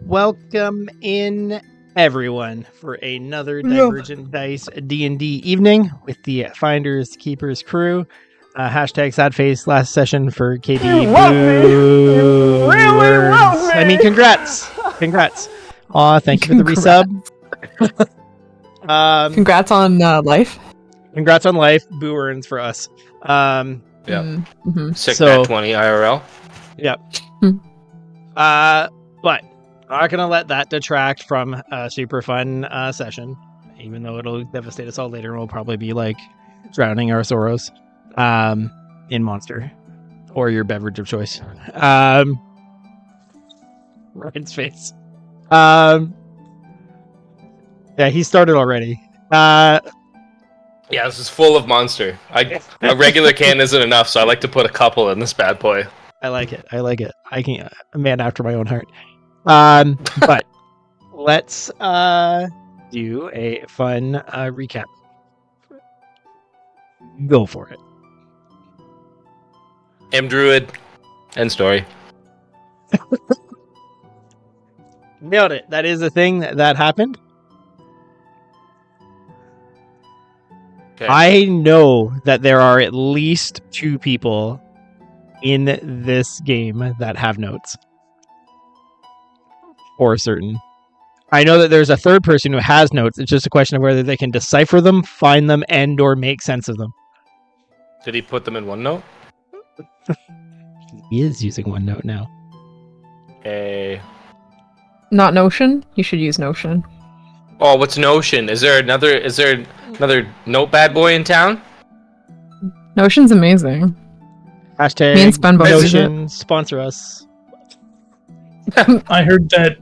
Welcome in, everyone, for another Divergent Dice D&D evening with the Finders Keepers crew. Hashtag sad face last session for KD. You love me. You really love me. I mean, congrats. Aw, thank you for the resub. Congrats on life. Congrats on life. Boo earns for us. Yeah. Mm-hmm. Sick So- Nat 20 IRL. Yep. But I'm not gonna let that detract from a super fun session, even though it'll devastate us all later, and we'll probably be like drowning our sorrows in Monster or your beverage of choice. Ryan's face. Yeah, he started already. Yeah, this is full of Monster. A regular can isn't enough, so I like to put a couple in this bad boy. I like it. I can a man after my own heart. But let's do a fun recap. Go for it. M Druid. End story. Nailed it. That is a thing that happened. Okay. I know that there are at least 2 people in this game that have notes. For certain. I know that there's a third person who has notes. It's just a question of whether they can decipher them, find them, and or make sense of them. Did he put them in OneNote? He is using OneNote now. Okay. Not Notion. You should use Notion. Oh, what's Notion? Is there another note bad boy in town? Notion's amazing. Hashtag Me and Spun both use Notion, sponsor us. I heard that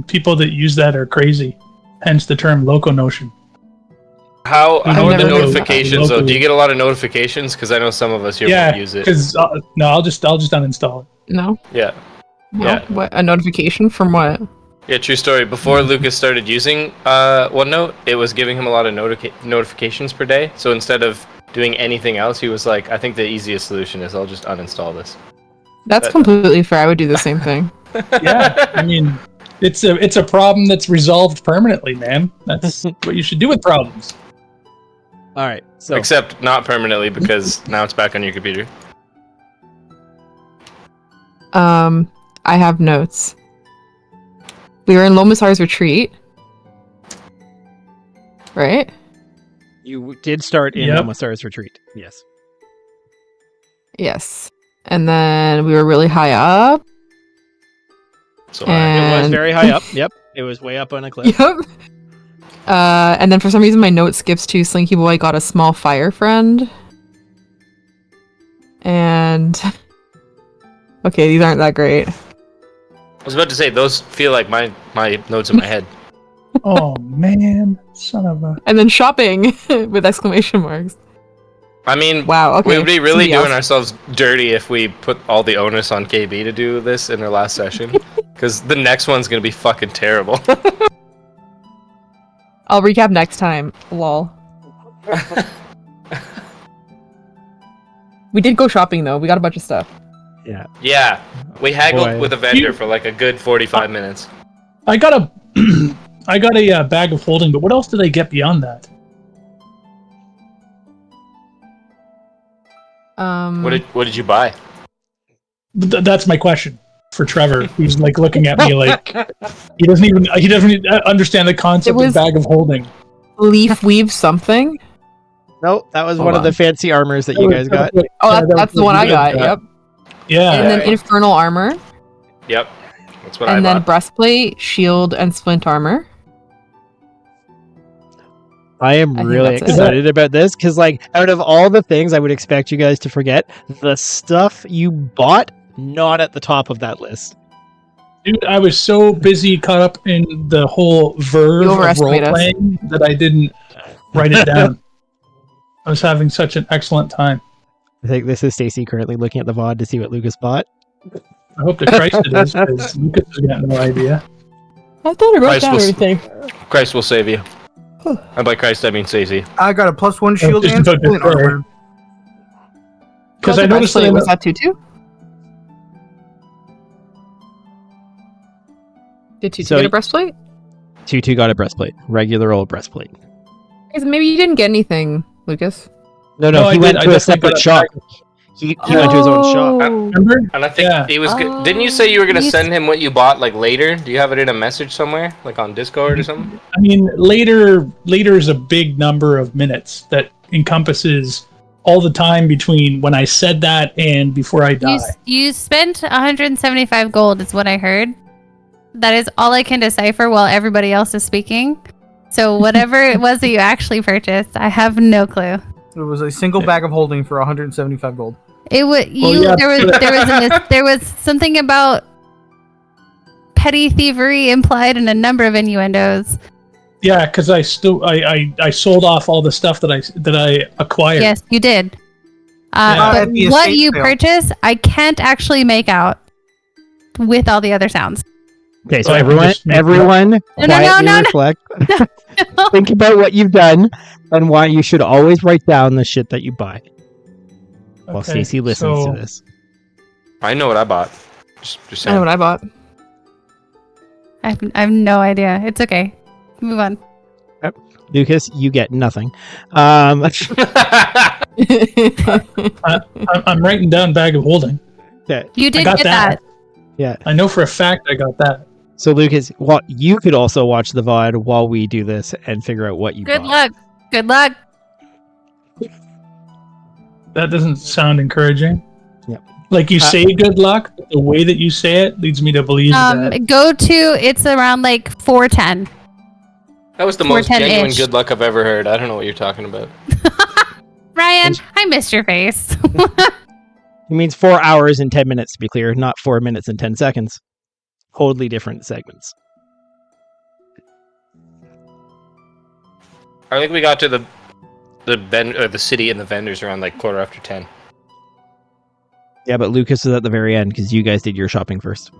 people that use that are crazy, hence the term loco notion. How I've are the never used notifications though? locally. Do you get a lot of notifications? Because I know some of us here Yeah, won't use it. because no, I'll just uninstall it. No. Yeah. No? Yeah. What? A notification from what? Yeah, true story. Before Lucas started using OneNote, it was giving him a lot of notifications per day. So instead of doing anything else, he was like, I think the easiest solution is I'll just uninstall this. That's completely fair. I would do the same thing. Yeah, I mean, it's a problem that's resolved permanently, man. That's what you should do with problems. All right. So Except not permanently because now it's back on your computer. I have notes. We were in Lomasar's retreat. Right? you did start in Yep. Lomasar's retreat. Yes. Yes. And then we were really high up. So It was And very high up. Yep. It was way up on a cliff. Yep. And then for some reason my note skips to Slinky Boy got a small fire friend. And okay, these aren't that great. I was about to say those feel like my notes in my head. Oh man, son of a. And then shopping with exclamation marks. I mean, Wow, okay. we would be really somebody doing else. ourselves dirty if we put all the onus on KB to do this in our last session. Because the next one's going to be fucking terrible. I'll recap next time. Lol. We did go shopping though. We got a bunch of stuff. Yeah. Yeah, we haggled Boy. with a vendor for like a good 45 minutes. I got a, I got a bag of holding, but what else did I get beyond that? What did you buy? That's my question for Trevor. He's like looking at me like he doesn't even understand the concept It was- of bag of holding. leaf weave something. Nope. That was Hold one of on. the fancy armors that you guys got. Oh, that's the one I got. Yep. Yeah. And then Yeah. infernal armor, Yep, that's what and I then bought. breastplate, shield, and splint armor. I am I think really that's it. excited about this because, like, out of all the things I would expect you guys to forget, the stuff you bought, not at the top of that list. Dude, I was so busy caught up in the whole verve You of overestimate us. role-playing that I didn't write it down. I was having such an excellent time. I think this is Stacy currently looking at the VOD to see what Lucas bought. I hope that Christ it is, because Lucas has got no idea. I thought I wrote Christ down will s- everything. Christ will save you. And by Christ, I mean Stacey. I got a +1 shield just and about to splint say. armor. Because What I the noticed that breastplate, was that tutu? Did Tutu So- get a breastplate? Tutu got a breastplate, regular old breastplate. Because maybe you didn't get anything, Lucas. No, No, he I went did. to I a definitely separate got a shop. package. He went to his own shop. Remember? And I think Yeah. it was good. Didn't you say you were gonna send him what you bought like later? Do you have it in a message somewhere, like on Discord or something? I mean, later is a big number of minutes that encompasses all the time between when I said that and before I die. You spent 175 gold, is what I heard. That is all I can decipher while everybody else is speaking. So whatever it was that you actually purchased, I have no clue. It was a single bag of holding for 175 gold. It was you. yeah. There was something about petty thievery implied in a number of innuendos. Yeah, because I sold off all the stuff that I acquired. Yes, you did. Yeah. But At the what estate you sale. purchased, I can't actually make out with all the other sounds. Okay, so So I can everyone, just make everyone, quietly no. reflect. Think about what you've done and why you should always write down the shit that you buy. While Okay, Stacy listens so- to this. I know what I bought. Just I know saying. what I bought. I have no idea. It's okay. Move on. Lucas, you get nothing. I'm writing down bag of holding. You did got get that. that. Yeah. I know for a fact I got that. So Lucas, what you could also watch the VOD while we do this and figure out what you Good bought. luck. Good luck. That doesn't sound encouraging. Yep. Like you say good luck, but the way that you say it leads me to believe that. Go to it's around like 410. That was the most 410-ish. genuine good luck I've ever heard. I don't know what you're talking about. Ryan, I missed your face. It means 4 hours and 10 minutes to be clear, not 4 minutes and 10 seconds. Totally different segments. I think we got to the city and the vendors around like 10:15. Yeah, but Lucas was at the very end because you guys did your shopping first.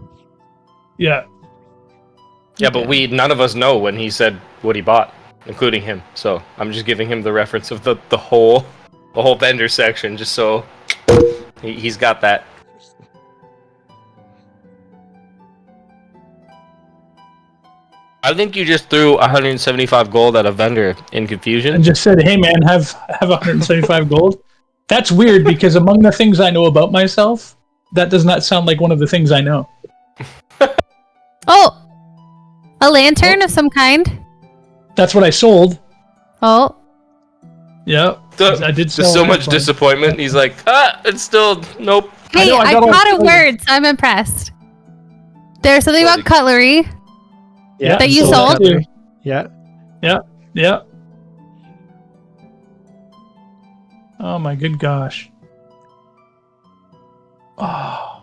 Yeah. Yeah, but none of us know when he said what he bought, including him. So I'm just giving him the reference of the whole vendor section, just so he's got that. I think you just threw 175 gold at a vendor in confusion. And just said, "Hey man, have 175 gold." That's weird because among the things I know about myself, that does not sound like one of the things I know. Oh, a lantern of some kind. That's what I sold. Oh, Yeah. I did Just sell so that much one. disappointment. He's like, it's still nope. hey, know, I I got all caught a excited. word, so I'm impressed. There's something Bloody- about cutlery. Yeah, That you sold sold? that too. Yeah. Yeah. Oh my good gosh. Oh.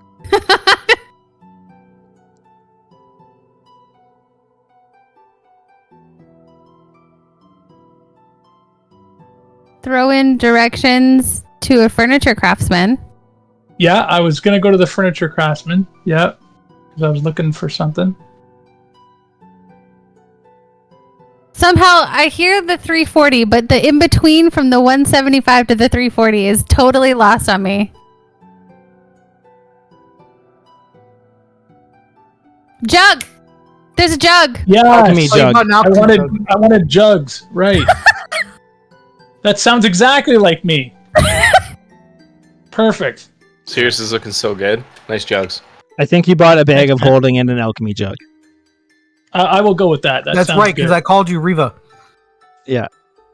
Throw in directions to a furniture craftsman. Yeah, I was gonna go to the furniture craftsman. Yeah. Because I was looking for something. Somehow I hear the 340, but the in between from the 175 to the 340 is totally lost on me. Jug! There's a jug! Yeah. Alchemy Oh, you jug. bought an I alchemy wanted jug. I wanted jugs. Right. That sounds exactly like me. Perfect. Sirius is looking so good. Nice jugs. I think you bought a bag of holding and an alchemy jug. I will go with that. That That's sounds right, because good. I called you Riva.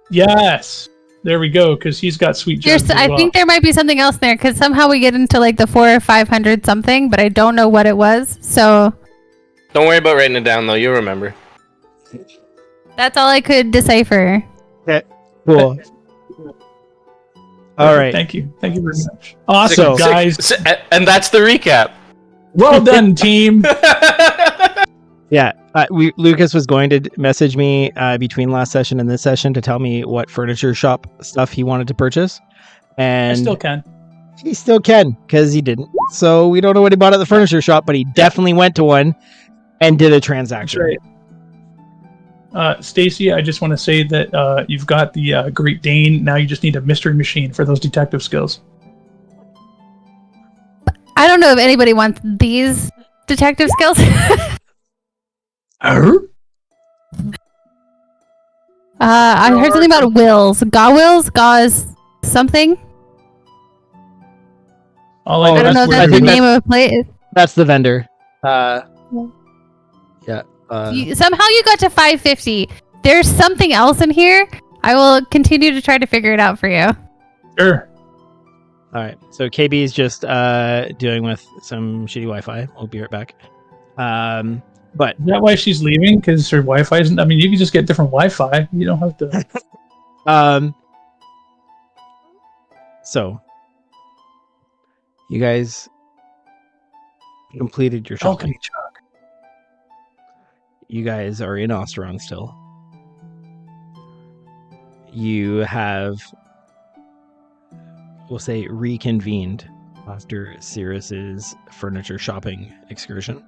Yes. There we go. Because he's got sweet jugs. There's, as I well. think there might be something else there because somehow we get into like the 400 or 500 something, but I don't know what it was. So Don't worry about writing it down though. You'll remember. that's all I could decipher. Cool. All right. Thank you. Thank you very much. Awesome, So- guys. And that's the recap. Well done, team. Yeah, Lucas was going to message me between last session and this session to tell me what furniture shop stuff he wanted to purchase, I and still can. he still can because he didn't. So we don't know what he bought at the furniture shop, but he definitely went to one and did a That's transaction. right. Stacy, I just want to say that you've got the Great Dane. Now you just need a mystery machine for those detective skills. I don't know if anybody wants these detective skills. Arr? I heard something about wills. Wills? Gauze something? All Oh, I don't know that's if weird. I that's the think name of a place. That's the vendor. Yeah. Somehow you got to 550. There's something else in here. I will continue to try to figure it out for you. Sure. All right. So KB is just dealing with some shitty Wi-Fi. We'll be right back. But Is that why she's leaving? Because her Wi-Fi isn't. I mean, you can just get different Wi-Fi. You don't have to. So you guys completed your shopping. Okay, Chuck. You guys are in Osteron still. You have, we'll say, reconvened after Cirrus's furniture shopping excursion.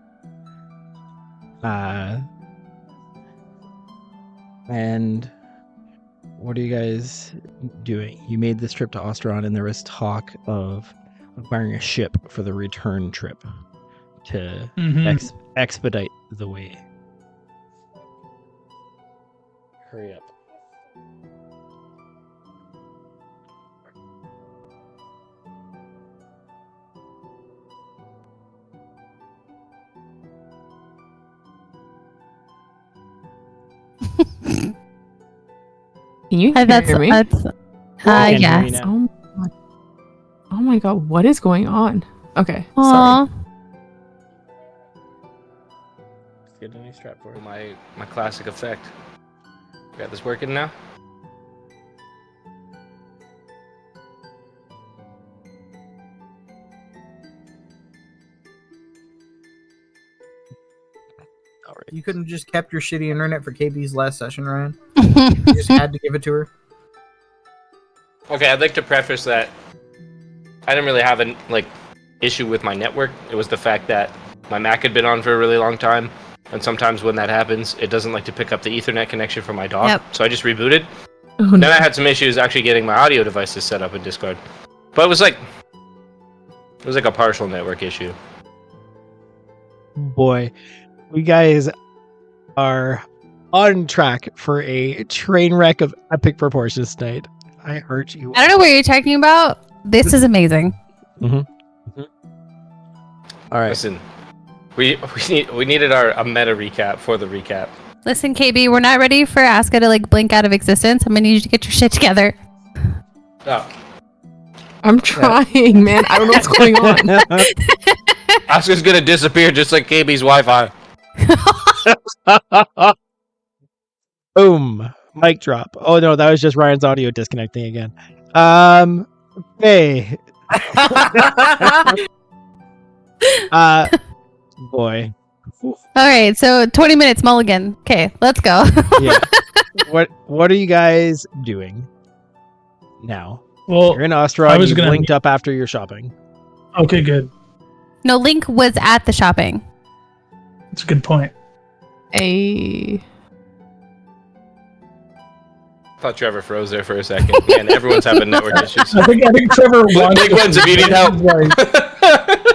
And what are you guys doing? You made this trip to Osteron, and there was talk of acquiring a ship for the return trip to Mhm. expedite the way. Hurry up. Can you That's hear me? Can hear you yes. now. Oh my god, what is going on? Okay, sorry. Aw. Let's get a new strap for it. My classic effect. Got this working now? All right. You couldn't just kept your shitty internet for KB's last session, Ryan. You just had to give it to her. Okay, I'd like to preface that I didn't really have an issue with my network. It was the fact that my Mac had been on for a really long time, and sometimes when that happens, it doesn't like to pick up the Ethernet connection from my dock. Yep. So I just rebooted. Oh, Then no. I had some issues actually getting my audio devices set up in Discord. But it was like a partial network issue. Boy, we guys are on track for a train wreck of epic proportions tonight. I hurt you. I don't know what you're talking about. This is amazing. All right. Listen, we needed a meta recap for the recap. Listen, KB, we're not ready for Asuka to blink out of existence. I'm gonna need you to get your shit together. Oh, I'm trying, man. I don't know what's going on. Asuka's gonna disappear just like KB's Wi-Fi. Boom. Mic drop. Oh no, that was just Ryan's audio disconnecting again. Hey. Boy. All right, so 20 minutes mulligan. Okay, let's go. Yeah. What are you guys doing now? Well, You're in I Osteron. was You gonna- linked up after your shopping. okay, good. No, Link was at the shopping. That's a good point. Thought Trevor froze there for a second. Man, everyone's having network issues. I think Trevor wants Big ones if you need help.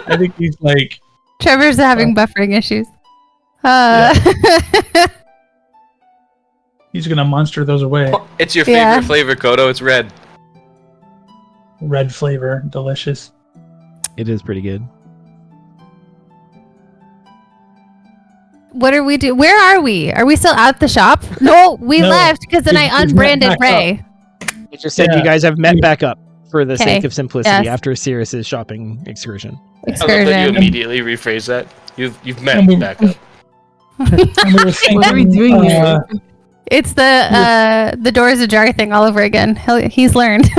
I think he's like, Trevor's having buffering issues. he's gonna monster those away. It's your favorite Yeah. flavor, Kodo. It's red. Red flavor, delicious. It is pretty good. What are we doing? Where are we? Are we still at the shop? No, we No, left because then I we've met unbranded back Ray. It just said Yeah. you guys have met back up for the Okay. sake of simplicity Yes. after Cirrus's shopping excursion. I love that you Excursion. immediately rephrase that. You've met And we- back up. And we were thinking, What are we doing here? It's the doors ajar thing all over again. He's learned.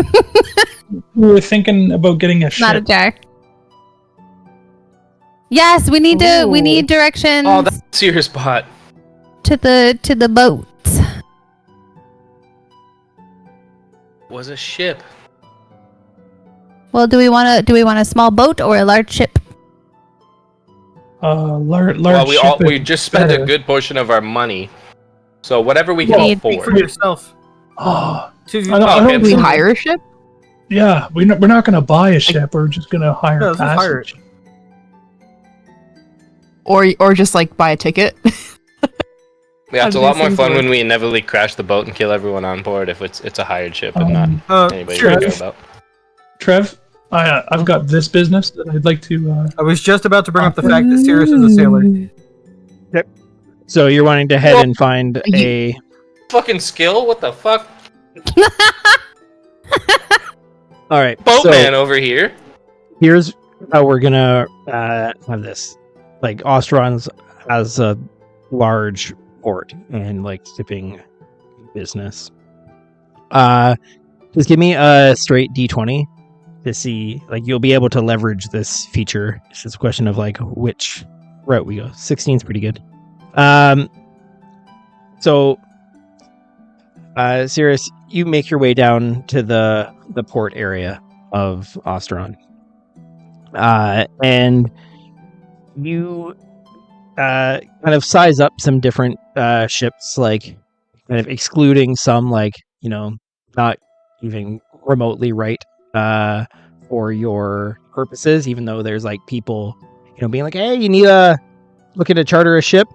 we were thinking about getting a Not a ship. jar. Yes, we need Ooh. we need directions Oh, that's your spot. to the boats. Was a ship. Well, do we want a small boat or a large ship? Large Well, ship we is just spent a better. good portion of our money. So whatever we can Need- Speak for afford. yourself. Oh, To- I don't okay, We think- hire a ship? yeah, we're not gonna buy a ship. We're just gonna hire No, a let's just hire passage. it. Or just buy a ticket? Yeah, it's a How do lot these more things fun work? when we inevitably crash the boat and kill everyone on board if it's a hired ship and not anybody sure. we care about. Trev, I've got this business that I'd like to. I was just about to bring up the fact that Sirius is a sailor. So you're wanting to head Well, and find a. Fucking skill? What the fuck? All right. Boatman over here. Here's how we're gonna have this. Like Ostron's has a large port and like shipping business. Just give me a straight D20 to see, like, you'll be able to leverage this feature. It's just a question of like which route we go. 16 is pretty good. So Sirius, you make your way down to the port area of Ostron. And you kind of size up some different ships, like kind of excluding some, like, you know, not even remotely right for your purposes, even though there's like people, you know, being like, hey, you need looking to charter a ship.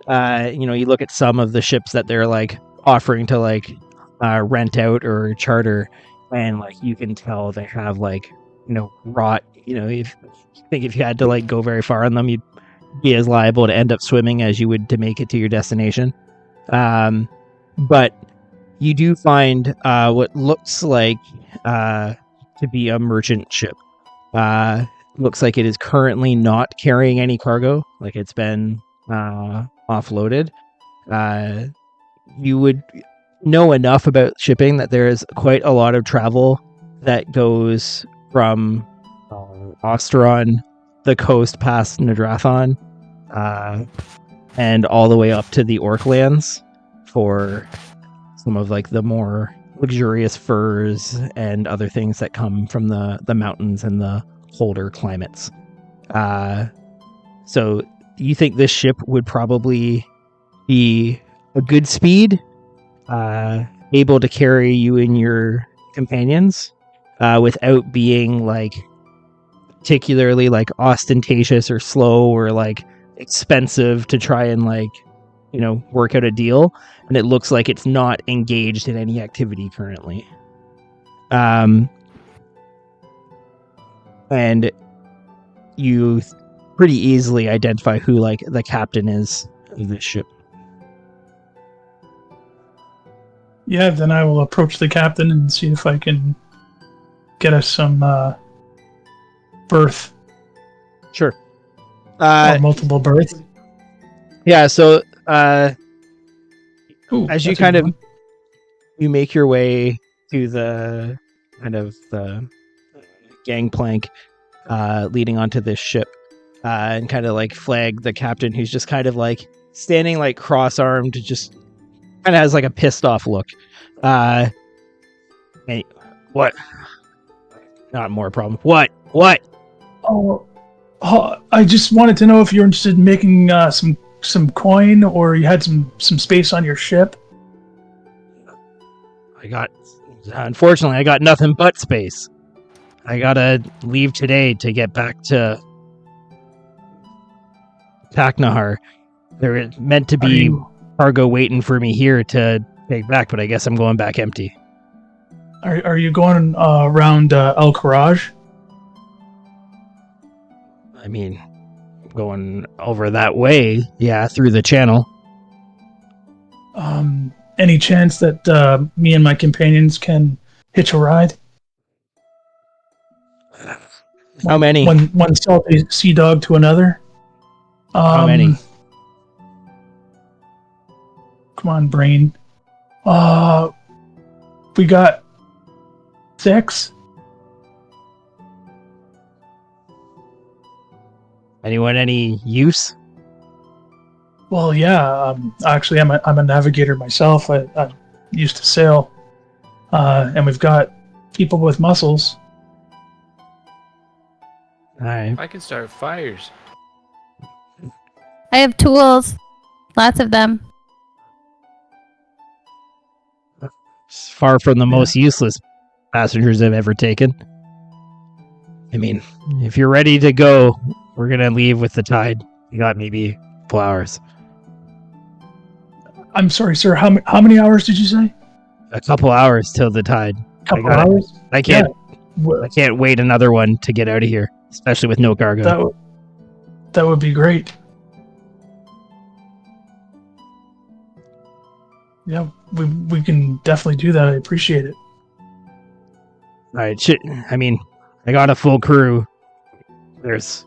You know, you look at some of the ships that they're like offering to like rent out or charter, and like you can tell they have like, you know, rot. You know, if you had to like go very far on them, you'd be as liable to end up swimming as you would to make it to your destination. But you do find what looks like to be a merchant ship. Looks like it is currently not carrying any cargo, like it's been offloaded. You would know enough about shipping that there is quite a lot of travel that goes from Ostron, the coast past Nadrathon, and all the way up to the Orklands for some of like the more luxurious furs and other things that come from the mountains and the colder climates. So you think this ship would probably be a good speed, able to carry you and your companions without being like particularly like ostentatious or slow or like expensive to try and like, you know, work out a deal. And it looks like it's not engaged in any activity currently. And you pretty easily identify who like the captain is of this ship. Yeah, then I will approach the captain and see if I can get us some berth Sure. or multiple berths. Yeah, so Ooh, as you that's a kind good of one. you make your way to the kind of the gangplank leading onto this ship, and kind of like flag the captain, who's just kind of like standing like cross-armed, just kind of has like a pissed off look. Hey, what? Not more problem. What? Oh, I just wanted to know if you're interested in making some coin, or you had some space on your ship. Unfortunately, I got nothing but space. I gotta leave today to get back to Taknahar. There is meant to be cargo waiting for me here to take back, but I guess I'm going back empty. Are you going around El Kharaj? I mean, going over that way, yeah, through the channel. Any chance that me and my companions can hitch a ride? How many? One salty sea dog to another. How many? Come on, brain. We got 6. Anyone any use? Well, yeah. Actually, I'm a navigator myself. I used to sail, and we've got people with muscles. Alright. I can start fires. I have tools. Lots of them. It's far from the most useless passengers I've ever taken. I mean, if you're ready to go, we're gonna leave with the tide. You got maybe 4 hours. I'm sorry, sir. How many hours did you say? A couple hours till the tide. Couple got it. hours. I can't. Well, I can't wait another one to get out of here, especially with no cargo. that would be great. Yeah, we can definitely do that. I appreciate it. All right, shit. I mean, I got a full crew. There's,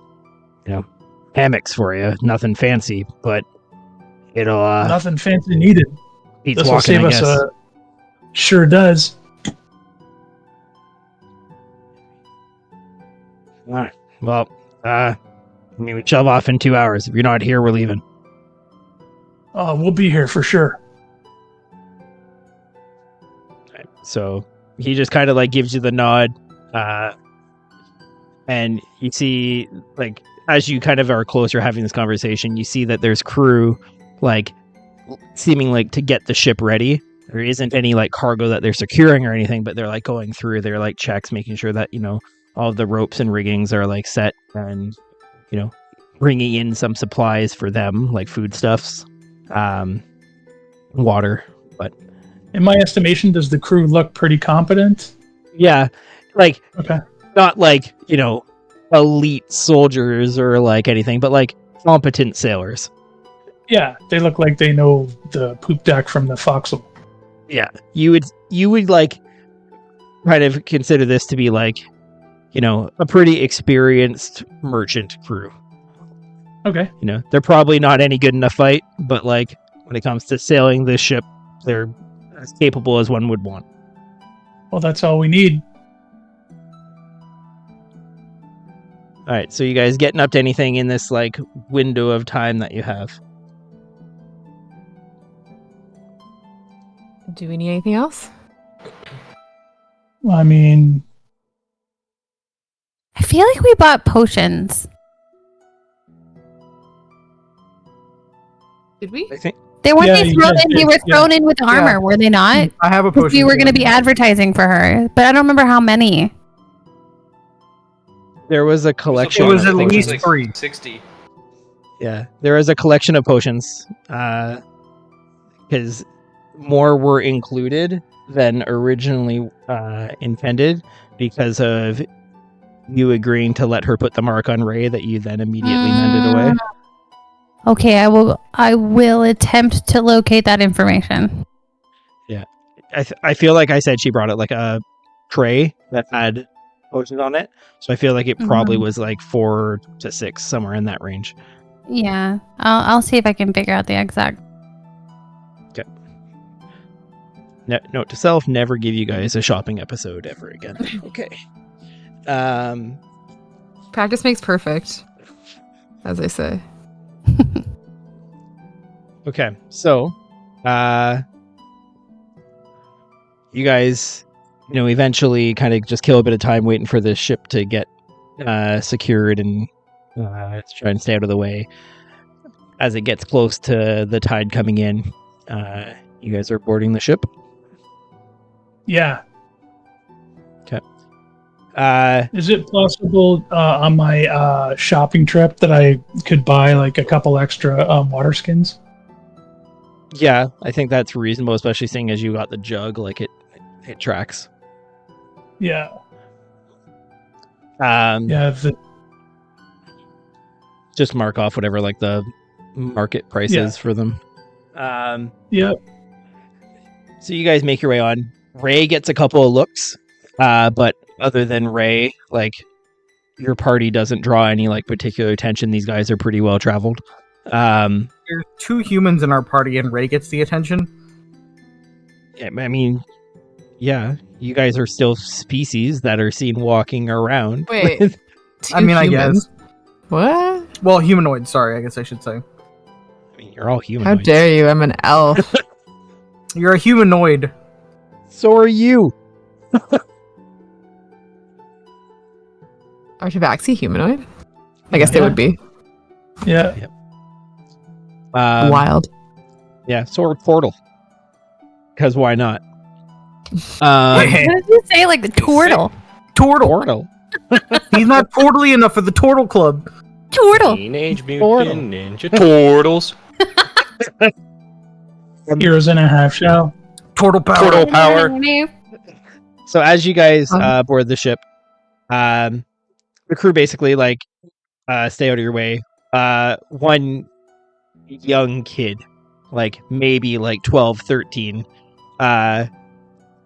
hammocks for you. Nothing fancy, but it'll Nothing fancy needed. beats This will walking, save I us guess. sure does. All right. Well, we shove off in 2 hours. If you're not here, we're leaving. We'll be here for sure. Right. So he just kind of like gives you the nod, and you see, like, as you kind of are closer having this conversation, you see that there's crew, like, seeming like to get the ship ready. There isn't any like cargo that they're securing or anything, but they're like going through their like checks, making sure that all of the ropes and riggings are like set, and bringing in some supplies for them, like foodstuffs, water. But In my estimation, does the crew look pretty competent? yeah, like Okay. not like elite soldiers or like anything, but like competent sailors. Yeah, they look like they know the poop deck from the forecastle. Yeah, you would like kind of consider this to be like a pretty experienced merchant crew. Okay. They're probably not any good in a fight, but like when it comes to sailing this ship, they're as capable as one would want. Well, that's all we need. All right, so you guys getting up to anything in this like window of time that you have? Do we need anything else? I mean, I feel like we bought potions. Did we? I think They weren't Yeah, they you thrown guys in? did, They were yeah. thrown in with armor, were they not? I have a 'Cause potion. we were going to be advertising for her, but I don't remember how many. there was a collection. It was I at think least like 3. 60. Yeah, there was a collection of potions, because more were included than originally intended because of you agreeing to let her put the mark on Ray that you then immediately mended away. Okay, I will attempt to locate that information. I feel like I said she brought it like a tray that had potions on it, so I feel like it probably was like 4 to 6, somewhere in that range. Yeah, I'll see if I can figure out the exact. Note to self: never give you guys a shopping episode ever again. Okay. Practice makes perfect, as they say. Okay, so you guys eventually kind of just kill a bit of time waiting for the ship to get secured and to try and stay out of the way. As it gets close to the tide coming in, you guys are boarding the ship. yeah. Is Is it possible on my shopping trip that I could buy like a couple extra water skins? Yeah, I think that's reasonable, especially seeing as you got the jug, like it tracks. Yeah. Yeah. Yeah. Just mark off whatever like the market price Yeah. is for them. Yeah. So you guys make your way on. Ray gets a couple of looks, but other than Ray, like your party doesn't draw any like particular attention. These guys are pretty well traveled. There's 2 humans in our party, and Ray gets the attention. I mean, yeah, you guys are still species that are seen walking around. Wait. with- I mean, I guess. What? Well, humanoid. Sorry, I guess I should say. I mean, you're all human. How dare you? I'm an elf. You're a humanoid. So are you. Are Tabaxi humanoid? I guess they Yeah. would be. Yeah. Wild. Yeah, so are Portal. Because why not? What did you say? Like the turtle? Turtle. Portal. He's not portally enough for the Turtle Club. Turtle. Teenage Turtle. Mutant Ninja Turtles. Heroes in a half shell. Turtle power. Turtle power. So as you guys board the ship, the crew basically like stay out of your way. One young kid, like maybe like 12, 13, kind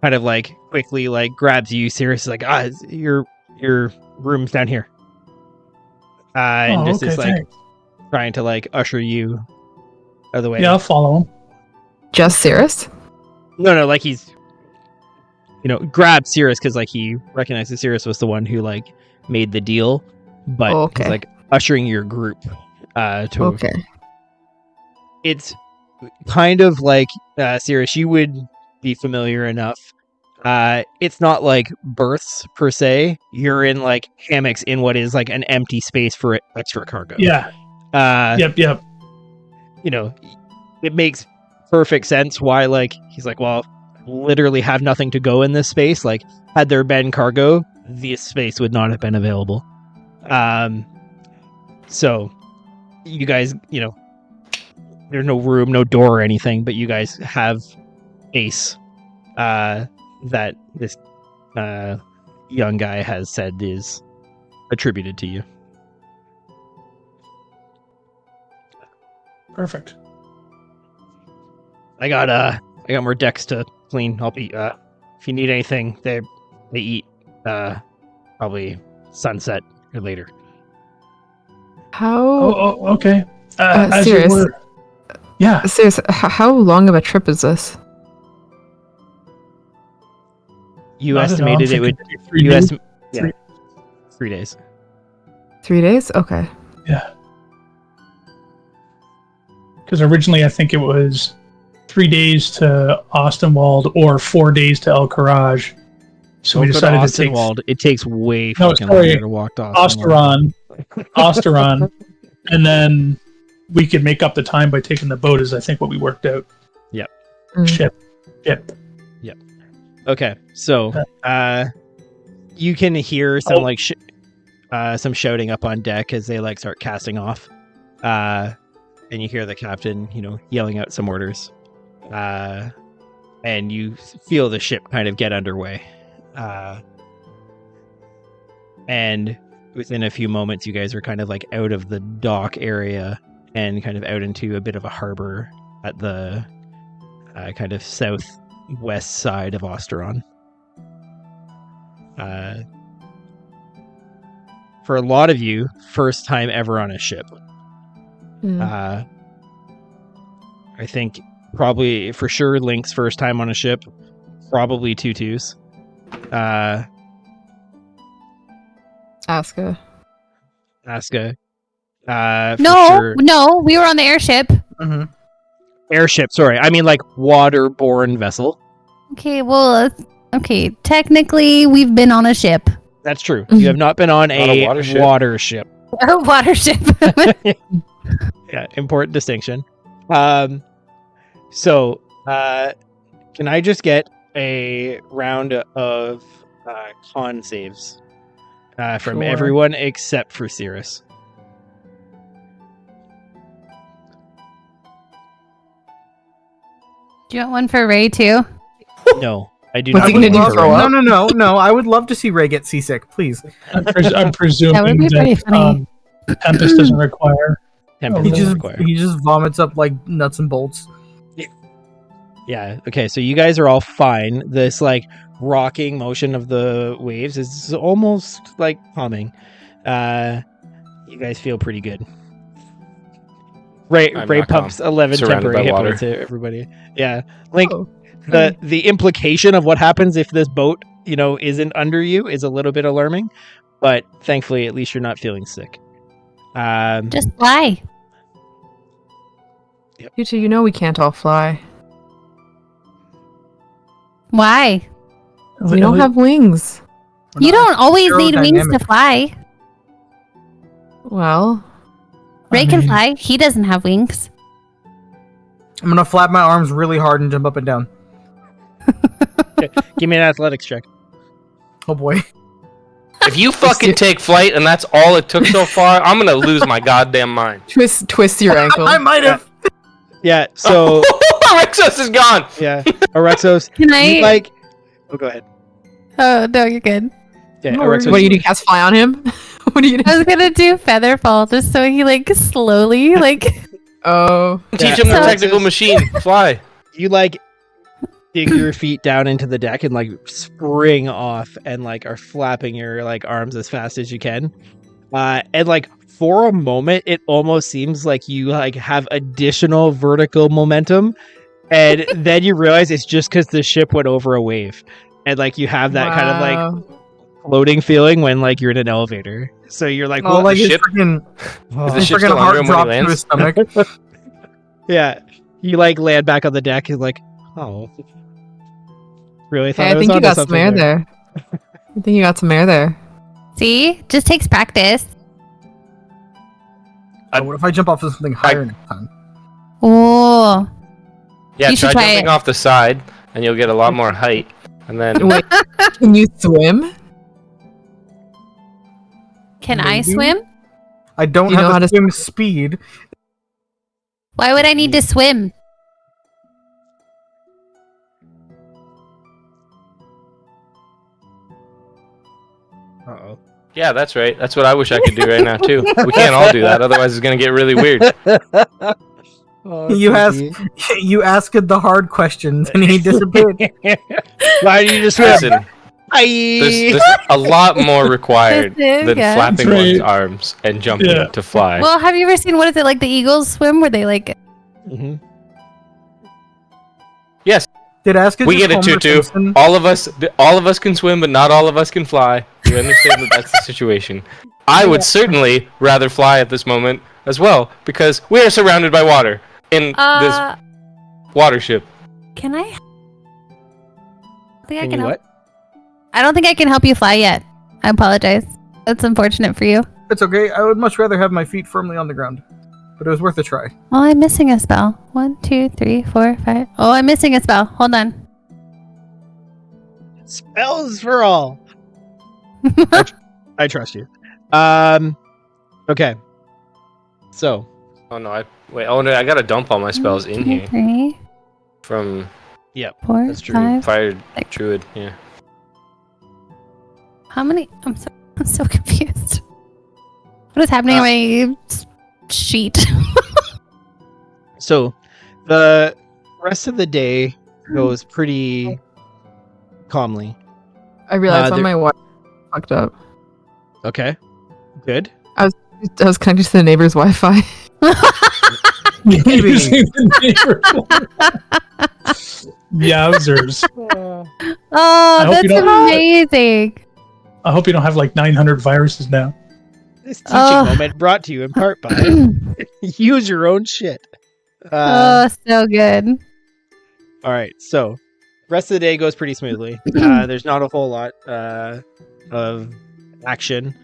of like quickly like grabs you. Sirius is like, your room's down here. And just is like thanks. trying to like usher you out of the way. Yeah, I'll follow him. Just Cirrus? No, like he's, grabbed Cirrus because like he recognizes Cirrus was the one who like made the deal, but Okay. he's like ushering your group to. Okay. It's kind of like Cirrus, you would be familiar enough. It's not like berths per se. You're in like hammocks in what is like an empty space for extra cargo. Yeah. Yep. It makes perfect sense why like he's like, well, literally have nothing to go in this space. Like, had there been cargo, this space would not have been available. So you guys, there's no room, no door or anything, but you guys have space that this young guy has said is attributed to you. Perfect. I got more decks to clean. I'll be if you need anything, they eat probably sunset or later. How Oh, okay. As you Cirrus. were. Yeah. Cirrus, how long of a trip is this? You I don't know, I'm estimated it would. thinking maybe 3 You days. estimate 3 days. 3 days? Okay. Yeah. Because originally I think it was 3 days to Ostenwald or 4 days to El Courage. So we Don't go decided to take Ostenwald. It takes way No, fucking sorry. longer to walk to Ostenwald. Osteron, and then we could make up the time by taking the boat. Is I think what we worked out. Mm. Ship. Okay, so you can hear some like some shouting up on deck as they like start casting off, and you hear the captain, yelling out some orders, and you feel the ship kind of get underway, and within a few moments, you guys are kind of like out of the dock area and kind of out into a bit of a harbor at the kind of southwest side of Osteron. For a lot of you, first time ever on a ship. Mm. I think probably for sure Link's first time on a ship, probably Tutu's. Asuka. Asuka. No, we were on the airship. Mm-hmm. Airship, sorry. I mean like waterborne vessel. Okay, well, technically we've been on a ship. That's true. You have not been on Not a a water ship. water ship. A water ship. Yeah, important distinction. So, can I just get a round of con saves from Sure. everyone except for Cirrus? Do you want one for Ray too? No, I do What's not. he gonna want do, to throw roll. up? No. I would love to see Ray get seasick, please. I'm presuming That would be pretty funny. Tempest doesn't require. Tempest He doesn't just require. he just vomits up like nuts and bolts. Yeah. Okay. So you guys are all fine. This like rocking motion of the waves is almost like calming. You guys feel pretty good. Ray I'm Ray not calm. pumps 11 Surrounded temporary by hit water. points to everybody. Yeah. Link, Oh. the implication of what happens if this boat, isn't under you is a little bit alarming, but thankfully at least you're not feeling sick. Just fly. You two, we can't all fly. Why? We don't have wings. We're You not don't always need wings to aerodynamic. fly. Well, Ray can mean, fly. He doesn't have wings. I'm gonna flap my arms really hard and jump up and down. Give me an athletics check. Oh boy. If you fucking take flight and that's all it took so far, I'm gonna lose my goddamn mind. twist your ankle. I might have. Yeah. So Rexos is gone. Yeah, Orexos. Can you I? like? Oh, go ahead. Oh no, you're good. Yeah, No Orexos. What do you do? Cast fly on him? What do you do? I was gonna do Featherfall just so he like slowly like. Oh, Teach him the So- technical machine. Fly. You like dig your feet down into the deck and like spring off and like are flapping your like arms as fast as you can. And like for a moment, it almost seems like you like have additional vertical momentum, and then you realize it's just because the ship went over a wave, and like you have that kind of like floating feeling when like you're in an elevator. So you're like, Oh, what? like his ship? freaking Is the ship freaking still under heart him when he dropped to his lands? stomach. Yeah, you like land back on the deck and like, oh, really thought Hey, I was think you onto got some something air there. I think you got some air there. See, just takes practice. What if I jump off of something higher next time? Oh, Yeah, You should try try jumping it. off the side, and you'll get a lot more height. And then Wait, can you swim? can I Maybe. swim? I don't You know how have to a swim speed. Why would I need to swim? Uh-oh. yeah, that's right. That's what I wish I could do right now too. We can't all do that, otherwise it's gonna get really weird. Oh, You Susie. You asked the hard questions and he disappeared. Why do you just swim? Listen, Aye. there's a lot more required This is than good. flapping That's one's right. arms and jumping Yeah. to fly. Well, have you ever seen what is it like the eagles swim where they like? Mhm. Did Aska We just get it, Homer Tutu. Simpson? all of us can swim, but not all of us can fly. You understand that that's the situation. I would certainly rather fly at this moment as well, because we are surrounded by water in this water ship. Can I? I think I Can can you help. what? I don't think I can help you fly yet. I apologize. That's unfortunate for you. It's okay. I would much rather have my feet firmly on the ground. But it was worth a try. Oh, I'm missing a spell. 1, 2, 3, 4, 5. Oh, I'm missing a spell. Hold on. Spells for all. I trust you. Okay. So, Oh no, I gotta dump all my spells in here 3, from 4, that's true. 5. Fire Druid. Yeah. How many? I'm so confused. What is happening on my sheet? so the rest of the day goes pretty calmly. I realized there- when my wife fucked up. Okay. Good. I was connected to the neighbor's Wi-Fi. Using the neighbor. Yowzers. Oh, hope that's you don't- amazing. I hope you don't have like 900 viruses now. This teaching Oh. moment brought to you in part by use your own shit. Oh, so good. All right, so rest of the day goes pretty smoothly. There's not a whole lot of action.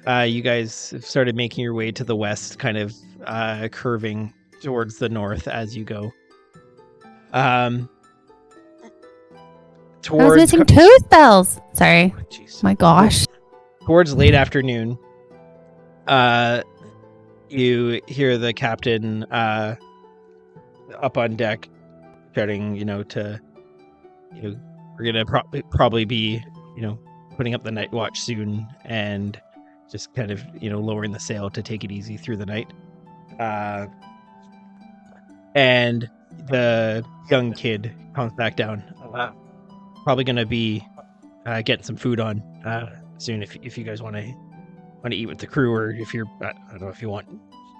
You guys have started making your way to the west, kind of curving towards the north as you go. I was Oh, missing 2 spells. Sorry. Jeez. My gosh. Towards late afternoon, you hear the captain up on deck shouting, we're gonna probably be, putting up the night watch soon, and just kind of, lowering the sail to take it easy through the night. And the young kid comes back down. Probably gonna be getting some food on soon if you guys want to eat with the crew, or if you're I don't know if you want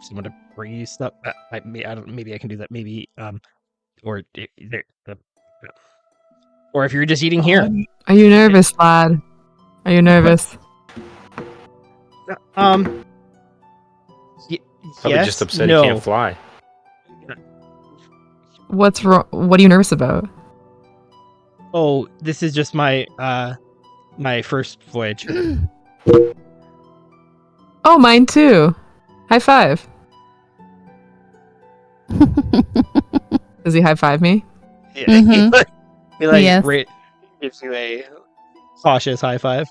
someone to bring you stuff. Maybe I can do that. Maybe or or if you're just eating here. Are you nervous, lad? Are you nervous? Probably Yes, just upset no. he can't fly. What's wrong? What are you nervous about? Oh, this is just my my first voyage. Oh, mine too. High five. Does he high five me? Yeah, Mhm. he like Yes. gives you a cautious high five.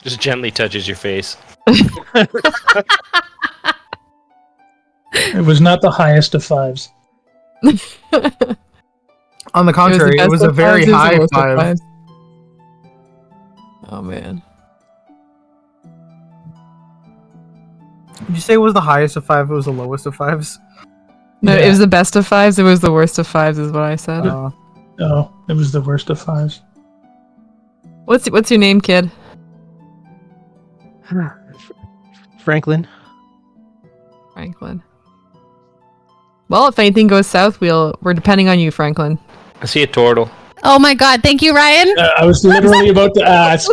Just gently touches your face. It was not the highest of fives. On the contrary, it was a very high 5. Oh man. Did you say it was the highest of 5? It was the lowest of 5s? No, Yeah. it was the best of 5s. It was the worst of 5s, is what I said. No, it was the worst of 5s. What's your name, kid? Franklin. Franklin. Well, if anything goes south, we're depending on you, Franklin. I see a turtle. Oh my god, thank you, Ryan. I was literally about to ask.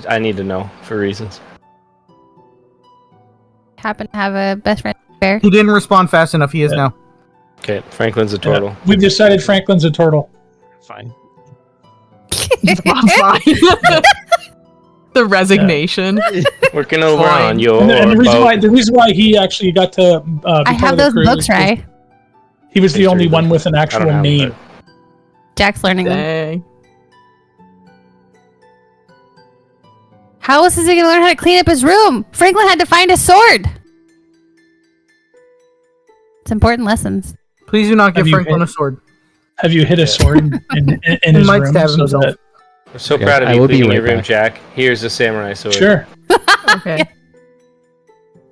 I need to know for reasons. Happen to have a best friend bear. He didn't respond fast enough. He is now. Okay, Franklin's a turtle. We've decided Franklin's a turtle. Fine. The resignation. Working over Fine. on your And boat. the reason why he actually got to be I part have of the those crew books, is 'cause right? He was the Make sure only you one look. with an I don't actual have name. it. Jack's learning them. Dang. How else is he gonna learn how to clean up his room? Franklin had to find a sword. It's important lessons. Please do not give Have you Franklin hit- a sword. Have you hit a sword in He his might room? stab so himself. that- I'm so Okay, proud of I you will be cleaning your right room, back. Jack. Here's a samurai sword. Sure. Okay.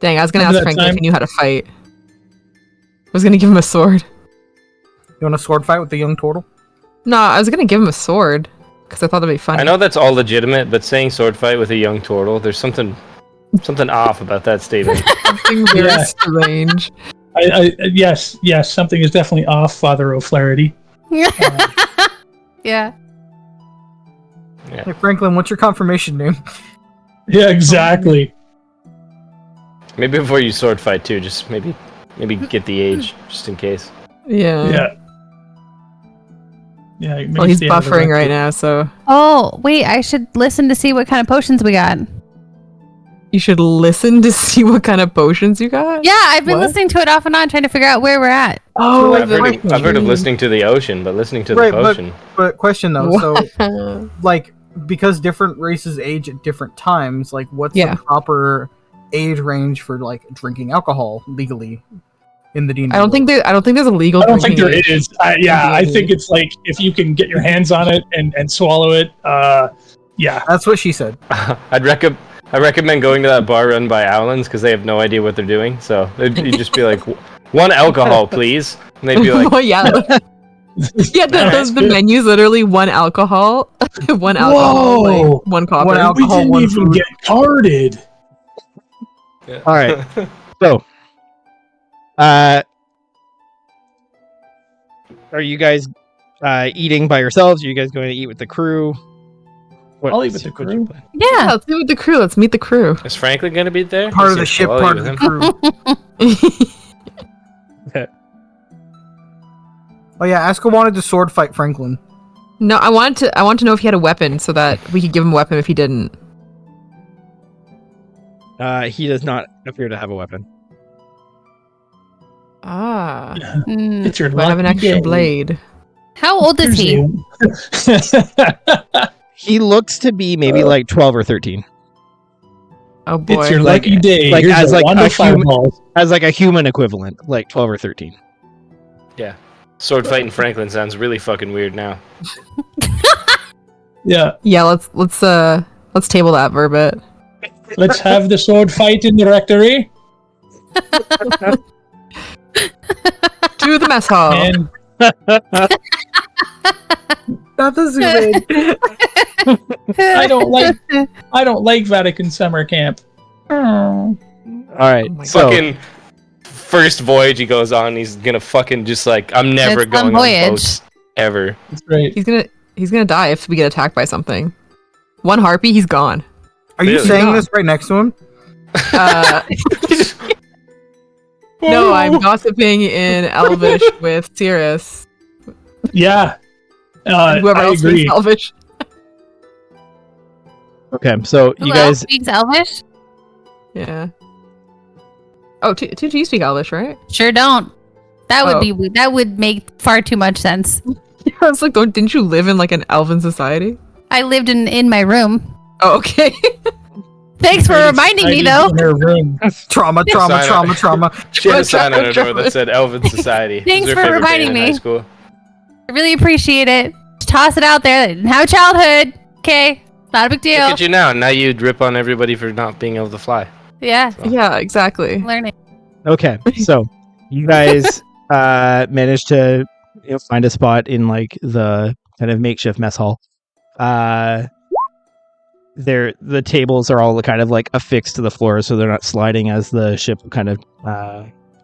Dang, I was gonna Remember ask that Franklin if time- he knew how to fight. I was gonna give him a sword. You want a sword fight with the young turtle? No, I was gonna give him a sword because I thought that'd be funny. I know that's all legitimate, but saying sword fight with a young turtle, there's something off about that statement. Something very Yeah. strange. Yes, something is definitely off, Father O'Flaherty. Yeah. Hey, Franklin, what's your confirmation name? Yeah, exactly. Maybe before you sword fight too, just maybe get the age, just in case. Yeah. Yeah. Yeah. maybe Well, he's stay out of the buffering wreck. right now, so Oh, wait, I should listen to see what kind of potions we got. you should listen to see what kind of potions you got. Yeah, I've been What? listening to it off and on, trying to figure out where we're at. Oh, I've heard of listening to the ocean, but listening to the Right, but- potion. But question though, so so. like because different races age at different times, like what's Yeah. the proper age range for like drinking alcohol legally in the D&D I don't think world? there's a legal. I don't think drinking there age. is. I think it's like if you can get your hands on it and swallow it. Yeah. That's what she said. I recommend going to that bar run by Owlins because they have no idea what they're doing. So you'd just be like, "One alcohol, please," and they'd be like, Well, yeah. Yeah, That's the good. menu's literally one alcohol, one alcohol, Whoa. like, one copper. One We alcohol, didn't one even food. get carded. All right. So, are you guys eating by yourselves? Are you guys going to eat with the crew? I'll eat with the what's your crew. plan? Yeah, Yeah. let's meet with the crew. Let's meet the crew. Is Franklin gonna be there? Part of He the seems ship, cool. I'll part eat of the with him. crew. Oh yeah, Aska wanted to sword fight Franklin. No, I want to know if he had a weapon so that we could give him a weapon if he didn't. He does not appear to have a weapon. Ah, Hmm. It's your might have an lucky extra day. blade. How old is he? He looks to be maybe like 12 or 13, Oh boy. It's your Like- lucky day. like Here's as a like wand a of human- fireballs. as like a human equivalent, like 12 or 13. Sword fighting Franklin sounds really fucking weird now. Yeah. Yeah, let's table that for a bit. Let's have the sword fight in the rectory. To the mess hall. And That doesn't I don't like Vatican summer camp. All right. Oh my so Fucking first voyage he goes on, he's gonna fucking just like, I'm never It's going on on voyage. boats ever. That's great. He's gonna die if we get attacked by something. One harpy, he's gone. Are you Really? saying No. this right next to him? No, I'm gossiping in Elvish with Sirius. Yeah. Whoever I else agree. speaks Elvish. okay, so Who you else guys speaks Elvish? Yeah. Oh, do you speak Elvish, right? Sure don't. That would Oh. be that would make far too much sense. I was like, didn't you live in like an elven society? I lived in my room. Oh, okay. Thanks for reminding me, though. In her room. Trauma. She had a sign on her door that said Elven Society. It was Thanks her for favorite band reminding in me. high school. I really appreciate it. Just toss it out there. I didn't have a childhood. Okay, not a big deal. Look at you now. Now you drip on everybody for not being able to fly. Yeah, Yeah, exactly. learning. Okay, so you guys managed to find a spot in like the kind of makeshift mess hall. The tables are all kind of like affixed to the floor, so they're not sliding as the ship kind of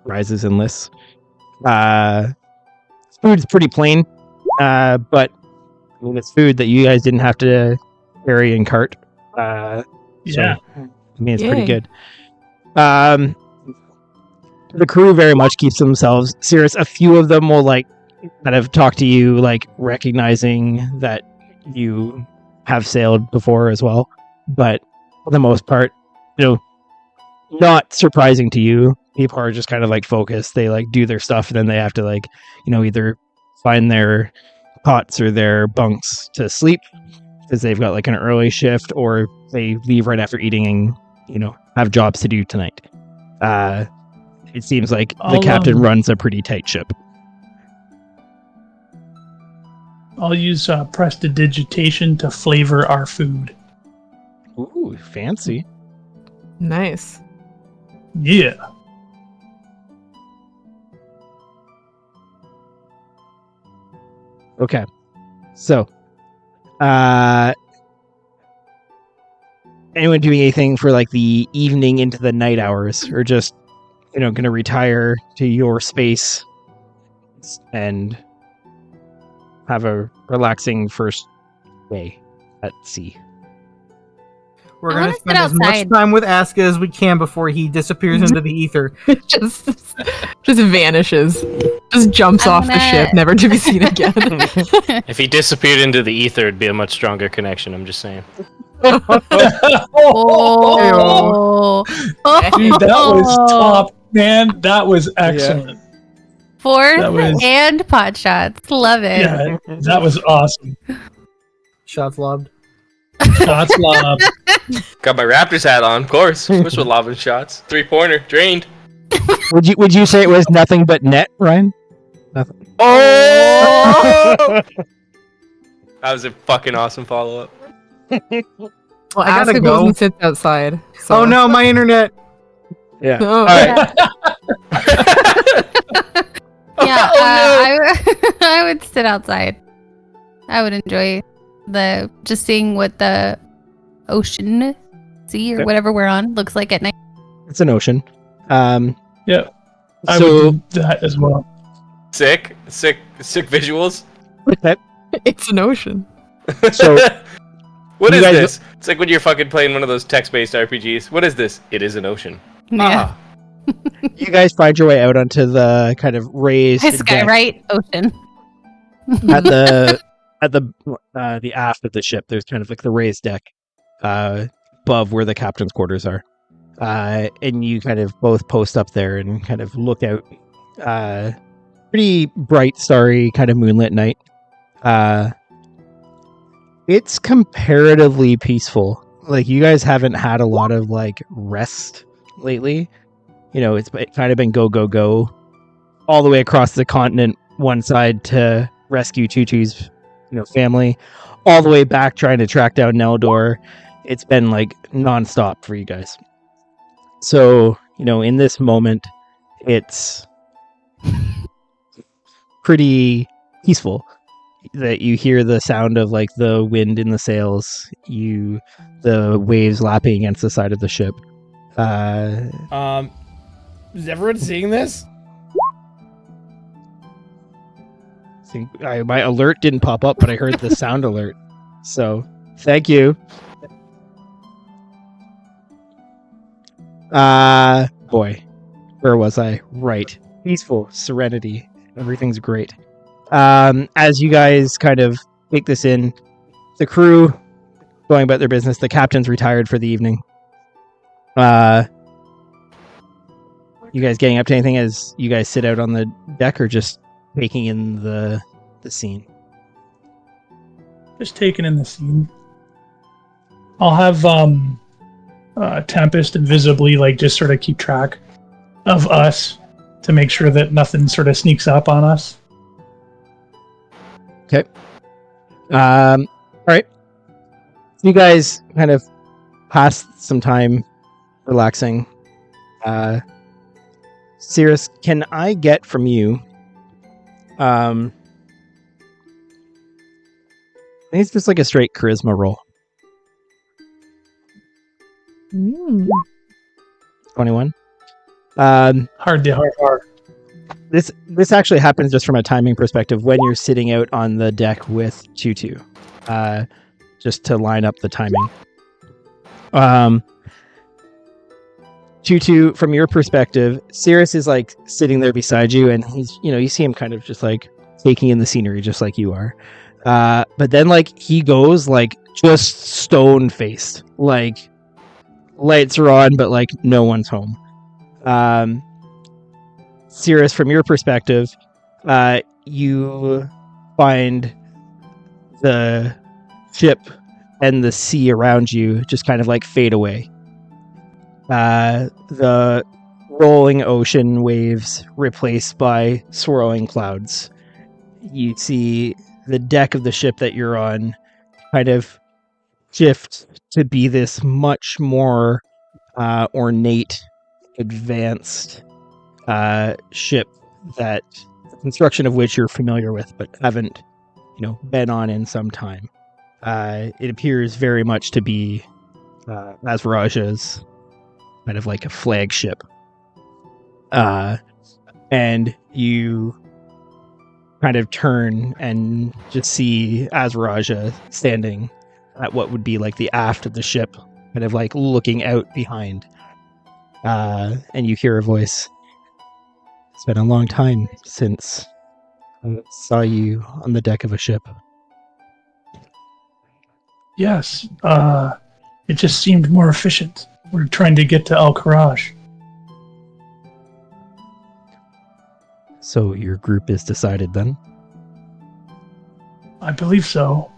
rises and lists. Food's pretty plain, but I mean, it's food that you guys didn't have to carry and cart. Yeah. So, I mean, it's pretty Yay. good. The crew very much keeps themselves serious. A few of them will like kind of talk to you, like recognizing that you have sailed before as well. But for the most part, not surprising to you. People are just kind of like focused. They like do their stuff, and then they have to like, either find their cots or their bunks to sleep because they've got like an early shift, or they leave right after eating and have jobs to do tonight. It seems like the I'll, captain runs a pretty tight ship. I'll use prestidigitation to flavor our food. Ooh, fancy. Nice. Yeah. Okay. So, anyone doing anything for like the evening into the night hours, or just, going to retire to your space and have a relaxing first day at sea? We're I gonna wanna sit spend as much outside. time with Aska as we can before he disappears into the ether. just vanishes. Just jumps I off the wanna- ship, never to be seen again. If he disappeared into the ether, it'd be a much stronger connection. I'm just saying. Oh. Dude, that was top, man. That was excellent. Fourth That was- and pot shots. Love it. Yeah, that was awesome. Shots lobbed. Shots lobbed. Got my Raptors hat on, of course. Wish with lobbing shots. 3-pointer, drained. Would you say it was nothing but net, Ryan? Oh! That was a fucking awesome follow up. Well, I gotta Asuka goes go. and sits outside. So. Oh no, my internet. Yeah. Oh, All right. Yeah, Oh, I would sit outside. I would enjoy just seeing what the ocean, sea, or Okay. whatever we're on looks like at night. It's an ocean. Yeah, I So would do that as well. Sick visuals. it's an ocean. So What you is guys- this? It's like when you're fucking playing one of those text-based RPGs. What is this? It is an ocean. Yeah, you guys find your way out onto the kind of raised Hi, Sky, deck right? Ocean. at the aft of the ship. There's kind of like the raised deck above where the captain's quarters are, and you kind of both post up there and kind of look out. Pretty bright, starry, kind of moonlit night. It's comparatively peaceful. Like, you guys haven't had a lot of like rest lately. It's kind of been go go go all the way across the continent, one side to rescue Tutu's family, all the way back trying to track down Neldor. It's been like nonstop for you guys. So, in this moment, it's pretty peaceful. That you hear the sound of like the wind in the sails, the waves lapping against the side of the ship. Is everyone seeing this? My alert didn't pop up, but I heard the sound alert. So, thank you. Boy, where was I? Right. Peaceful, serenity. Everything's great. As you guys kind of take this in, the crew going about their business, the captain's retired for the evening. You guys getting up to anything as you guys sit out on the deck, or just taking in the scene? Just taking in the scene. I'll have Tempest invisibly, like, just sort of keep track of us to make sure that nothing sort of sneaks up on us. All right. You guys kind of pass some time relaxing. Cirrus, can I get from you? I think it's just like a straight charisma roll. 21. Hard. This actually happens just from a timing perspective when you're sitting out on the deck with Tutu, just to line up the timing. Tutu, from your perspective, Cirrus is like sitting there beside you, and he's, you see him kind of just like taking in the scenery, just like you are. But then like he goes like just stone faced, like lights are on, but like no one's home. Cirrus, from your perspective, you find the ship and the sea around you just kind of like fade away. The rolling ocean waves replaced by swirling clouds. You see the deck of the ship that you're on kind of shift to be this much more ornate, advanced ship that the construction of which you're familiar with but haven't been on in some time. It appears very much to be Azraja's kind of like a flagship, and you kind of turn and just see Azraja standing at what would be like the aft of the ship, kind of like looking out behind, and you hear a voice. It's been a long time since I saw you on the deck of a ship. Yes, it just seemed more efficient. We're trying to get to Al Kharaj. So your group is decided then? I believe so.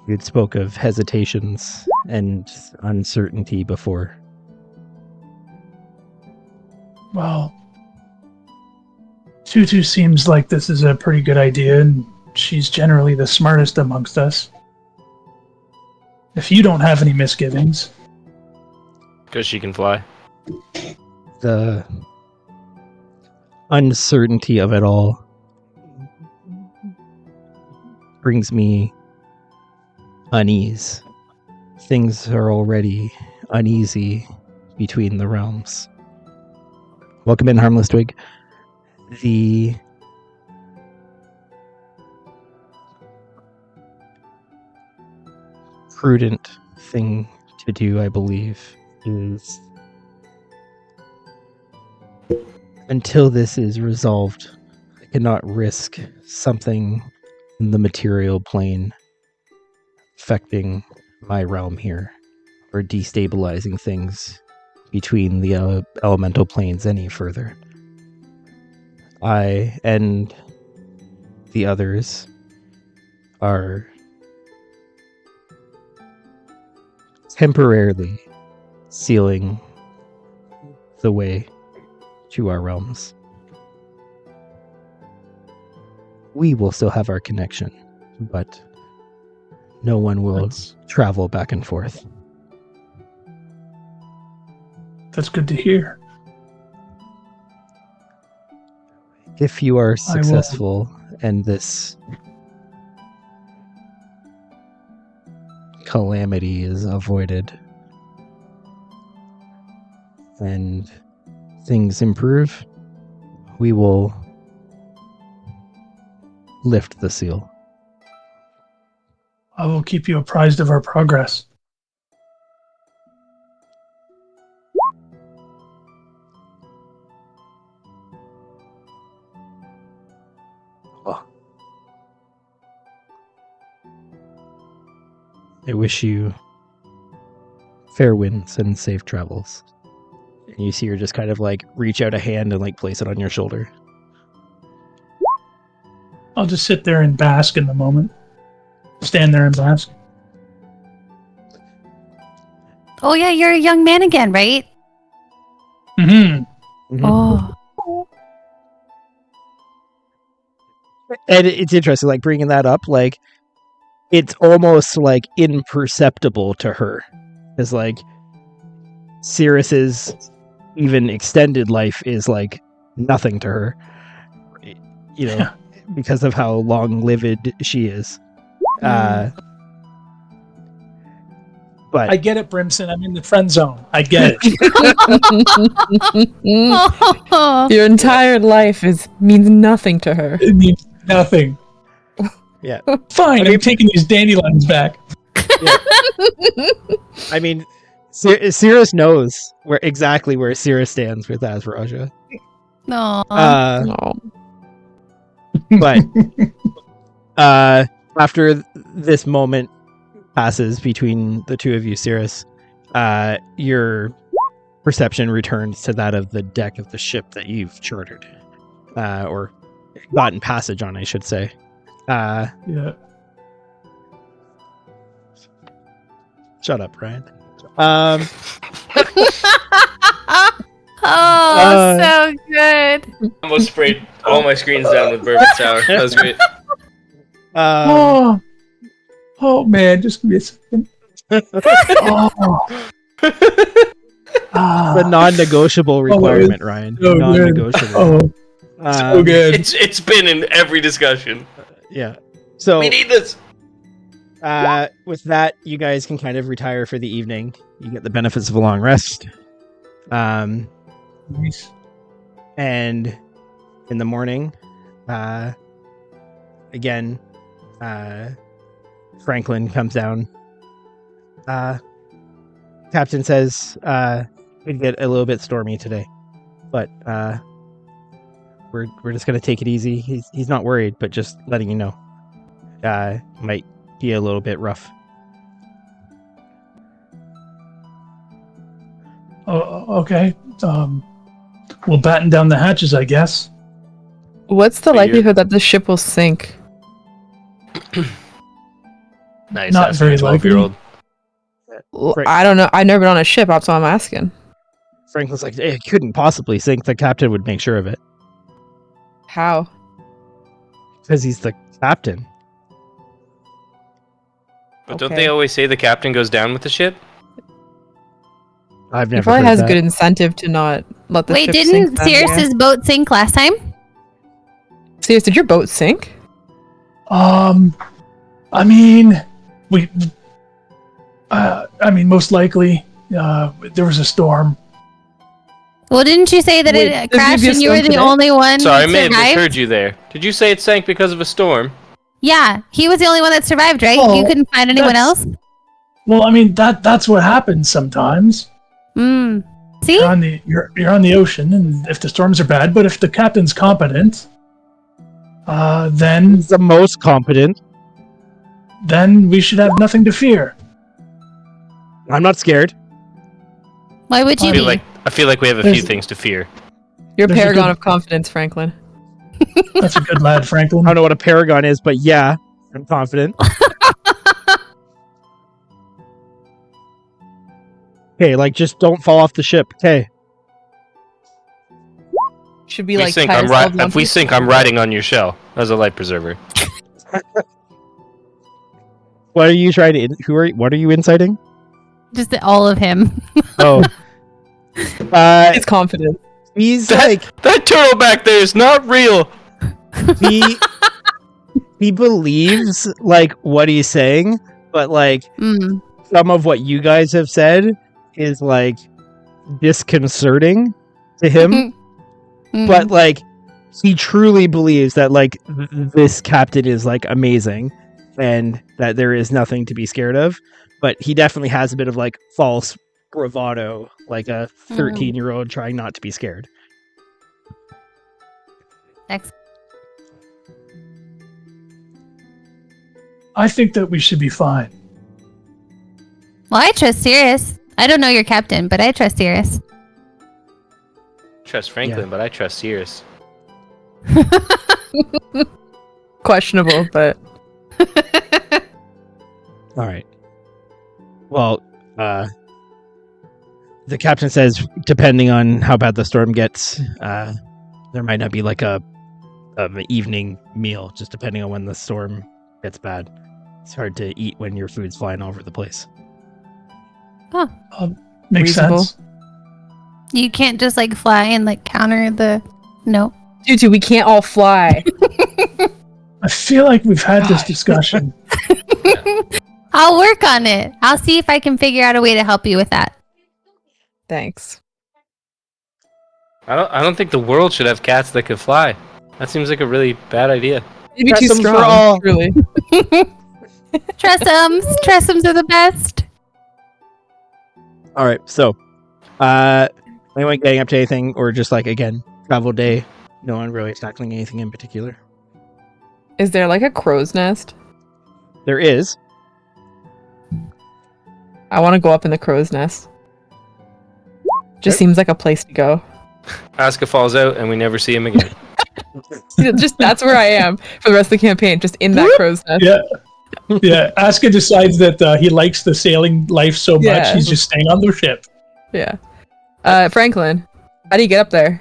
You'd spoke of hesitations and uncertainty before. Well, Tutu seems like this is a pretty good idea, and she's generally the smartest amongst us. If you don't have any misgivings. Because she can fly. The uncertainty of it all brings me unease. Things are already uneasy between the realms. Welcome in, Harmless Twig. The prudent thing to do, I believe, is until this is resolved, I cannot risk something in the material plane affecting my realm here or destabilizing things between the elemental planes any further. I and the others are temporarily sealing the way to our realms. We will still have our connection, but no one will travel back and forth. That's good to hear. If you are successful and this calamity is avoided and things improve, we will lift the seal. I will keep you apprised of our progress. I wish you fair winds and safe travels. And you see her just kind of like reach out a hand and like place it on your shoulder. I'll just sit there and bask in the moment. Stand there and bask. Oh yeah, you're a young man again, right? Hmm. Oh. And it's interesting, like bringing that up, like it's almost like imperceptible to her, because like Cirrus's even extended life is like nothing to her, you know, because of how long-lived she is. But I get it, Brimson. I'm in the friend zone. I get it. Your entire life means nothing to her. It means nothing. Yeah. Fine, I'm taking these dandelions back. I mean, Cirrus knows exactly where Cirrus stands with Azraja. No. No. But after this moment passes between the two of you, Cirrus, your perception returns to that of the deck of the ship that you've chartered, or gotten passage on, I should say. Yeah. Shut up, Ryan. So good. Almost sprayed all my screens down with bourbon sour. That was great. Oh man, just give me a second. The non-negotiable requirement, Ryan. so good. Non-negotiable. So good. It's been in every discussion. Yeah. So We need this. with that, you guys can kind of retire for the evening. You get the benefits of a long rest. Nice. And in the morning, again, Franklin comes down. Captain says it'd get a little bit stormy today, but we're just gonna take it easy. He's not worried, but just letting you know, might be a little bit rough. Oh, okay. We'll batten down the hatches, I guess. What's the But you're- likelihood that the ship will sink? Nice. Not asking very a 12-year-old. Right. I don't know. I've never been on a ship. That's why I'm asking. Franklin's like, it couldn't possibly sink. The captain would make sure of it How? because he's the captain. But don't Okay. they always say the captain goes down with the ship? I've He never probably heard has that. good incentive to not let the Wait, ship didn't sink. then, yeah. Cirrus's boat sink last time? Sirius, did your boat sink? I mean, most likely, there was a storm. Well, didn't you say that Wait, it there's crashed gonna be a and you were storm the today? only one Sorry, I that may have survived? misheard you there. Did you say it sank because of a storm? Yeah, he was the only one that survived, right? Oh, You couldn't find anyone that's- else? Well, I mean that's what happens sometimes. See? You're on the ocean, and if the storms are bad, but if the captain's competent, then He's the most competent. we should have nothing to fear. I'm not scared. Why would you I be? feel like we have a few There's- things to fear. You're a There's a paragon good- of confidence, Franklin. That's a good lad, Franklin. I don't know what a paragon is, but yeah, I'm confident. Okay, like just don't fall off the ship. Okay. Should be If we like sink, tie I'm yourselves if onto we the sink, ship. I'm riding on your shell as a life preserver. What are you trying to? What are you inciting? Just all of him. Oh. It's confident. He's That- like That turtle back there is not real. he believes like what he's saying, but like Mm. some of what you guys have said is like disconcerting to him. Mm. But like he truly believes that like this captain is like amazing and that there is nothing to be scared of, but he definitely has a bit of like false bravado, like a 13-year-old trying not to be scared. Excellent. I think that we should be fine. Well, I trust Sirius. I don't know your captain, but I trust Sirius. Trust Franklin, Yeah. but I trust Cirrus. Questionable, but All right. Well, the captain says, depending on how bad the storm gets, there might not be like an evening meal, just depending on when the storm gets bad. It's hard to eat when your food's flying all over the place. Makes Reasonable. sense. You can't just like fly and like counter the. No. Tutu, we can't all fly. I feel like we've had this discussion. I'll work on it. I'll see if I can figure out a way to help you with that. Thanks. I don't think the world should have cats that could fly. That seems like a really bad idea. It'd be too Tressums for strong, all. really. Tressums. Tressums are the best. All right, so anyone getting up to anything, or just like again travel day? No one really tackling anything in particular. Is there like a crow's nest? There is. I want to go up in the crow's nest. Just seems like a place to go. Asuka falls out and we never see him again. Just that's where I am for the rest of the campaign, just in that crow's nest. Yeah. Yeah. Asuka decides that he likes the sailing life so much, Yeah. he's just staying on the ship. Yeah. Franklin, how do you get up there?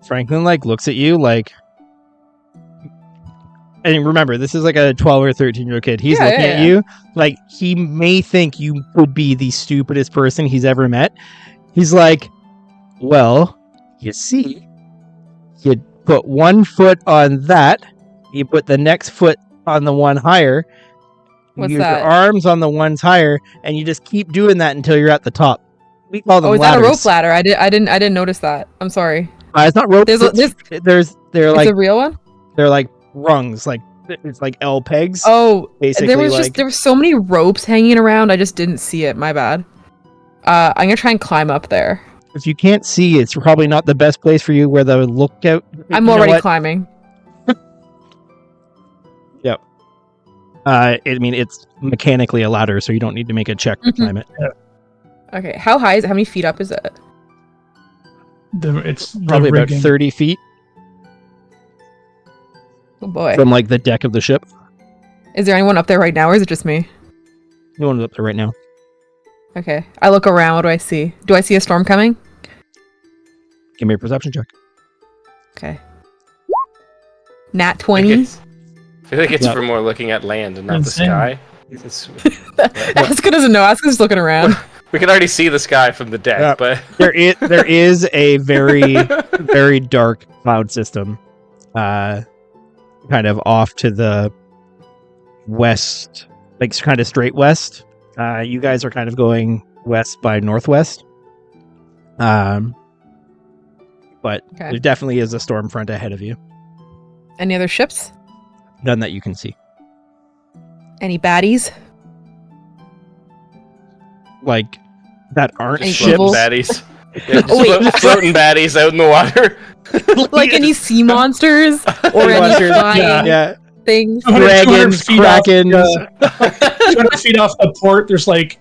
Franklin like looks at you like, and remember, this is like a 12 or 13-year-old kid. He's Yeah, looking yeah, at yeah. you like he may think you would be the stupidest person he's ever met. He's like, well, you see, you put one foot on that, you put the next foot on the one higher, you What's use that? your arms on the ones higher, and you just keep doing that until you're at the top. We call them Oh, is that a ladders. rope ladder? I didn't notice that. I'm sorry. It's not rope. There's They're it's like a real one? they're like rungs, like it's like L pegs. Oh, basically, there was like there were so many ropes hanging around. I just didn't see it. My bad. I'm gonna try and climb up there. if you can't see, it's probably not the best place for you. Where the lookout. I'm you know already what? climbing. Yep. I mean, it's mechanically a ladder, so you don't need to make a check to Mhm. climb it. Okay, how high is it? How many feet up is it? It's the Probably about rigging. 30 feet Oh boy. from like the deck of the ship. Is there anyone up there right now, or is it just me? No one's up there right now. Okay. I look around. What do I see? Do I see a storm coming? Give me a perception check. Okay. Nat I 20. feel like it's Yeah. for more looking at land and not Insane. the sky. It's, Asuka doesn't know. Asuka's just looking around. we can already see the sky from the deck, Yeah. but There is a very very dark cloud system, kind of off to the west, like kind of straight west. You guys are kind of going west by northwest. But Okay. there definitely is a storm front ahead of you. Any other ships? None that you can see. Any baddies? Like that aren't Any ships. evil? baddies. Yeah, just Oh, wait. floating baddies out in the water. Like any sea monsters or any Monsters, flying yeah. things? 200 Dragons, feet off the, krakens. 200 feet off the port, there's like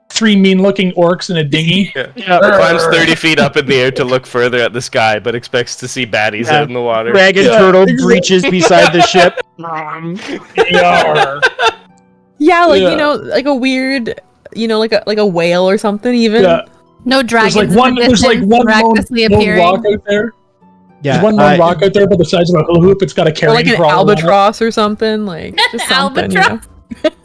3 mean-looking orcs in a dinghy. Yeah. Climbs 30 feet up in the air to look further at the sky, but expects to see baddies Yeah. out in the water. Dragon Yeah, turtle exactly. breaches beside the ship. Yarr. Yeah, like Yeah. you know, like a weird, you know, like a whale or something. Even Yeah. No dragons. There's like one lone miraculously appearing. rock out there. Yeah, There's one lone rock out there by the size of a hula hoop. It's got a or carrying like an crawler on it. albatross or something. Like just something. You know? Albatross.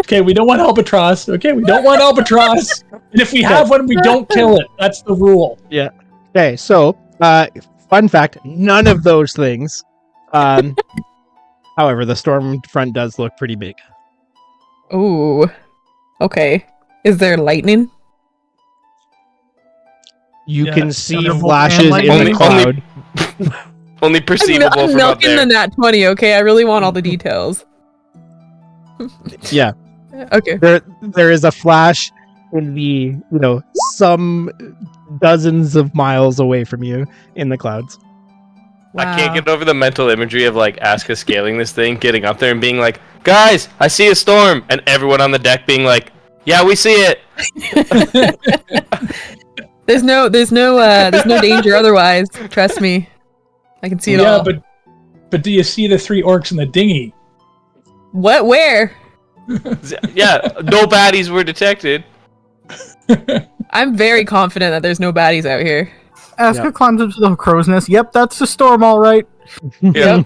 Okay, we don't want albatross. Okay, we don't want albatross. And if we have one, we don't kill it. That's the rule. Okay, so fun fact: none of those things. However, the storm front does look pretty big. Ooh. Okay. Is there lightning? You Yeah, can see thunderbolt flashes and in the lightning. cloud. Only perceivable I'm from up milking the there. nat 20. Okay, I really want all the details. Yeah, Okay. there is a flash in the some dozens of miles away from you in the clouds. I can't Wow. get over the mental imagery of like Asuka scaling this thing, getting up there and being like, "Guys, I see a storm," and everyone on the deck being like, "Yeah, we see it." There's no danger otherwise. Trust me. I can see it Yeah, all. but do you see the 3 orcs in the dinghy? What? Where? Yeah, no baddies were detected. I'm very confident that there's no baddies out here. Asuka climbs up to the crow's nest. Yep, that's the storm, all right. Yeah.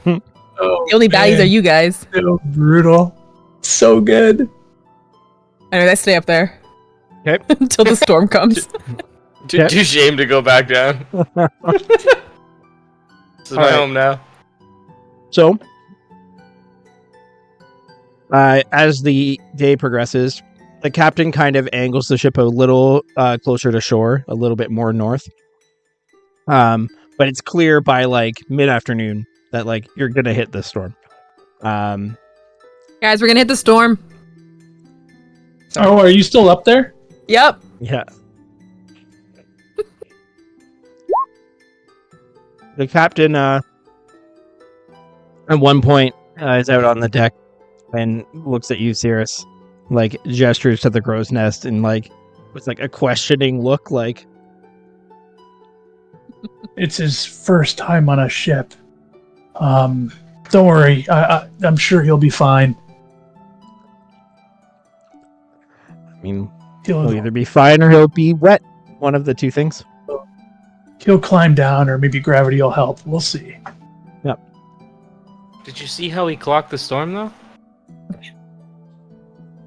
Oh, The only baddies man. are you guys. So brutal. So good. Anyways, I stay up there. Okay. Until the storm comes. Too shame to go back down. This is my Alright. home now. So, as the day progresses, the captain kind of angles the ship a little closer to shore, a little bit more north. But it's clear by like mid-afternoon that like you're gonna hit this storm. Guys, we're gonna hit the storm. Oh, are you still up there? Yep. Yeah. The captain, at one point, is out on the deck and looks at you, Cirrus, like gestures to the crow's nest and like with like a questioning look, like, It's his first time on a ship. Don't worry. I'm sure he'll be fine. I mean, he'll He'll either be fine or he'll be wet. One of the two things. he'll climb down, or maybe gravity will help. We'll see. Did you see how he clocked the storm though?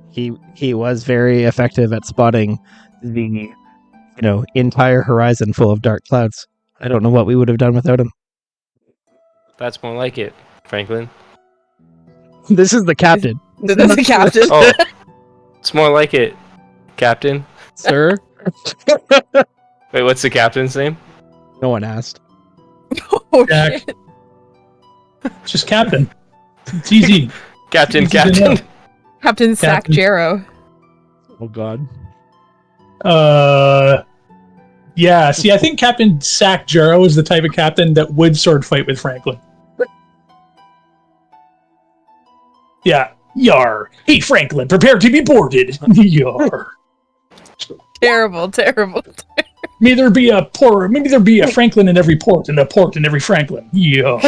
He was very effective at spotting the entire horizon full of dark clouds. I don't know what we would have done without him. That's more like it, Franklin. This is the captain, That's the captain. Oh, it's more like it, Captain. sir. Wait, what's the captain's name? No one asked. Oh, Jack. shit. Just captain. It's easy. Captain, Easy to know. Captain. Captain Sack Captain. Jarrow. Oh God. Yeah. See, I think Captain Sack Jarrow is the type of captain that would sword fight with Franklin. Yeah. Yar. Hey, Franklin, prepare to be boarded. Yar. Terrible, terrible. Maybe there be a Franklin in every port and a port in every Franklin. Yar.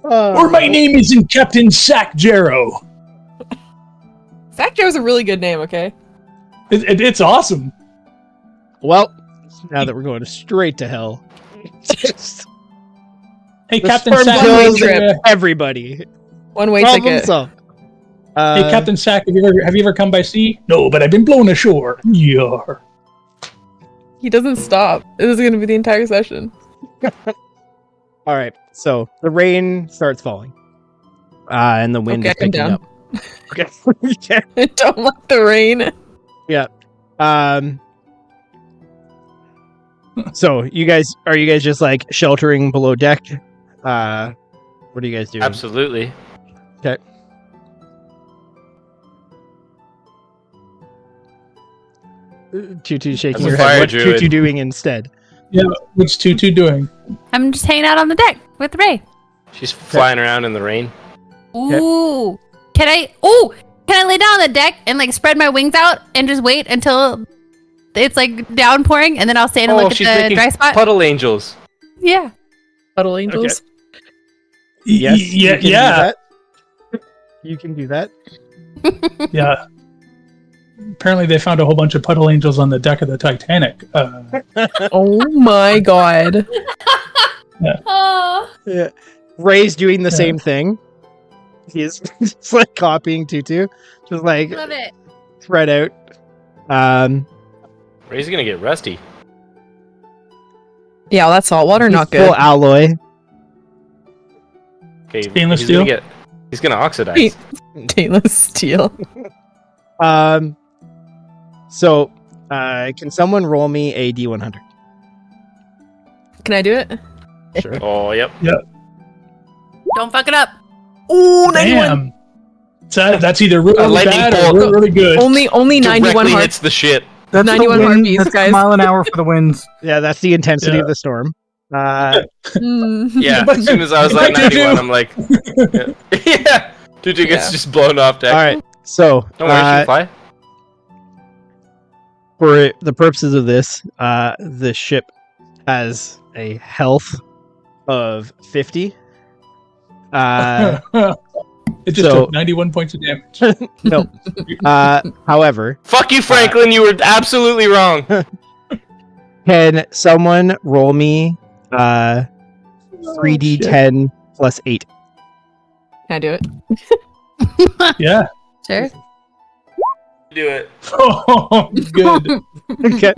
Or my name isn't Captain Sack Jarrow. Sack Jarrow's a really good name, okay? It's awesome. Well, now that we're going straight to hell, Hey, the Captain storm Sack. kills trip. everybody. One way Problem ticket. solved. Hey, Captain Sack, have you ever come by sea? No, but I've been blown ashore. Yar. He doesn't stop. This is gonna be the entire session. All right, so the rain starts falling, and the wind Okay, is picking I'm up. Okay. Okay. I don't like the rain. So are you guys just like sheltering below deck? What are you guys doing? Absolutely. Tutu shaking As a your fire head. What's druid. Tutu doing instead? What's Tutu doing? I'm just hanging out on the deck with Ray. She's flying around in the rain. Ooh. Can I lay down on the deck and like spread my wings out and just wait until it's like downpouring and then I'll stand and look she's at the making dry spot? puddle angels. Yeah. Puddle angels. Yes. Yeah. You can do that. You can do that. Yeah. Apparently, they found a whole bunch of puddle angels on the deck of the Titanic. Oh my god. Oh. Yeah. Ray's doing the Yeah. same thing. He's just like copying Tutu, just like Love it. spread out. Ray's gonna get rusty. Yeah, well, that salt water not full good. alloy. Okay, Stainless he's steel? He's gonna oxidize. Stainless steel. So, can someone roll me a D100? Can I do it? Sure. Oh, yep. Don't fuck it up. Oh, 91. Damn. So that's either really lightning bad bolt. or really, really good. Only 91 Directly hearts. hits the ship. That's 91 the wind. heartbeats, That's guys. a mile an hour for the winds. Yeah, that's the intensity Yeah. of the storm. Mm. Yeah, as soon as I was at 91, I'm like, yeah. Tutu gets Yeah. just blown off deck. All right. So, Don't worry, she can fly. for the purposes of this, the ship has a health of 50. It just So- took 91 points of damage. No. However, Fuck you, Franklin. You were absolutely wrong. can someone roll me 3d10 plus 8? Can I do it? Yeah. Sure. Do it. Oh, good. Okay.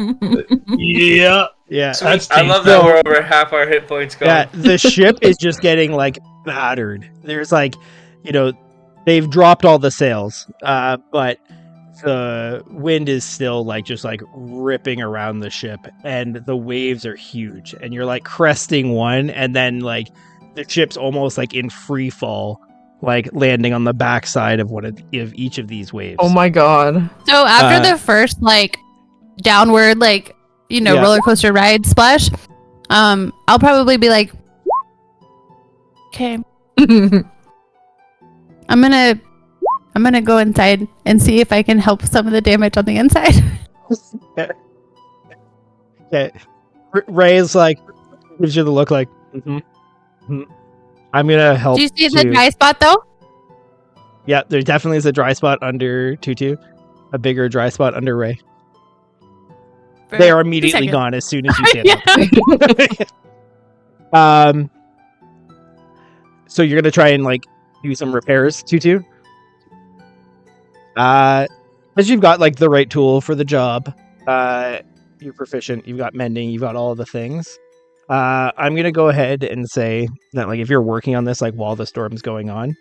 Yeah. Yeah. That's I love So- that we're over half our hit points gone. Yeah, the ship is just getting like battered. There's like, they've dropped all the sails, but the wind is still like just like ripping around the ship, and the waves are huge. And you're like cresting one, and then like the ship's almost like in free fall, like landing on the backside of one of each of these waves. Oh my god. So after the first like downward Yeah. roller coaster ride splash, I'll probably be like, okay, I'm gonna go inside and see if I can help some of the damage on the inside. Okay. Ray's like gives you the look like. I'm gonna help. Do you see the to- dry spot though? Yeah, there definitely is a dry spot under Tutu, a bigger dry spot under Ray. They are immediately Second. gone as soon as you stand Yeah. up. So you're gonna try and like do some repairs, Tutu. Because you've got like the right tool for the job. You're proficient. You've got mending. You've got all of the things. I'm gonna go ahead and say that like if you're working on this like while the storm's going on,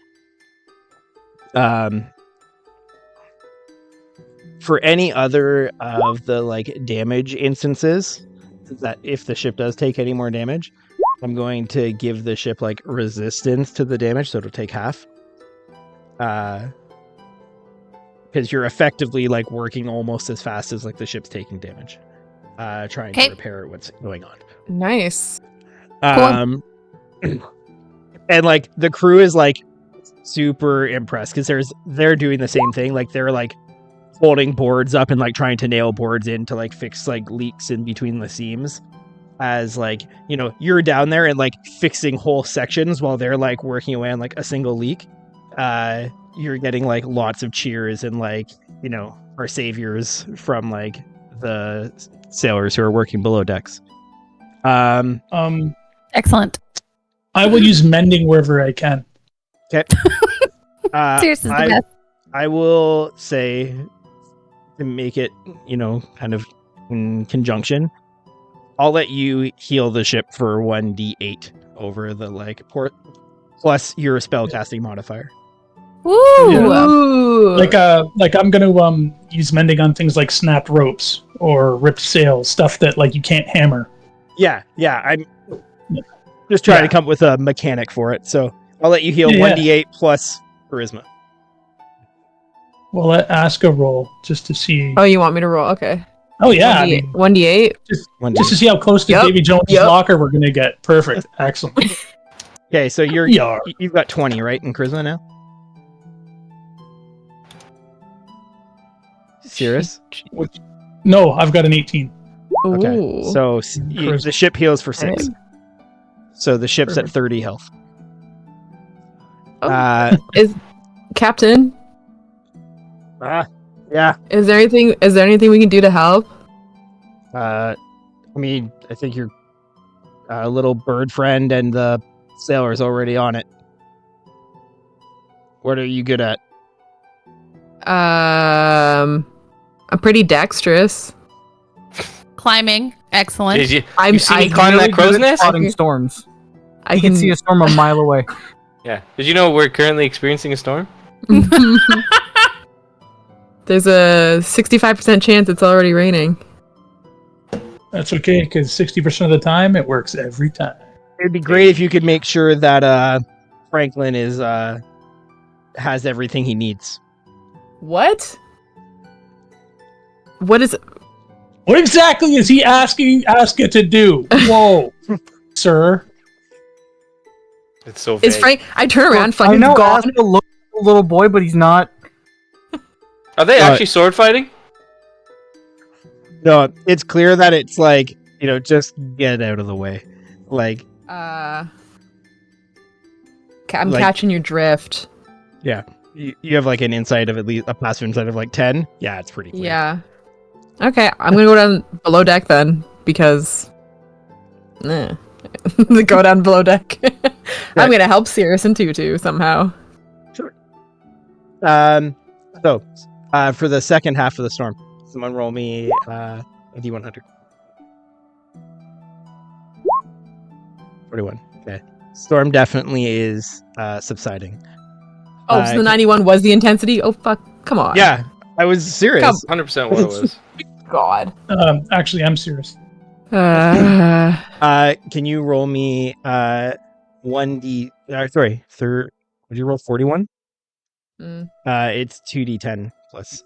for any other of the like damage instances, that if the ship does take any more damage, I'm going to give the ship like resistance to the damage, so it'll take half. Because you're effectively like working almost as fast as like the ship's taking damage, trying Okay. to repair what's going on. Nice. And like the crew is like super impressed because they're doing the same thing. Like they're like holding boards up and like trying to nail boards in to like fix like leaks in between the seams. As like, you're down there and like fixing whole sections while they're like working away on like a single leak. You're getting like lots of cheers and like, our saviors from like the sailors who are working below decks. Excellent. I will use mending wherever I can. Serious is the best. I will say to make it, kind of in conjunction, I'll let you heal the ship for 1d8 over the like port plus your spellcasting modifier. Woo! Yeah. Ooh. Like I'm gonna use mending on things like snapped ropes or ripped sails, stuff that like you can't hammer. Yeah, I'm just trying to come up with a mechanic for it. So I'll let you heal Yeah. 1d8 plus charisma. Well, let Aska roll just to see. Oh, you want me to roll? Okay. Oh yeah, I 1d8. mean, 1d8. just to see how close to Yep. Davy Jones' Yep. locker we're gonna get. Perfect, excellent. Okay, so Yeah. you've got 20, right, in charisma now? Cirrus? No, I've got an 18. Okay, Ooh. so the ship heals for 6. Alright. So the ship's at Perfect. 30 health. Oh. Is Captain? Yeah. Is there anything we can do to help? I mean, I think your little bird friend and the sailor's already on it. What are you good at? I'm pretty dexterous. Climbing. Excellent. Did you I'm see me I- climb Really that crow's good at nest? spotting storms. I You can see a storm a mile away. Yeah. Did you know we're currently experiencing a storm? There's a 65% chance it's already raining. That's okay, because 60% of the time it works every time. It'd be great if you could make sure that Franklin has everything he needs. What? What is? What exactly is he asking Aska to do? Whoa, sir. It's so vague. Is Frank? I turn around. I Franklin's know gone. Aska looks like a little boy, but he's not. Are they What? actually sword fighting? No, it's clear that it's like, just get out of the way. Like, I'm Like- catching your drift. You have like an insight of at least a passive insight of like 10. Yeah, it's pretty clear. Yeah. Okay, I'm gonna go down below deck then because. Go down below deck. I'm gonna help Cirrus and Tutu somehow. So, for the second half of the storm, someone roll me a D100. 41. Okay. Storm definitely is subsiding. Oh, so the 91 was the intensity? Oh, fuck. Come on. Yeah, I was serious. Come- 100% what it was. God. Actually, I'm serious. Uh, Can you roll me 1D? Would you roll 41? mm. It's 2D10 plus.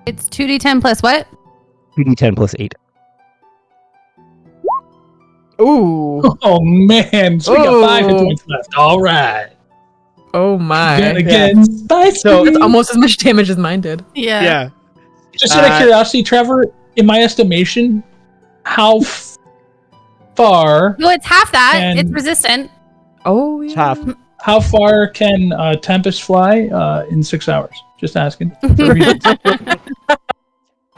It's 2d10 plus what? 2D10 plus 8. Ooh. Oh man, so we got 5 hit Oh. points left. All right. Oh my. Then again, spicy. So- That's almost as much damage as mine did. Yeah. Just out of curiosity, Trevor, in my estimation, how far No, it's half that. And- It's resistant. Oh, yeah. Half. how far can Tempest fly in 6 hours? Just asking.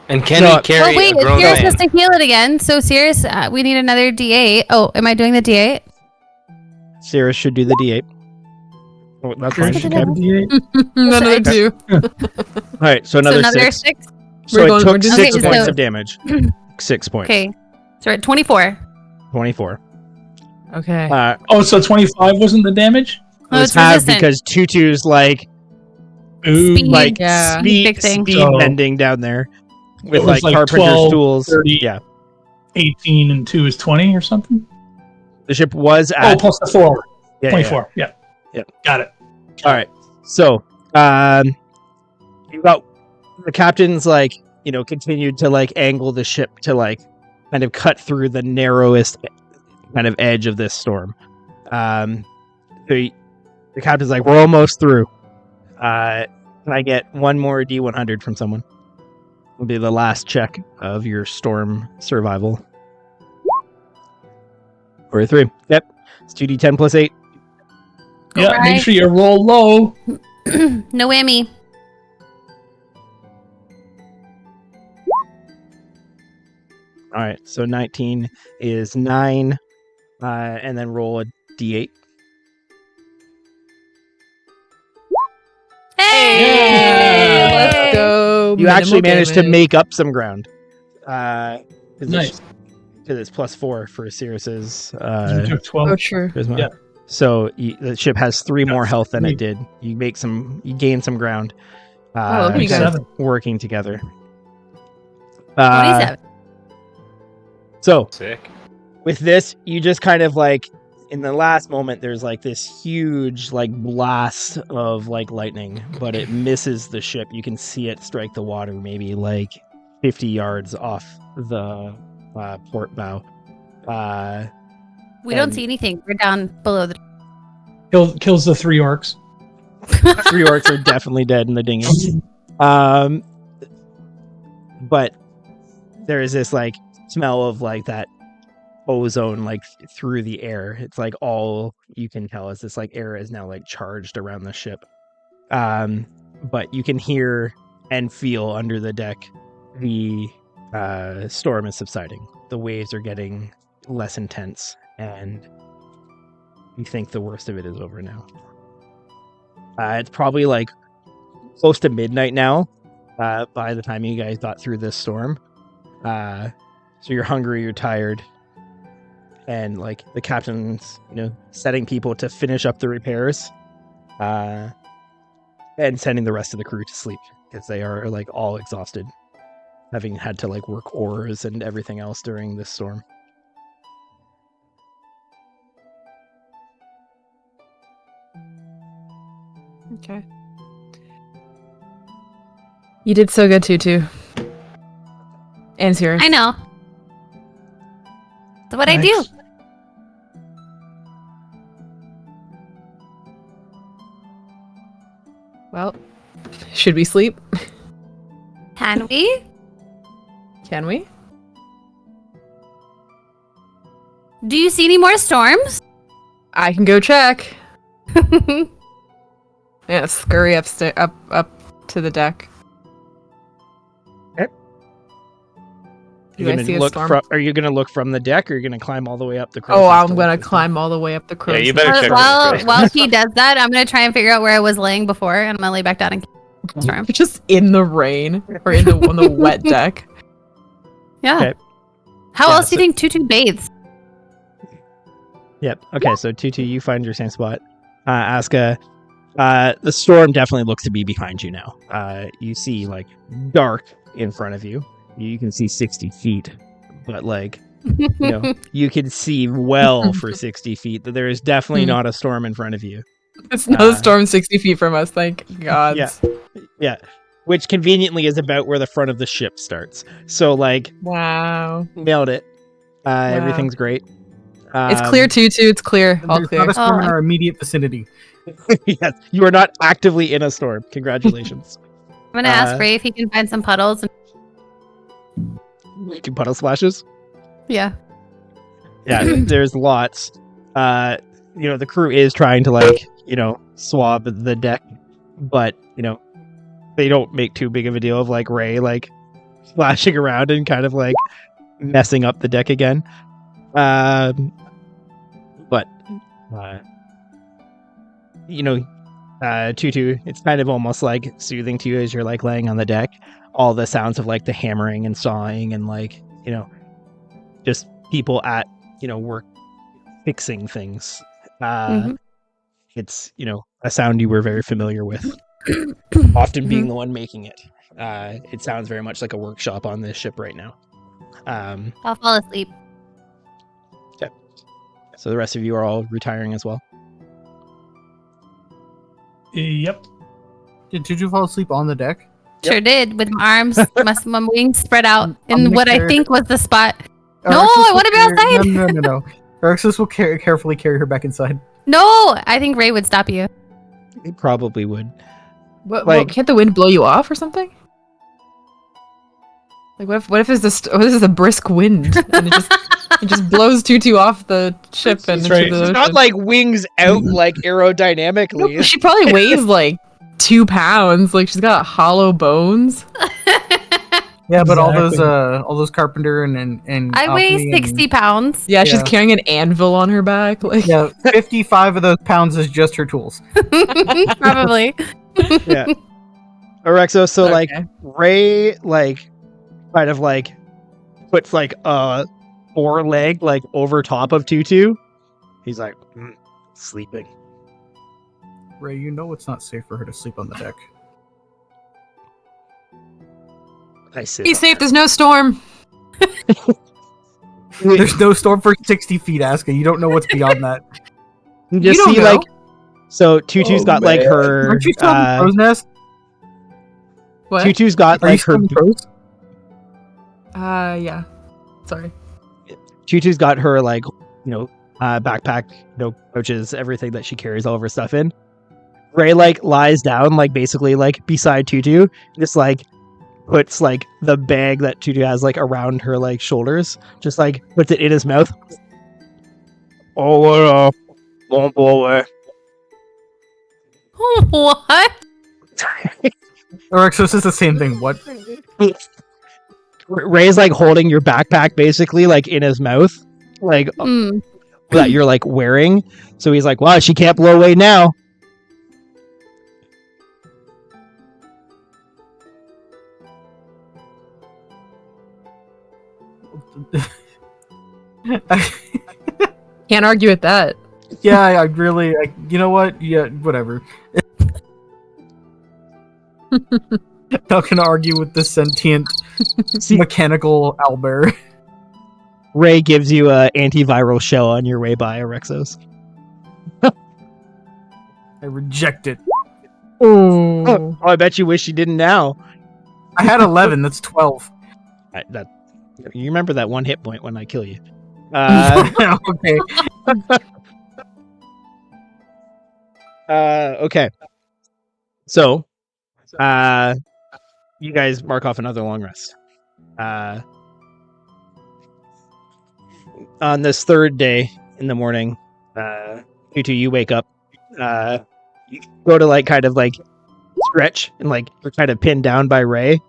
And can No. he carry Well, wait, a grown Sirius man? has to heal it again. So Sirius, we need another D8. Oh, am I doing the D8? Cirrus should do the D8. Oh, that's Sure, fine. should have a D8. None of the two. All right, so another so another 6. 6. So We're it going- took we're doing 6 Okay, points so- of damage. 6 points. Okay. So we're at 24. 24. Okay. Oh, so 25 wasn't the damage? It Oh, was it's halved resistant. because Tutu's like Ooh, Speed. like Yeah. speed Fixing. So- bending down there with was like like carpenter's 12, tools. 30. Yeah, 18 and 2 is 20 or something? the ship was Oh, at plus the 4. yeah, 24. Yeah. Yep. Got it. All right, so you got the captain's like continued to like angle the ship to like kind of cut through the narrowest kind of edge of this storm. The captain's like, we're almost through. Can I get one more D100 from someone? Will be the last check of your storm survival. 43. Yep. It's 2D10 plus 8. Yeah, Alright. make sure you roll low. No whammy. All right. So 19 is 9. And then roll a D8. Hey! Let's go. You actually Minimal managed to damage. make up some ground. 'Cause Nice. Because it's plus 4 for Cirrus's You took 12. Oh, true. charisma. Yeah. So the ship has 3 more health than 3. it did. You gain some ground. Oh, look at you guys. 7. Working together. 27. So Sick. with this, you just kind of like in the last moment, there's like this huge like blast of like lightning, but it misses the ship. You can see it strike the water, maybe like 50 yards off the port bow. We don't and- see anything. We're down below the. Kills the 3 orcs. 3 orcs are definitely dead in the dinghy. But there is this like smell of like that ozone like through the air. It's like all you can tell is this like air is now like charged around the ship. But you can hear and feel under the deck the storm is subsiding. The waves are getting less intense, and you think the worst of it is over now. It's probably like close to midnight now by the time you guys got through this storm. So you're hungry, you're tired, and like the captain's, setting people to finish up the repairs, and sending the rest of the crew to sleep because they are like all exhausted, having had to like work oars and everything else during this storm. Okay. You did so good, Tutu. And Cirrus. I know. That's what I do. Nice. Well, should we sleep? Can we? Can we? Do you see any more storms? I can go check. Yeah, scurry up to the deck. Okay. Do I see a storm? Are you gonna look from the deck, or are you gonna climb all the way up the? Oh, I'm gonna climb all the way up the crow's you better nest. check While he does that, I'm gonna try and figure out where I was laying before, and I'm gonna lay back down and storm. Just in the rain or on the wet deck. Yeah. Okay. How Yeah, else do you think Tutu bathes? Yep. Okay, so Tutu, you find your same spot. Asuka, the storm definitely looks to be behind you now. You see like dark in front of you. You can see 60 feet, but like you can see well for 60 feet. That there is definitely not a storm in front of you. It's no storm 60 feet from us, thank God. Yeah. Which conveniently is about where the front of the ship starts. So like, Wow. nailed it. Everything's great. It's clear, Tutu. It's clear. All There's clear. not a storm in our immediate vicinity. Yes, you are not actively in a storm. Congratulations. I'm gonna ask Ray if he can find some puddles. Making puddle splashes. Yeah. Yeah, there's lots. The crew is trying to like, swab the deck, but they don't make too big of a deal of like Ray like splashing around and kind of like messing up the deck again. Tutu, it's kind of almost like soothing to you as you're like laying on the deck. All the sounds of like the hammering and sawing and like, just people at, work fixing things. It's, a sound you were very familiar with, often being the one making it. It sounds very much like a workshop on this ship right now. I'll fall asleep. Okay. So the rest of you are all retiring as well. Yep. Did you fall asleep on the deck? Sure did, with my arms, my wings spread out in gonna what I carry- think was the spot. No, Erexus I will want to be carry- outside. No. Erexus will carefully carry her back inside. No, I think Ray would stop you. It probably would. Can't the wind blow you off or something? Like what if this is a brisk wind and it just blows Tutu off the ship and into right. the It's ocean? not like wings out like aerodynamically. She probably weighs like 2 pounds. Like she's got hollow bones. Yeah, but Exactly. all those carpenter and I weigh alchemy and- 60 pounds. Yeah, she's Yeah. carrying an anvil on her back. Like Yeah, 55 of those pounds is just her tools. Probably. Yeah. Orexo, so like Okay. Ray like kind of like puts like a foreleg like over top of Tutu. He's like sleeping. Ray, you know it's not safe for her to sleep on the deck. I sit. be safe. There's no storm. There's no storm for 60 feet, Asuka. You don't know what's beyond that. You just You don't see know. like so Tutu's Oh, got like man. her Aren't you still in the crow's nest? What? Tutu's got Are you like still her in crow's? Yeah. Sorry. Tutu's got her like backpack, pouches, everything that she carries all of her stuff in. Ray like lies down like basically like beside Tutu, just like puts like the bag that Tutu has like around her like shoulders, just like puts it in his mouth. Oh, what won't blow away. What? Erexus is the same thing. What? Ray's like holding your backpack basically like in his mouth, like that you're like wearing. So he's like, "Wow, she can't blow away now." Can't argue with that. Yeah, I really. You know what? Yeah, whatever. Not gonna argue with the sentient See, mechanical owlbear. Ray gives you a antiviral shell on your way by Orexos. I reject it. Oh, I bet you wish you didn't now. I had 11. That's 12. You remember that one hit point when I kill you. Okay. Okay. So, you guys mark off another long rest. on this third day in the morning, you two, you wake up. You go to like kind of like stretch and like you're kind of pinned down by Ray.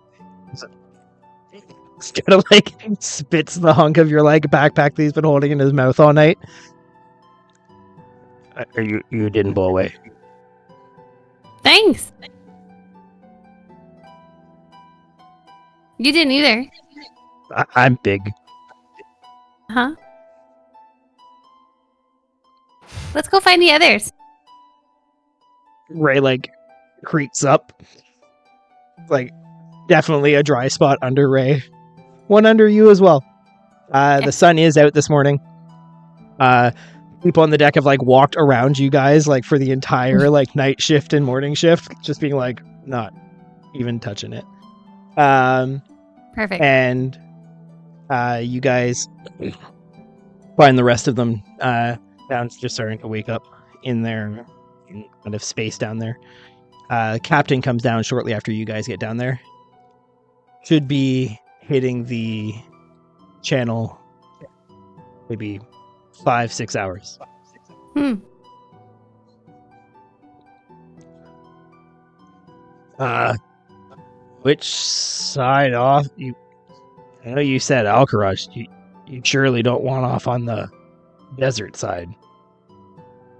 It's kind of like spits the hunk of your like backpack that he's been holding in his mouth all night. Or you didn't blow away. Thanks. You didn't either. I'm big. Huh? Let's go find the others. Ray like creeps up. Like definitely a dry spot under Ray. One under you as well. The sun is out this morning. People on the deck have like walked around you guys like for the entire like night shift and morning shift, just being like not even touching it. Perfect. And you guys find the rest of them down, just starting to wake up in their kind of space down there. Captain comes down shortly after you guys get down there. Should be hitting the channel maybe 5-6 hours. Which side off? I know you said Alcaraz. You surely don't want off on the desert side.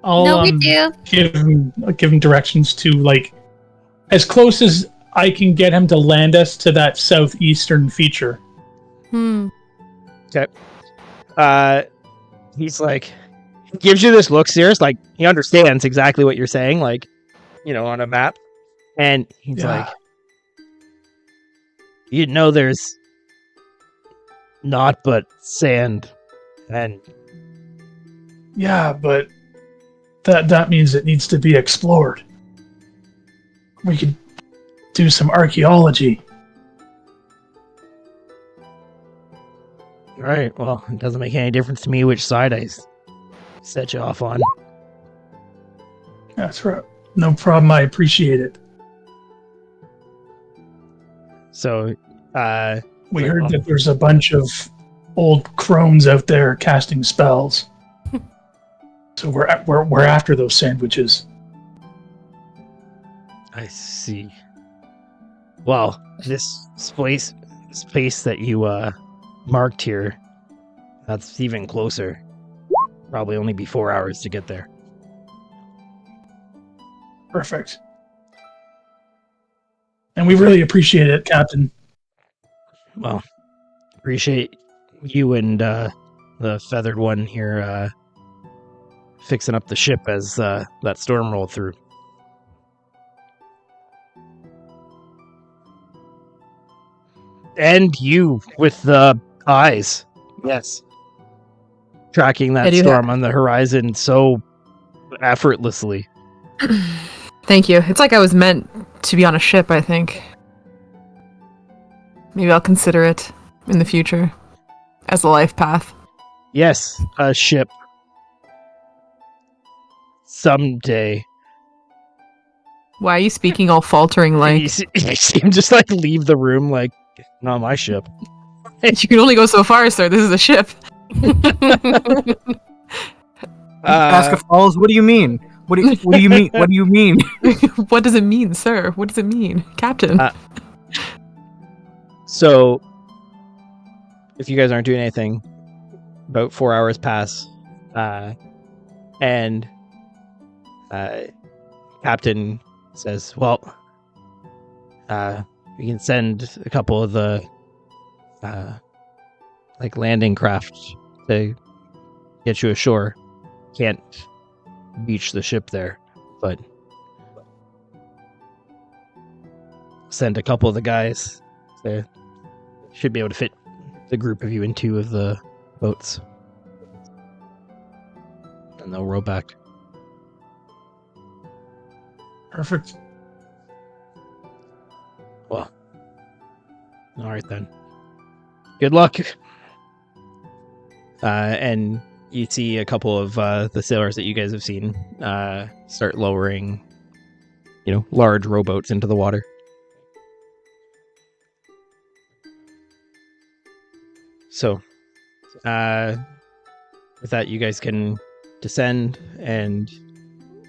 I'll No, we do. give him directions to like as close as I can get him to land us to that southeastern feature. Okay. He's like, he gives you this look, Cirrus, like he understands exactly what you're saying, like, you know, on a map. And he's like, you know, there's naught but sand and Yeah, but that means it needs to be explored. We could do some archaeology. Right, well, it doesn't make any difference to me which side I set you off on. That's right. No problem. I appreciate it. So, We heard that there's a bunch of old crones out there casting spells. So we're after those sandwiches. I see. Well, this place that you marked here, that's even closer. Probably only be 4 hours to get there. Perfect. And we really appreciate it, Captain. Well, appreciate you and the feathered one here fixing up the ship as that storm rolled through. And you with the eyes. Yes. Tracking that storm on the horizon so effortlessly. Thank you. It's like I was meant to be on a ship, I think. Maybe I'll consider it in the future as a life path. Yes, a ship. Someday. Why are you speaking all faltering like... You see him just like leave the room like, not my ship. You can only go so far, sir. This is a ship. Ask Falls, what do you mean? What do you mean? What do you mean? What does it mean, sir? What does it mean? Captain. So, if you guys aren't doing anything, about 4 hours pass, and Captain says, well, we can send a couple of the like landing craft to get you ashore. Can't beach the ship there, but send a couple of the guys. They should be able to fit the group of you in 2 of the boats, and they'll row back. Perfect. Well, all right then. Good luck. And you see a couple of the sailors that you guys have seen start lowering, large rowboats into the water. So, with that, you guys can descend, and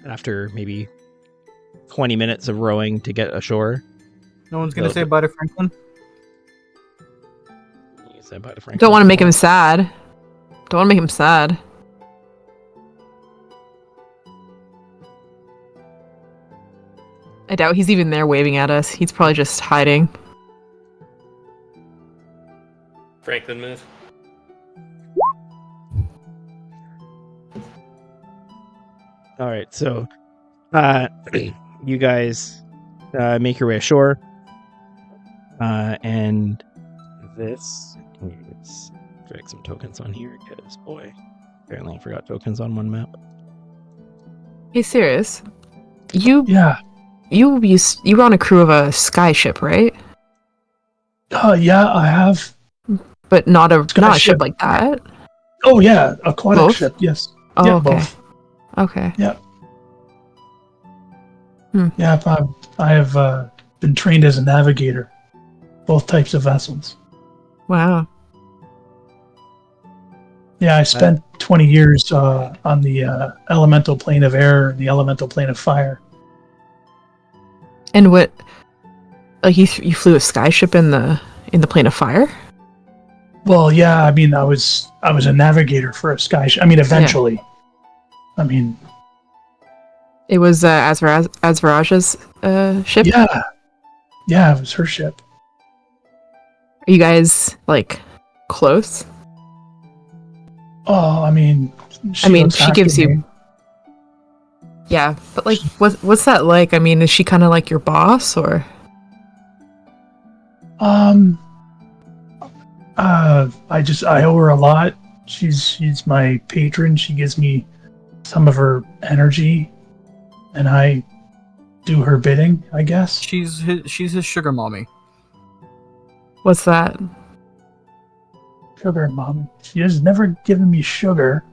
after maybe 20 minutes of rowing to get ashore, No one's gonna say bye to Franklin. you said bye to Franklin. Don't want to make him sad. Don't want to make him sad. I doubt he's even there waving at us. He's probably just hiding. Franklin move. All right, so you guys make your way ashore, and this let's drag some tokens on here because boy, apparently I forgot tokens on one map. Hey, Sirius, you Yeah. were on a crew of a sky ship, right? Yeah, I have. But not a Sky ship ship. like that. Oh yeah, aquatic Both? ship. Yes. Oh, yeah, okay. both. Okay. Yeah, I have been trained as a navigator, both types of vessels. Wow. Yeah, I spent 20 years on the elemental plane of air and the elemental plane of fire. And what? Like you flew a sky ship in the plane of fire? Well, yeah, I mean, I was a navigator for a sky ship. I mean, eventually. I mean, It was Azvaraja's ship. yeah, it was her ship. Are you guys like close? Oh, I mean, I mean, looks she after gives you- me. Yeah, but like, what's that like? I mean, is she kind of like your boss, or? I owe her a lot. She's my patron. She gives me some of her energy, and I do her bidding, I guess. She's his sugar mommy. What's that? Sugar mom. She has never given me sugar.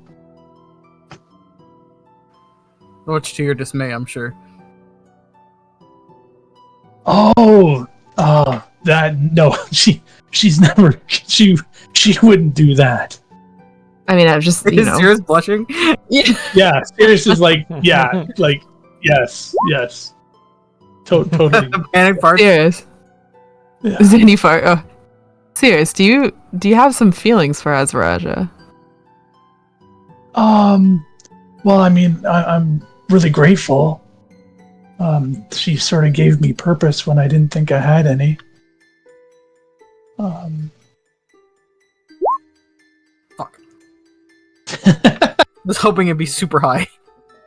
Much to your dismay, I'm sure. Oh, that no. She's never. She wouldn't do that. I mean, I just Is Sirius blushing? Yeah, Sirius is like, yeah, like, yes. Totally. Panic part. Serious. Yeah. Zenny fart. Oh, serious. Do you have some feelings for Azvaraja? Well, I mean, I'm really grateful. She sort of gave me purpose when I didn't think I had any. Fuck. I was hoping it'd be super high.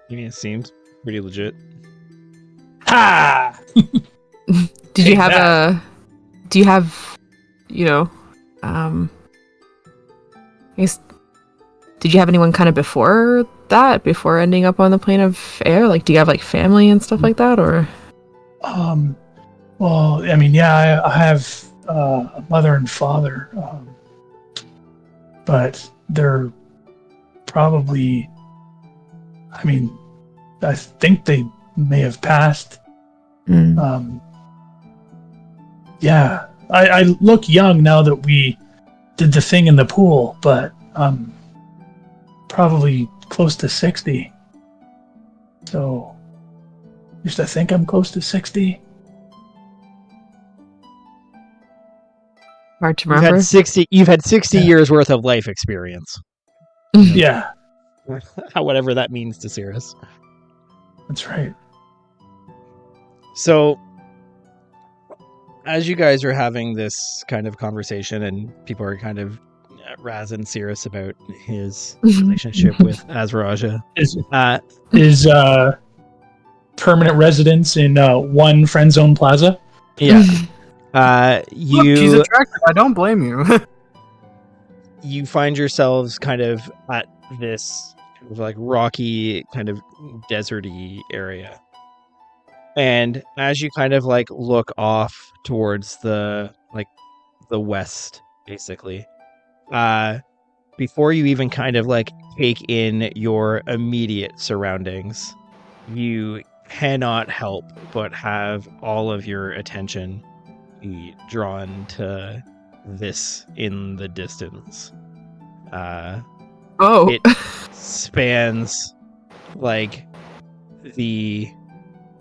I mean, it seems pretty legit. Ha! Did you have do you have, I guess, did you have anyone kind of before that, before ending up on the plane of air? Like, do you have like family and stuff like that, or? Well, I mean, yeah, I have a mother and father, but they're probably, I mean, I think they may have passed. Yeah, I look young now that we did the thing in the pool, but probably close to 60. So, used to think I'm close to 60. Hard to You've remember. had 60 Yeah. years worth of life experience. Yeah, Whatever that means to Cirrus. that's right. So, as you guys are having this kind of conversation and people are kind of razzing Cirrus about his relationship with Azvaraja, Is permanent residence in one friend zone plaza. yeah, Look, she's you attractive. I don't blame you. you find yourselves kind of at this kind of like rocky, kind of deserty area. And as you kind of like look off towards the west, basically, before you even kind of like take in your immediate surroundings, you cannot help but have all of your attention be drawn to this in the distance. Oh. It spans like the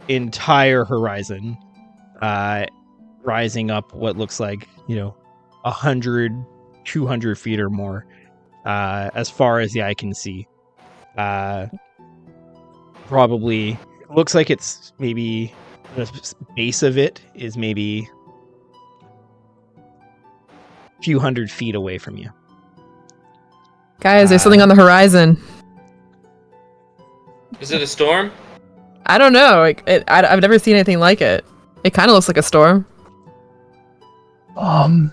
entire horizon, rising up what looks like 100, 200 feet or more, as far as the eye can see. Probably looks like it's maybe the base of it is maybe a few hundred feet away from you. Guys, there's something on the horizon. Is it a storm? I don't know. I've never seen anything like it. It kind of looks like a storm. Now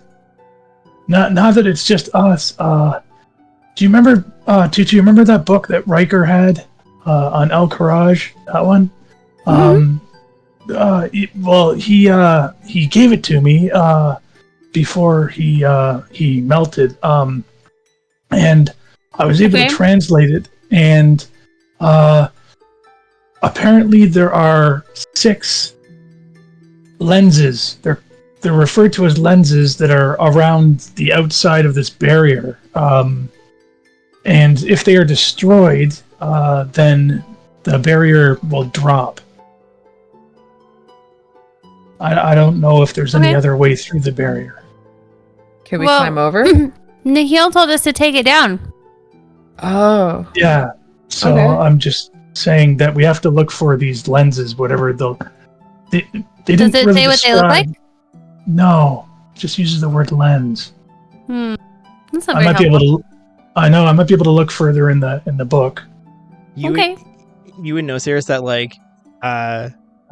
that it's just us, do you remember, Tutu, you remember that book that Riker had on El Courage? That one? He gave it to me before he melted. And I was able to translate it, and apparently there are 6 lenses. They're referred to as lenses that are around the outside of this barrier. And if they are destroyed, then the barrier will drop. I don't know if there's any other way through the barrier. Can we climb over? Nihil told us to take it down. Oh. Yeah. So Okay. I'm just saying that we have to look for these lenses, whatever they didn't Does it really say what they look like? describe- No, it just uses the word lens. That's not I very might be helpful. able to. I know I might be able to look further in the book. Okay. You would know, Sarah, that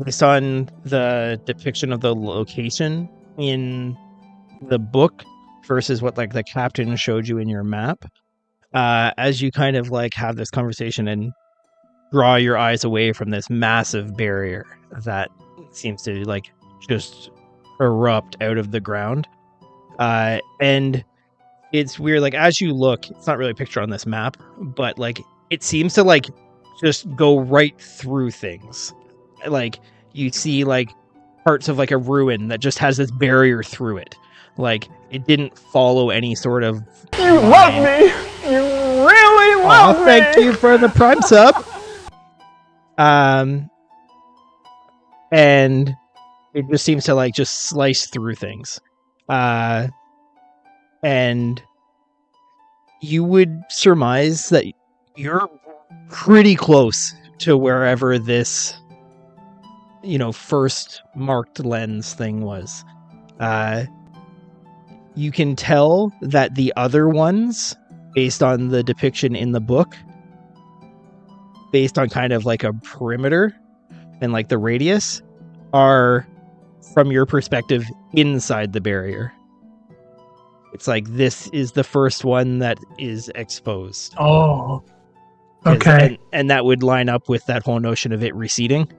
based on the depiction of the location in the book versus what the captain showed you in your map, as you kind of have this conversation and draw your eyes away from this massive barrier that seems to just erupt out of the ground, and it's weird, as you look, it's not really a picture on this map, but it seems to just go right through things. You see parts of a ruin that just has this barrier through it. It didn't follow any sort of You love me! You really love me! Thank you for the prime sub. And it just seems to just slice through things. And you would surmise that you're pretty close to wherever this first marked lens thing was. You can tell that the other ones, based on the depiction in the book, based on kind of a perimeter and the radius, are, from your perspective, inside the barrier. It's this is the first one that is exposed. Oh, okay. And that would line up with that whole notion of it receding.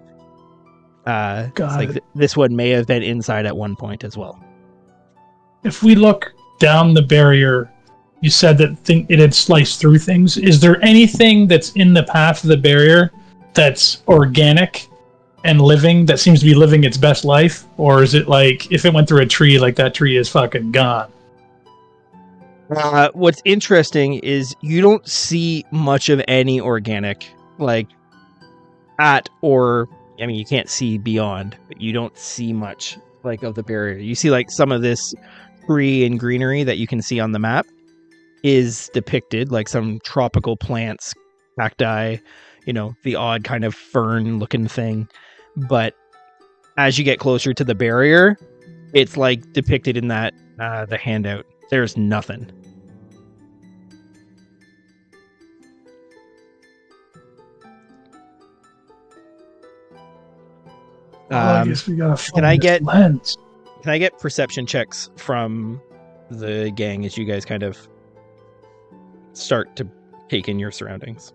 Got it. This one may have been inside at one point as well. If we look down the barrier, you said that it had sliced through things. Is there anything that's in the path of the barrier that's organic and living, that seems to be living its best life? Or is it if it went through a tree, that tree is fucking gone? What's interesting is you don't see much of any organic, you can't see beyond, but you don't see much of the barrier. You see some of this tree and greenery that you can see on the map is depicted, some tropical plants, cacti, the odd kind of fern looking thing. But as you get closer to the barrier, it's depicted in that the handout. There's nothing. I guess we gotta find can I this get- lens. Can I get perception checks from the gang as you guys kind of start to take in your surroundings?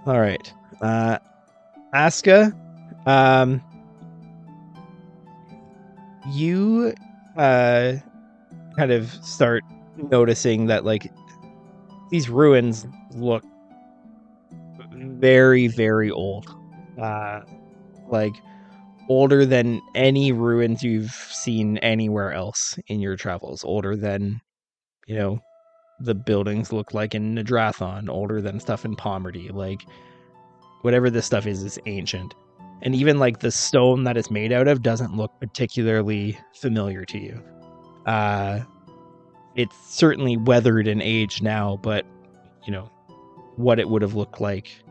All right. Aska, you kind of start noticing that these ruins look very, very old. older than any ruins you've seen anywhere else in your travels. Older than, the buildings look like in Nadrathon. Older than stuff in Poverty. Like, whatever this stuff is ancient. And even like the stone that it's made out of doesn't look particularly familiar to you. It's certainly weathered and aged now, but what it would have looked like,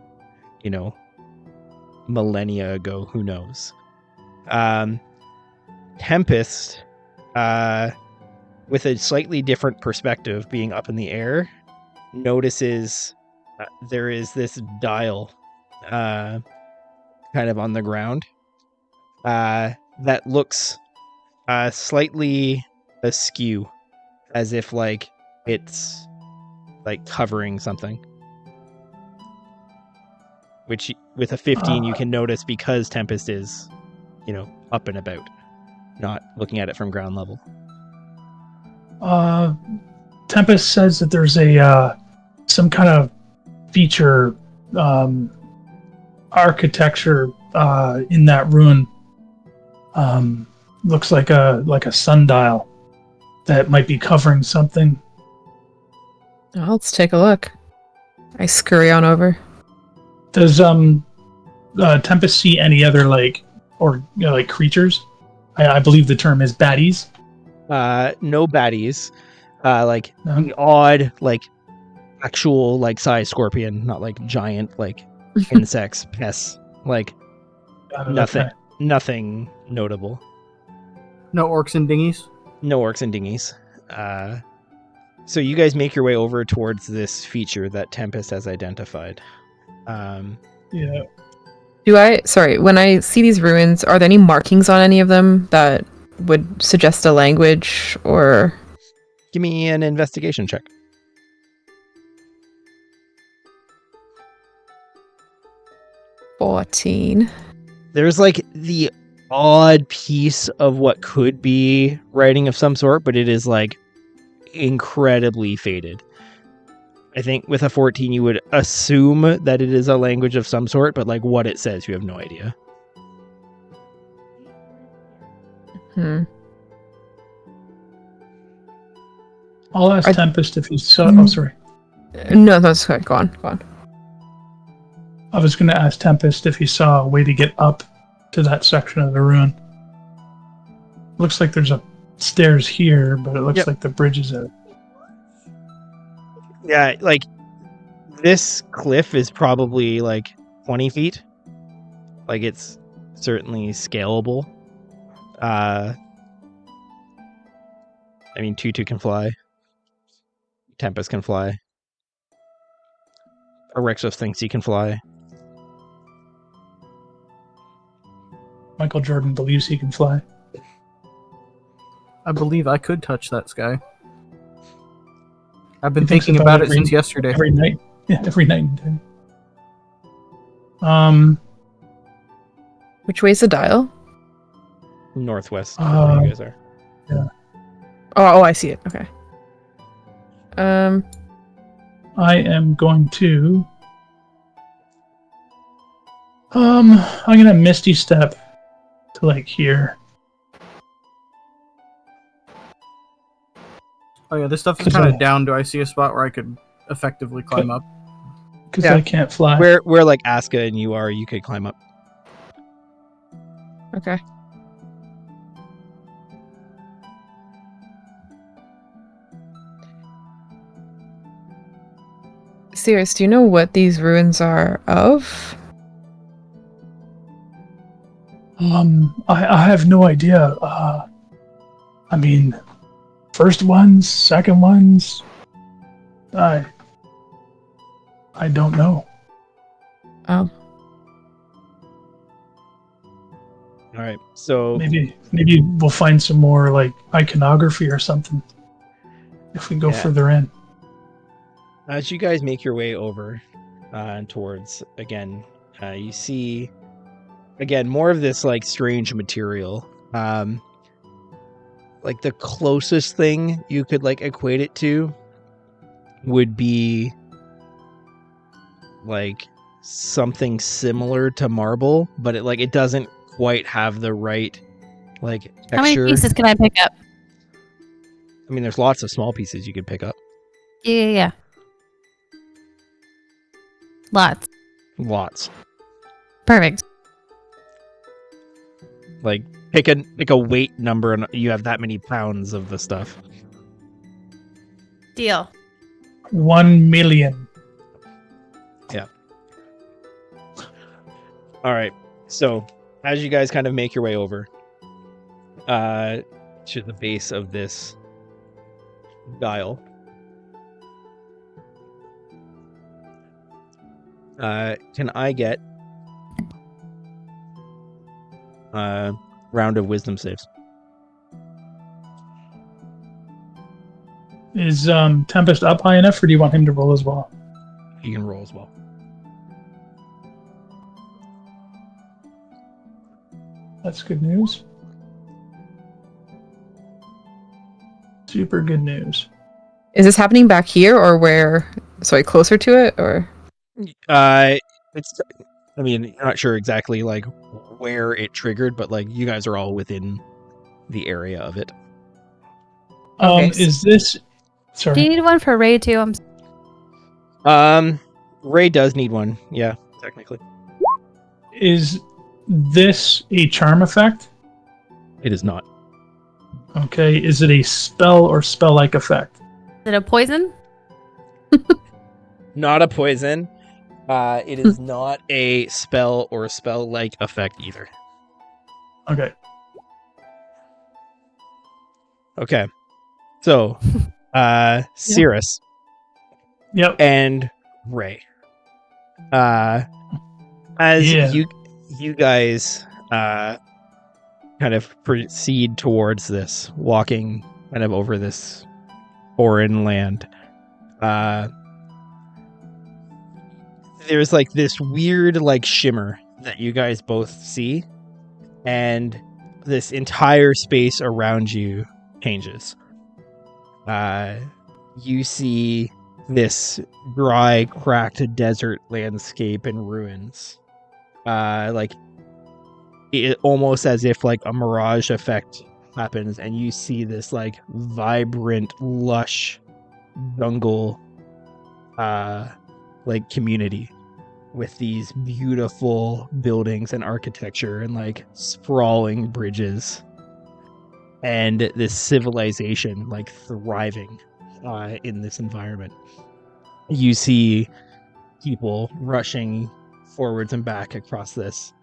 millennia ago, who knows? Tempest, with a slightly different perspective, being up in the air, notices there is this dial kind of on the ground that looks slightly askew, as if like it's like covering something, which with a 15 you can notice because Tempest is up and about, not looking at it from ground level. Tempest says that there's a some kind of feature architecture in that ruin. Looks like a sundial that might be covering something. Well, let's take a look. I scurry on over. Does Tempest see any other like creatures? I believe the term is baddies. No baddies. Like No? the odd like actual like size scorpion, not like giant like insects, pests. Like nothing. Okay. Nothing notable. No orcs and dinghies. No orcs and dinghies. So you guys make your way over towards this feature that Tempest has identified. Yeah. When I see these ruins, are there any markings on any of them that would suggest a language or... Give me an investigation check. $14. There's like the odd piece of what could be writing of some sort, but it is like incredibly faded. I think with a 14 you would assume that it is a language of some sort, but like what it says you have no idea. I'll ask Tempest if he saw. Mm. Oh, sorry. No, that's okay. Go on. I was going to ask Tempest if he saw a way to get up to that section of the ruin. Looks like there's a stairs here, but it looks like the bridge is out. Yeah, like this cliff is probably like 20 feet. Like it's certainly scalable. I mean, Tutu can fly. Tempest can fly. Orexos thinks he can fly. Michael Jordan believes he can fly. I believe I could touch that sky. I've been He thinks thinking about it since yesterday. Every night. Yeah, every night and day. Which way's the dial? Northwest, where you guys are. Yeah. Oh, I see it. Okay. I am going to... I'm gonna Misty Step to like here. Oh yeah, this stuff is kind of down. Do I see a spot where I could effectively climb up? Because Yeah. I can't fly. Where like Aska and you are, you could climb up. Okay. Sirius, do you know what these ruins are of? I have no idea. I mean, first ones, second ones. I don't know. Oh. All right. So Maybe we'll find some more like iconography or something if we go Yeah. further in. as you guys make your way over towards again, you see again more of this like strange material. Like the closest thing you could like equate it to would be like something similar to marble, but it doesn't quite have the right like texture. How many pieces can I pick up? I mean, there's lots of small pieces you could pick up. Yeah. Lots. Lots. Perfect. Like pick a weight number, and you have that many pounds of the stuff. Deal. 1 million. All right. So as you guys kind of make your way over to the base of this dial, can I get a round of wisdom saves? Is Tempest up high enough, or do you want him to roll as well? You can roll as well. That's good news. Super good news. Is this happening back here or where? Sorry, closer to it or? It's. I mean, I'm not sure exactly like where it triggered, but like you guys are all within the area of it. Okay. Is this? Do you Sorry. need one for Ray too? Ray does need one. Yeah, technically. Is this a charm effect? It is not. Okay. Is it a spell or spell-like effect? Is it a poison? Not a poison. It is not a spell or spell-like effect either. Okay. Okay. So, Cirrus Yep. and Ray. As Yeah. you guys kind of proceed towards this, walking kind of over this foreign land, there's like this weird like shimmer that you guys both see, and this entire space around you changes. You see this dry, cracked desert landscape and ruins. Like it almost as if like a mirage effect happens, and you see this like vibrant, lush jungle like community with these beautiful buildings and architecture and like sprawling bridges, and this civilization like thriving in this environment. You see people rushing forwards and back across this,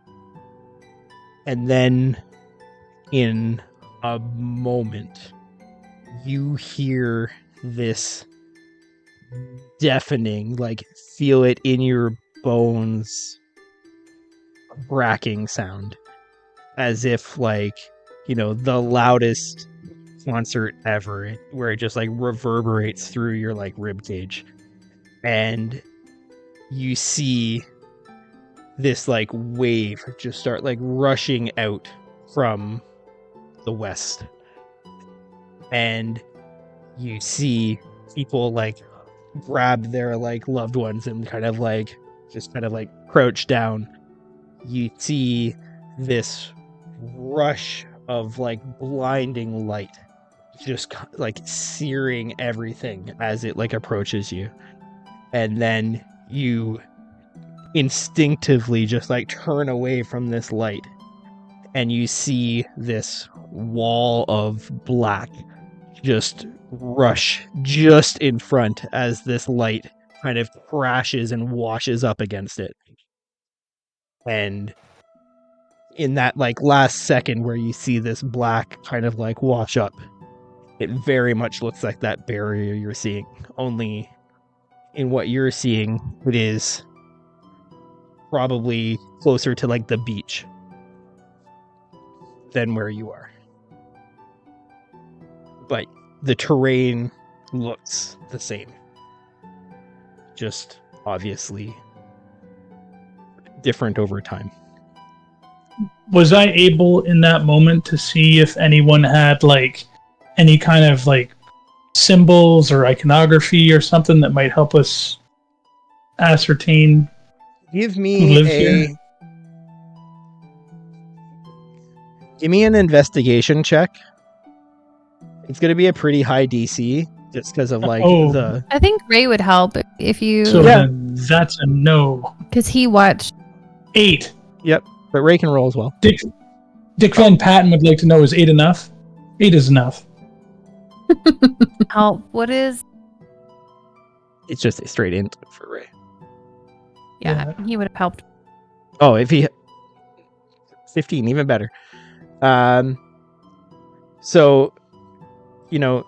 and then in a moment you hear this deafening, like feel it in your bones, cracking sound, as if like, you know, the loudest concert ever, where it just like reverberates through your like rib cage. And you see this like wave just start like rushing out from the west, and you see people like grab their like loved ones and kind of like crouch down. You see this rush of like blinding light just like searing everything as it like approaches you, and then you instinctively just like turn away from this light, and you see this wall of black just rush just in front as this light kind of crashes and washes up against it. And in that like last second where you see this black kind of like wash up, it very much looks like that barrier you're seeing, only in what you're seeing it is probably closer to like the beach than where you are. But the terrain looks the same, just obviously different over time. Was I able in that moment to see if anyone had like any kind of like symbols or iconography or something that might help us ascertain Give who me lives here? Give me an investigation check. It's going to be a pretty high DC just because of like Oh. the. I think Ray would help if you, So Yeah. then that's a no. because he watched. 8. But Ray can roll as well. Dick Van Patten would like to know, is 8 enough? 8 is enough. Help. What is? It's just a straight int for Ray. Yeah, he would have helped. Oh, if he 15, even better. So, you know,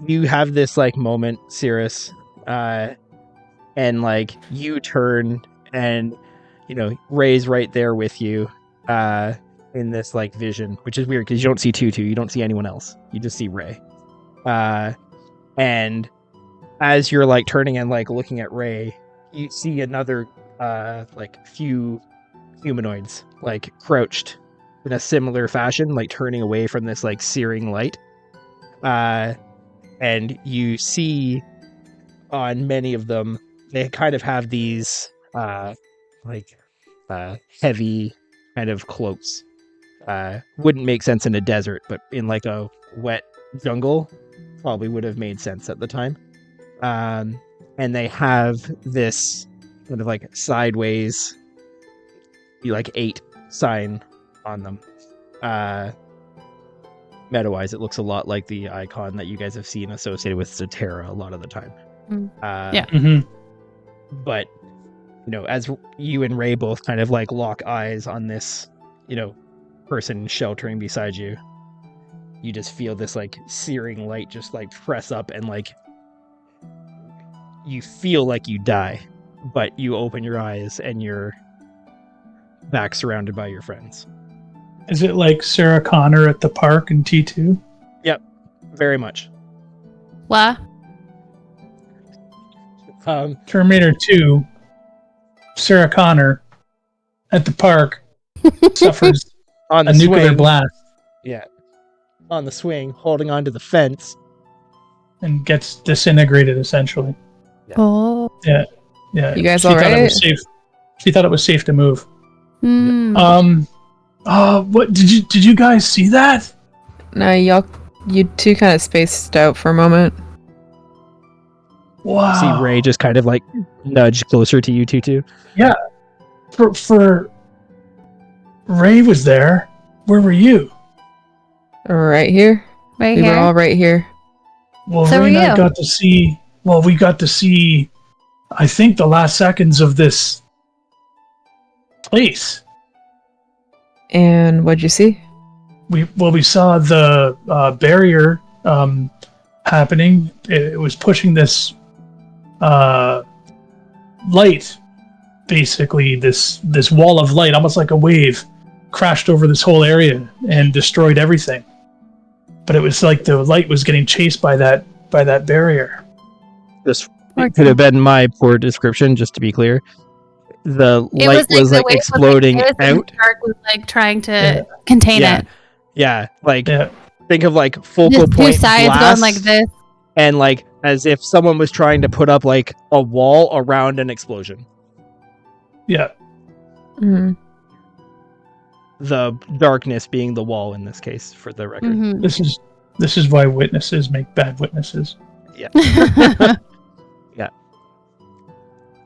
you have this like moment, Cirrus, and like you turn and you know Ray's right there with you, in this like vision, which is weird because you don't see Tutu, you don't see anyone else, you just see Ray. And as you're like turning and like looking at Ray, you see another like few humanoids like crouched in a similar fashion, like turning away from this like searing light. And you see on many of them, they kind of have these heavy kind of cloaks. Wouldn't make sense in a desert, but in like a wet jungle, probably would have made sense at the time. And they have this kind of like sideways, like 8 sign on them. Meta-wise, it looks a lot like the icon that you guys have seen associated with Zatera a lot of the time. Yeah. Mm-hmm. But, you know, as you and Ray both kind of like lock eyes on this, you know, person sheltering beside you, you just feel this like searing light just like press up and like you feel like you die, but you open your eyes and you're back surrounded by your friends. Is it like Sarah Connor at the park in T2? Very much. What? Terminator 2, Sarah Connor at the park suffers On a the nuclear swing, blast yeah, on the swing, holding onto the fence. and gets disintegrated essentially. Oh. Yeah. You guys she all thought it right? was safe. She thought it was safe to move. Hmm. What did you guys see that? No, you two kind of spaced out for a moment. Wow. See Ray just kind of like nudge closer to you two too. For Ray was there. Where were you? Right here. Right We here. were all right here. Well, So Ray and were I you. got to see. Well, we got to see. I think the last seconds of this place. And what'd you see? We saw the barrier happening. It was pushing this light, basically this wall of light, almost like a wave, crashed over this whole area and destroyed everything. But it was like the light was getting chased by that barrier. This could have been my poor description, just to be clear. The light was like the wave exploding was like this, and out. Dark was like trying to Yeah. contain Yeah. it. Yeah, like Yeah. think of like focal Just point two sides blast, going like this. and like as if someone was trying to put up like a wall around an explosion. Yeah. Mhm. The darkness being the wall in this case, for the record. Mhm. This is why witnesses make bad witnesses.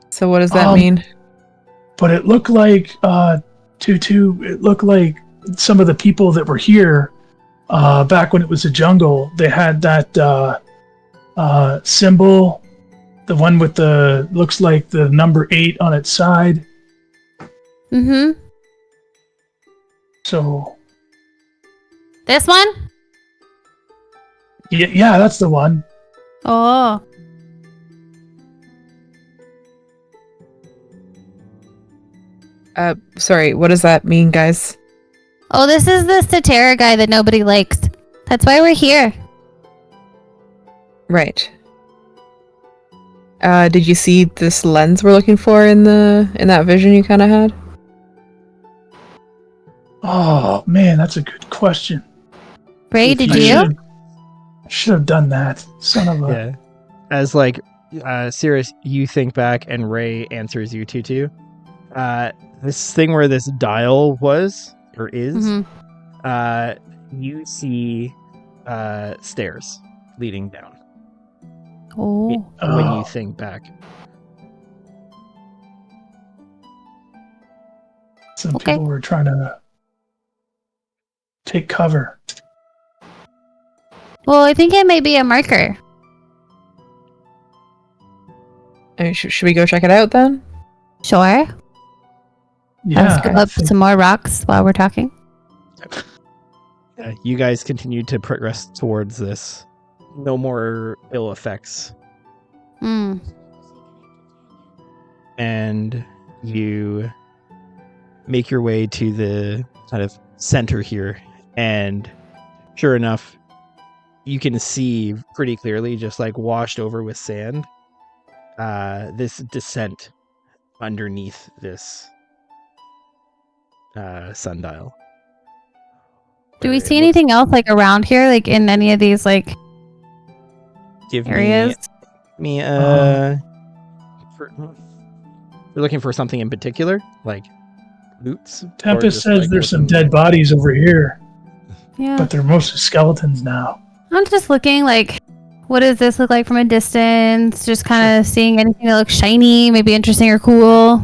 So what does that Um, mean? But it looked like Tutu. It looked like some of the people that were here back when it was a jungle. They had that symbol, the one with the looks like the number 8 on its side. Mhm. So This one? yeah, that's the one. Oh. Sorry, what does that mean, guys? Oh, this is the Satara guy that nobody likes. That's why we're here. Right. Did you see this lens we're looking for in that vision you kind of had? Oh man, that's a good question. Ray, did I you? should have done that. Son of a. Yeah. As like Cirrus, you think back and Ray answers you Tutu. This thing where this dial was or is, Mhm. you see stairs leading down. Oh. When you Oh. think back. Some Okay. people were trying to take cover. Well, I think it may be a marker. I mean, should we go check it out then? Sure. I'll Yeah, scoop I up think- some more rocks while we're talking. You guys continue to progress towards this. No more ill effects. Hmm. And you make your way to the kind of center here. And sure enough, you can see pretty clearly, just like washed over with sand, this descent underneath this sundial. Do we Where see it looks- anything else like around here, like in any of these like Give areas? me you're looking for something in particular, like loots. or Tempest just, says like, there's some looking- dead bodies over here, Yeah. but they're mostly skeletons now. I'm just looking like, what does this look like from a distance? Just kind of seeing anything that looks shiny, maybe interesting or cool.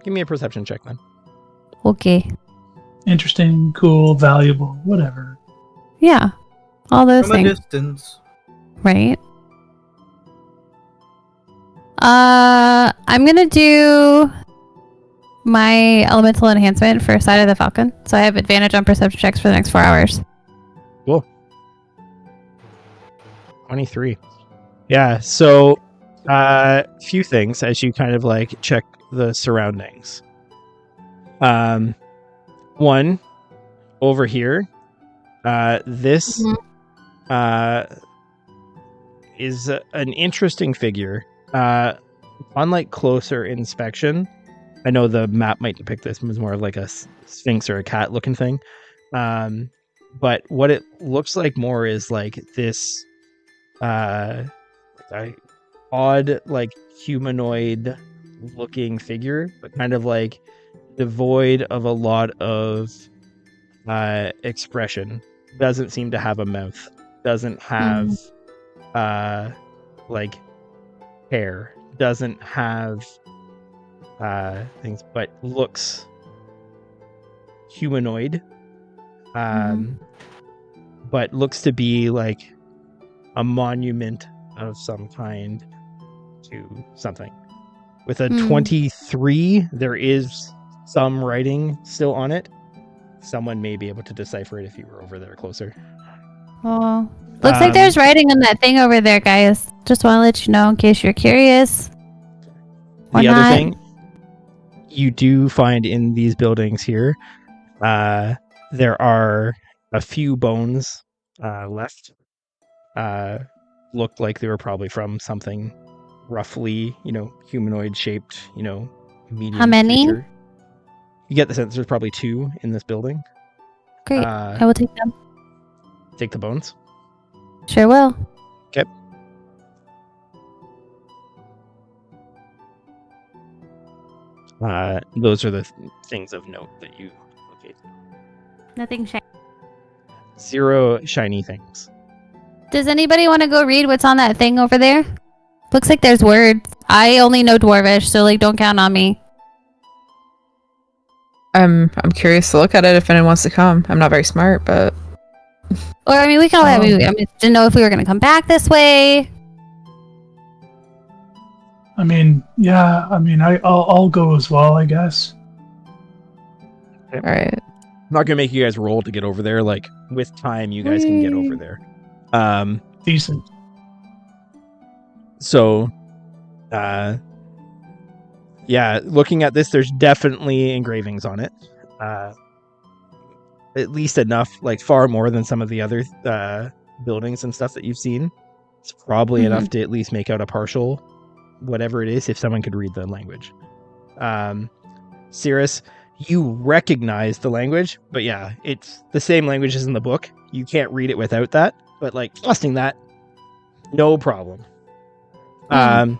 Give me a perception check, then. Okay. Interesting, cool, valuable, whatever. Yeah. All those From a things. distance. Right. I'm gonna do my elemental enhancement for Side of the Falcon, so I have advantage on perception checks for the next 4 hours. 23. Yeah, so few things as you kind of like check the surroundings. One, over here, this is an interesting figure. On like closer inspection, I know the map might depict this as more of like a sphinx or a cat looking thing. But what it looks like more is like this odd, like humanoid looking figure, but kind of like devoid of a lot of expression. Doesn't seem to have a mouth, doesn't have like hair, doesn't have things, but looks humanoid, but looks to be like a monument of some kind to something. With a 23, there is some writing still on it. Someone may be able to decipher it if you were over there closer. Oh, looks like there's writing on that thing over there, guys. Just want to let you know in case you're curious. Or The not. other thing you do find in these buildings here, there are a few bones left. Looked like they were probably from something roughly, humanoid shaped, medium. How many? creature. You get the sense there's probably 2 in this building. Great. I will take them. Take the bones. Sure will. Okay. Those are the things of note that you locate. Nothing shiny. 0 shiny things. Does anybody want to go read what's on that thing over there? Looks like there's words. I only know Dwarvish, so like don't count on me. I'm curious to look at it if anyone wants to come. I'm not very smart, but Or I mean, we can. I mean, didn't know if we were gonna come back this way. I mean, yeah, I'll go as well, I guess. all right. I'm not gonna make you guys roll to get over there. Like with time, you guys can get over there. Decent. So, yeah, looking at this, there's definitely engravings on it. At least enough, like far more than some of the other buildings and stuff that you've seen. It's probably enough to at least make out a partial, whatever it is, if someone could read the language. Cirrus, you recognize the language, but yeah, it's the same language as in the book. You can't read it without that, but like trusting that, no problem. I'll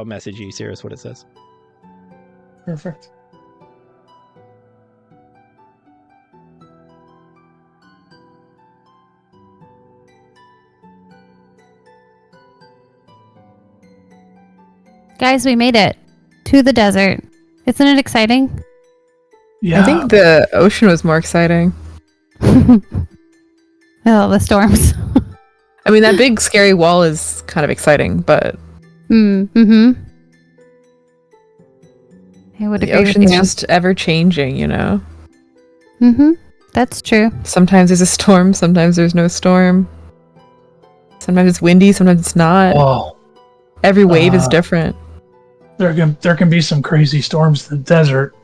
message you, Cirrus, what it says. Perfect. Guys, we made it to the desert. Isn't it exciting? Yeah. I think the ocean was more exciting. Oh, the storms. I mean, that big scary wall is kind of exciting, but Mm-hmm. I would the agree with ocean's you. just ever changing, you know? Mm-hmm. That's true. Sometimes there's a storm, sometimes there's no storm. Sometimes it's windy, sometimes it's not. Oh, Every wave is Uh, different. there can be some crazy storms in the desert.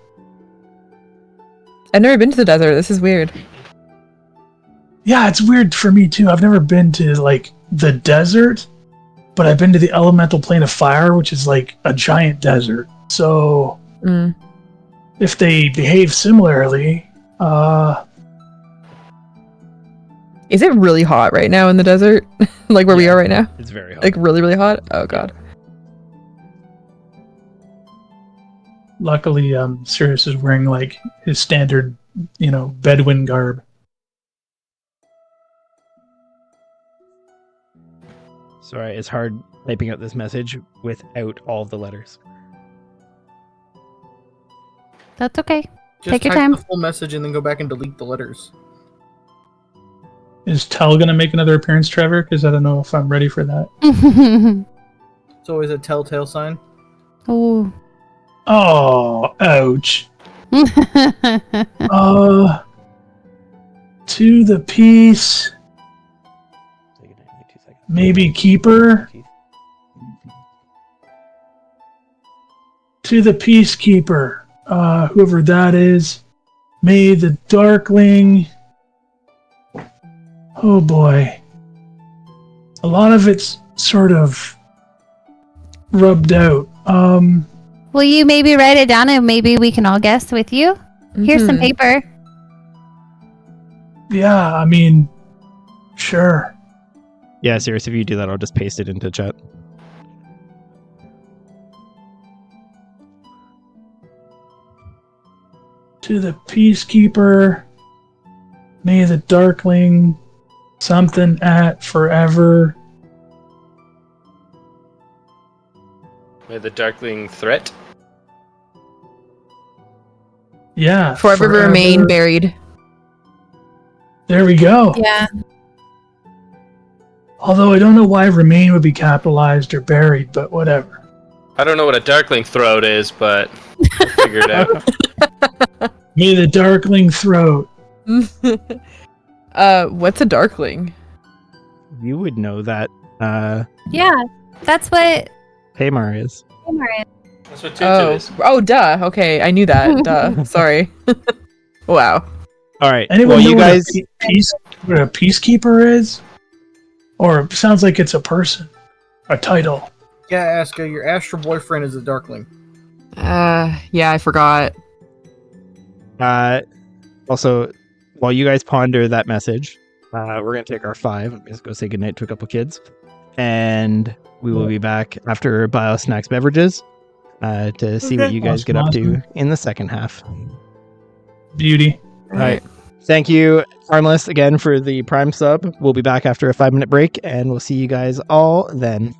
I've never been to the desert. This is weird. Yeah, it's weird for me too. I've never been to like the desert, but I've been to the elemental plane of fire, which is like a giant desert. So Mm. if they behave similarly, Is it really hot right now in the desert? Like where we Yeah. are right now? It's very hot. Like really, really hot? Oh god. luckily, Sirius is wearing like his standard, Bedouin garb. Sorry, it's hard typing out this message without all of the letters. That's okay. Just Take your type time. the full message and then go back and delete the letters. Is Tell gonna make another appearance, Trevor? Because I don't know if I'm ready for that. It's always a telltale sign. Oh. Oh, ouch. To the peace, Take it in, like 2 seconds. maybe keeper. To the peacekeeper, whoever that is. May the Darkling. Oh boy. A lot of it's sort of rubbed out. Will you maybe write it down and maybe we can all guess with you? Here's some Mhm. paper. Yeah, I mean, sure. Yeah, serious. If you do that, I'll just paste it into chat. To the peacekeeper, may the Darkling something at forever. May the Darkling threat. Yeah. Forever remain buried. There we go. Yeah. Although I don't know why remain would be capitalized or buried, but whatever. I don't know what a Darkling throat is, but we'll figure it out. May the Darkling throat. What's a darkling? You would know that Yeah. That's what Paymar is. That's what Tutu Oh, is. oh, duh. Okay, I knew that. Duh. Sorry. Wow. All right. Anyone well, know you guys. what a peacekeeper is? Or it sounds like it's a person, a title. Yeah, Aska, your astral boyfriend is a Darkling. Yeah, I forgot. Also, while you guys ponder that message, we're gonna take our 5. I'm just go say goodnight to a couple kids, and we will be back after Bio Snacks Beverages to see what Okay. you guys get up to in the second half. Beauty. All right. Thank you, Harmless, again for the Prime sub. We'll be back after a 5-minute break, and we'll see you guys all then.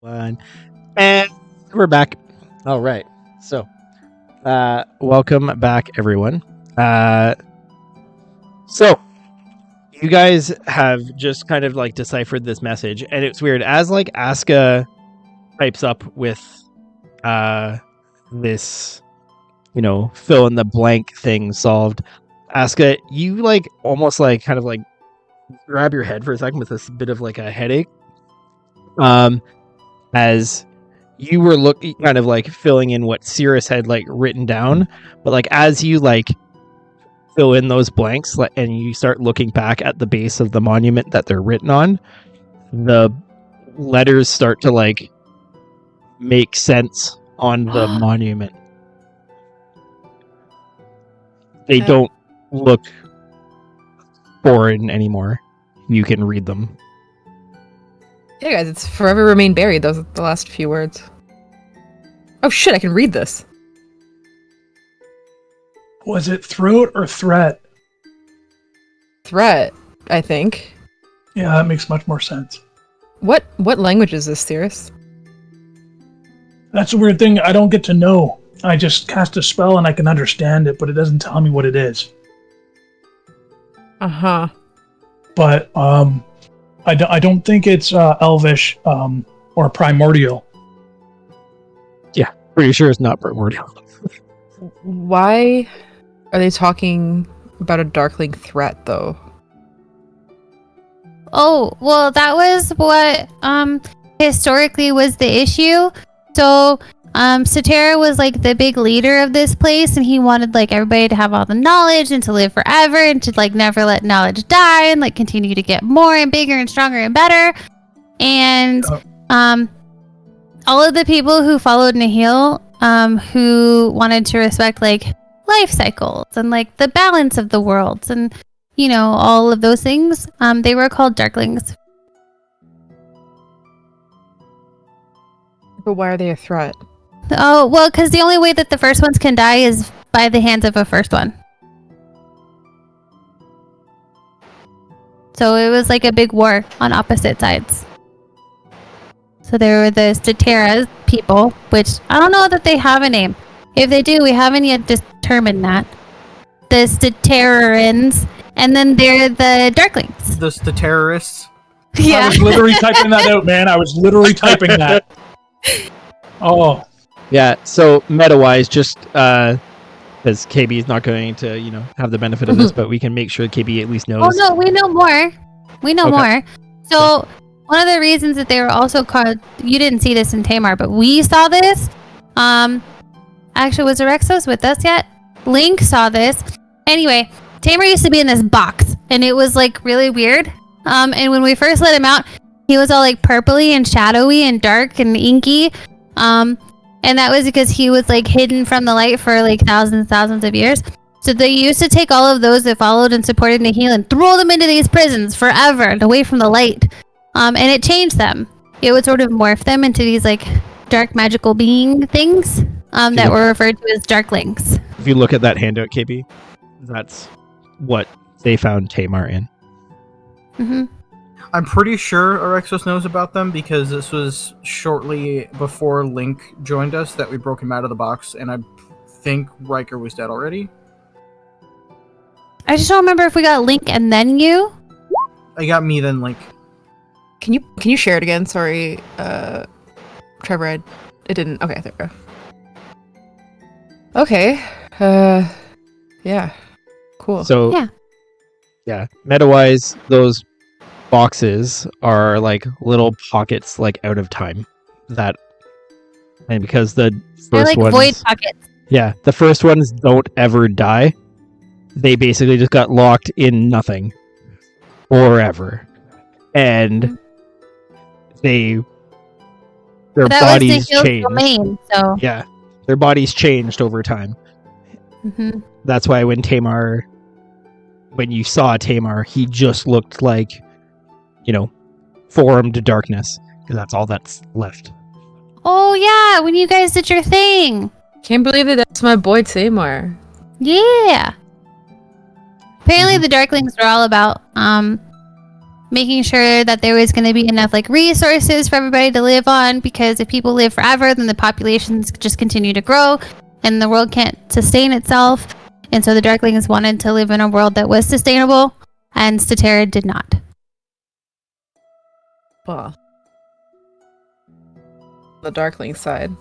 One. And we're back. All right. So, welcome back, everyone. So, you guys have just kind of like deciphered this message, and it's weird. As like Aska types up with this, fill in the blank thing solved, Aska, you like almost like kind of like grab your head for a second with this bit of like a headache. As you were looking, kind of like filling in what Cirrus had like written down, but like as you like fill in those blanks and you start looking back at the base of the monument that they're written on, the letters start to like make sense on the monument. They don't look foreign anymore. You can read them. Yeah, guys, it's forever remain buried. Those are the last few words. Oh shit, I can read this. Was it throat or threat? Threat, I think. Yeah, that makes much more sense. What language is this, Cirrus? That's a weird thing. I don't get to know. I just cast a spell and I can understand it, but it doesn't tell me what it is. Uh-huh. But I don't think it's Elvish or Primordial. Yeah, pretty sure it's not Primordial. Why are they talking about a Darkling threat, though? Oh, well, that was what historically was the issue. So Cetera was like the big leader of this place, and he wanted like everybody to have all the knowledge and to live forever and to like never let knowledge die and like continue to get more and bigger and stronger and better. And all of the people who followed Nihil, who wanted to respect like life cycles and like the balance of the worlds and all of those things, they were called Darklings. But why are they a threat? Oh, well, because the only way that the first ones can die is by the hands of a first one. So it was like a big war on opposite sides. So there were the Cetera people, which I don't know that they have a name. If they do, we haven't yet determined that. The Ceterans, and then they're the Darklings. The terrorists. Yeah. I was literally typing that out, man. I was literally typing that. Oh. Yeah, so meta-wise, just because KB is not going to, have the benefit of this, but we can make sure KB at least knows. Oh, no, we know more. We know more. So one of the reasons that they were also called, you didn't see this in Tamar, but we saw this. Actually, was Orexos with us yet? Link saw this. Anyway, Tamar used to be in this box, and it was like really weird. And when we first let him out, he was all like purpley and shadowy and dark and inky. And that was because he was like hidden from the light for like thousands of years. So they used to take all of those that followed and supported Nihil and throw them into these prisons forever and away from the light. And it changed them. It would sort of morph them into these like dark magical being things that were referred to as Darklings. If you look at that handout, KB, that's what they found Tamar in. Mm-hmm. I'm pretty sure Orexos knows about them because this was shortly before Link joined us that we broke him out of the box, and I think Riker was dead already. I just don't remember if we got Link and then you. I got me then Link. Can you share it again? Sorry, Trevor, it didn't. Okay, there we go. Okay. Yeah. Cool. So, yeah. Meta-wise, those boxes are like little pockets like out of time. And because the They're first like ones, void pockets. yeah, the first ones don't ever die. They basically just got locked in nothing forever. And their That bodies was the Nihil's changed. domain, so. Yeah, their bodies changed over time. Mm-hmm. That's why when you saw Tamar, he just looked like, formed darkness, because that's all that's left. Oh yeah, when you guys did your thing. Can't believe that that's my boy Tamar. Yeah. Apparently the Darklings were all about making sure that there was going to be enough like resources for everybody to live on, because if people live forever, then the populations just continue to grow and the world can't sustain itself. And so the Darklings wanted to live in a world that was sustainable, and Statera did not. Well, the Darkling side.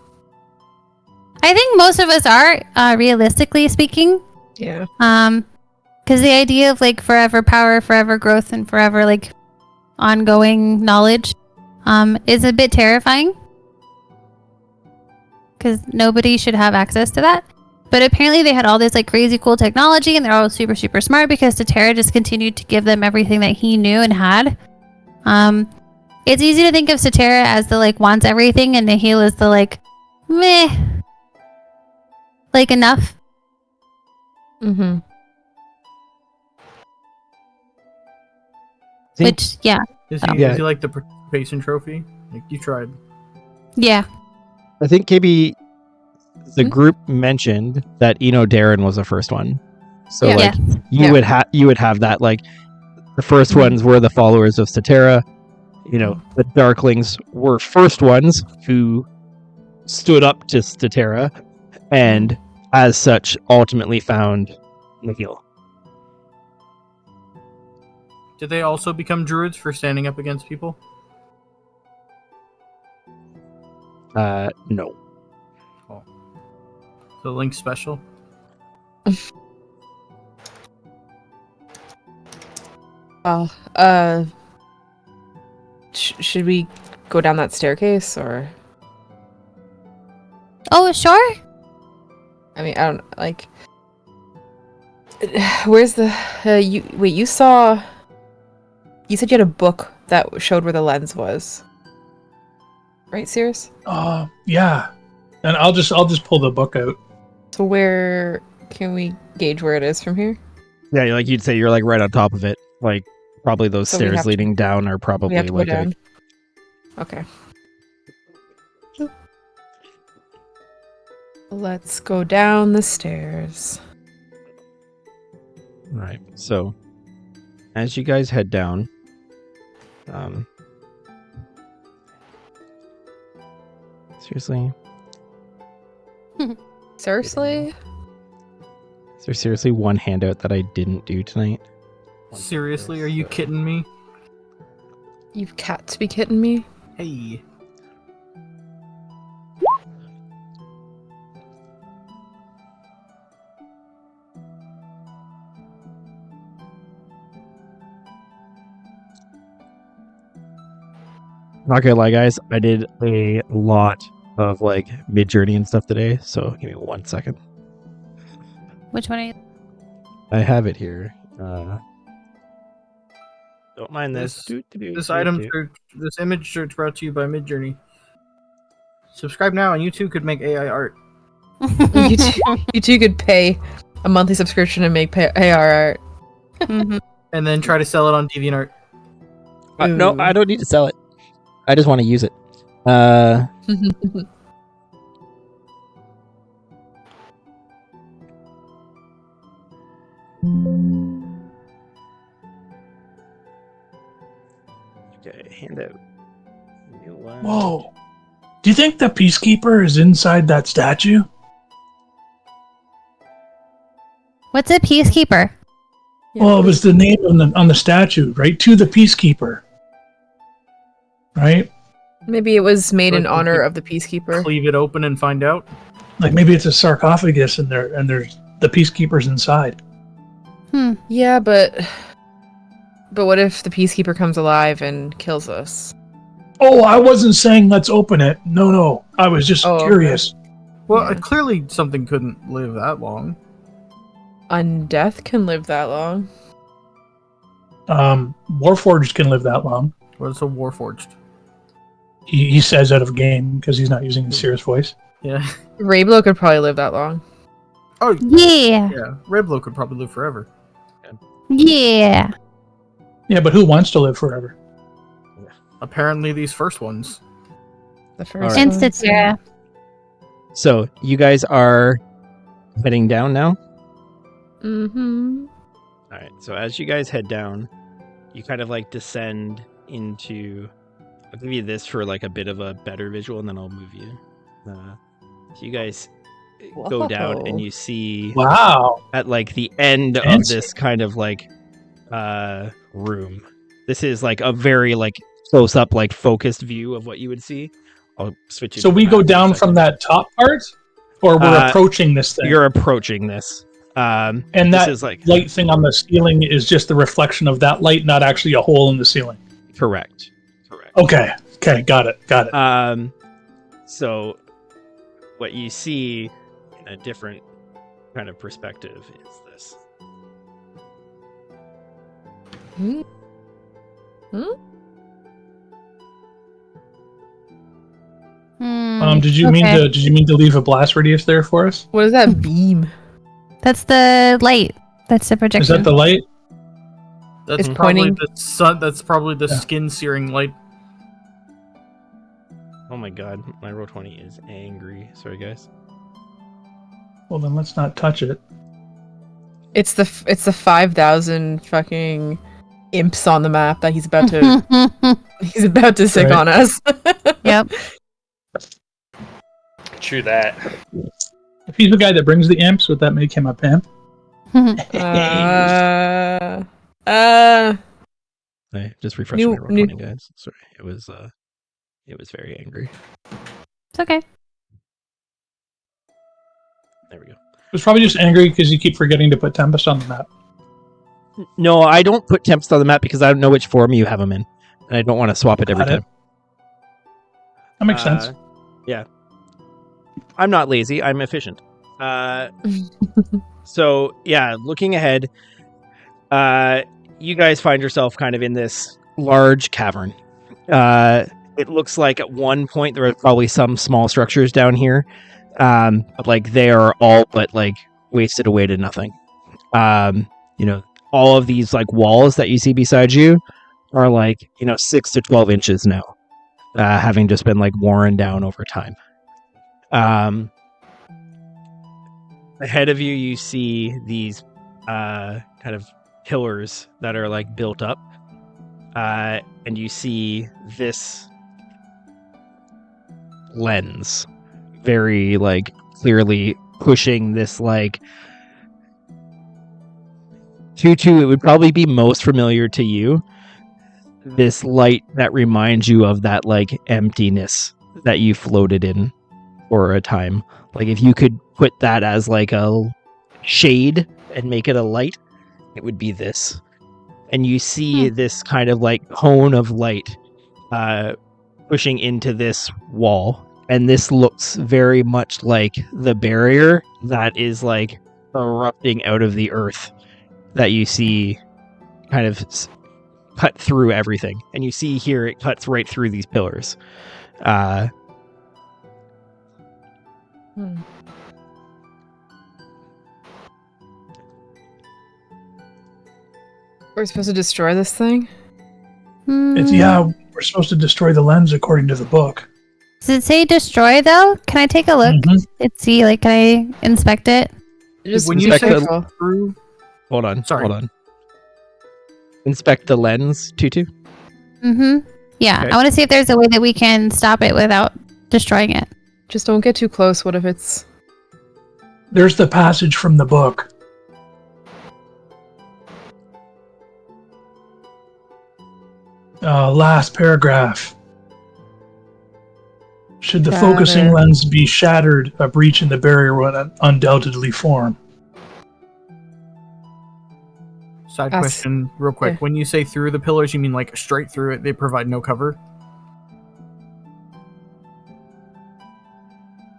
I think most of us are, realistically speaking. Yeah. Because the idea of like forever power, forever growth, and forever like ongoing knowledge, is a bit terrifying. Because nobody should have access to that. But apparently they had all this like crazy cool technology, and they're all super, super smart because Statera just continued to give them everything that he knew and had. It's easy to think of Statera as the like wants everything, and Nihil is the like meh, like enough. Mm-hmm. Which, yeah. Is Oh. he, Yeah. is he like the participation trophy? Like, you tried. Yeah. I think KB, the group mentioned that Eno Darren was the first one. So Yeah. like Yeah. you would have that, like the first Mhm. ones were the followers of Statera. You know, the Darklings were first ones who stood up to Statera, and as such ultimately found Nihil. Did they also become druids for standing up against people? No. So Link's special? Well, should we go down that staircase, or? Oh, sure. I mean, I don't like. Where's the? You saw. You said you had a book that showed where the lens was. Right, Cirrus? Yeah. And I'll just pull the book out. So where can we gauge where it is from here? Yeah, like you'd say you're like right on top of it. Like probably those So we stairs have to- leading down are We probably have to go like down. Okay. Let's go down the stairs. Right. So, as you guys head down, seriously, Seriously? is there seriously one handout that I didn't do tonight? Seriously, are you kidding me? You've got to be kidding me. Hey. Not gonna lie, guys, I did a lot of like mid journey and stuff today. So give me 1 second. Which one are you? Oh, I have it here. Don't mind this. This this image search brought to you by Midjourney. Subscribe now, and you too could make AI art. You two could pay a monthly subscription and make AR art. Mhm. And then try to sell it on DeviantArt. No, Ooh. I don't need to sell it. I just want to use it. Okay, handout. New one. Whoa. Do you think the Peacekeeper is inside that statue? What's a peacekeeper? Well, it was the name on the statue, right? To the Peacekeeper. Right? Maybe it was made in Like, honor of the Peacekeeper. Cleave it open and find out. Like maybe it's a sarcophagus and there's the Peacekeeper's inside. Yeah, but what if the Peacekeeper comes alive and kills us? Oh, I wasn't saying let's open it. No. I was just Oh, okay. curious. Well, Yeah. clearly something couldn't live that long. Undeath can live that long. Warforged can live that long. What's a Warforged? He says out of game because he's not using his serious voice. Yeah. Rayblow could probably live that long. Oh, Yeah. yeah. Redblow could probably live forever. Yeah. Yeah, but who wants to live forever? Apparently, these first ones. The first And one. Statera. So you guys are heading down now. Mm-hmm. All right. So as you guys head down, you kind of like descend into. I'll give you this for like a bit of a better visual, and then I'll move you. So you guys go down, and Whoa. you see Wow. at like the end of Fancy. this kind of like room. This is like a very like close up, like focused view of what you would see. I'll switch you. So to we the go map in a down second. from that top part, or we're approaching this thing. You're approaching this. And this that is like light thing on the ceiling is just the reflection of that light, not actually a hole in the ceiling. correct. Okay. Okay. Got it. So what you see in a different kind of perspective is this. Hmm? Did you mean to leave a blast radius there for us? What is that beam? That's the light. That's the projection. Is that the light? That's It's probably pointing- the sun. That's probably the Yeah. skin searing light. Oh my god, my roll 20 is angry. Sorry guys. Well, then let's not touch it. It's the 5,000 fucking imps on the map that he's about to sick Right. on us. Yep. True that. If he's the guy that brings the imps, would that make him a pimp? I just refreshed New- my roll new- 20, guys. Sorry, it was very angry. It's okay. There we go. It was probably just angry because you keep forgetting to put Tempest on the map. No, I don't put temps on the map because I don't know which form you have them in, and I don't want to swap it every Got it. time. That makes sense. Yeah. I'm not lazy. I'm efficient. So yeah, looking ahead, you guys find yourself kind of in this large cavern. It looks like at one point there are probably some small structures down here, but like they are all but like wasted away to nothing. All of these like walls that you see beside you are like 6 to 12 inches now, having just been like worn down over time. Ahead of you, you see these kind of pillars that are like built up, and you see this lens very like clearly pushing this like Tutu. It would probably be most familiar to you, this light that reminds you of that like emptiness that you floated in for a time. Like if you could put that as like a shade and make it a light, it would be this. And you see this kind of like cone of light pushing into this wall. And this looks very much like the barrier that is like erupting out of the earth that you see kind of cut through everything. And you see here it cuts right through these pillars. We're supposed to destroy this thing? It's we're supposed to destroy the lens according to the book. Does it say destroy though? Can I take a look Mhm. and see? Like, can I inspect it? Just When be you say careful. through, Hold on. Sorry. Hold on. Inspect the lens, Tutu. Mm-hmm. Yeah, Okay. I want to see if there's a way that we can stop it without destroying it. Just don't get too close. What if it's... There's the passage from the book. Last paragraph. Should the focusing Shatter. lens be shattered, a breach in the barrier would undoubtedly form. side Ask- question, real quick. yeah. When you say through the pillars, you mean like straight through it? They provide no cover.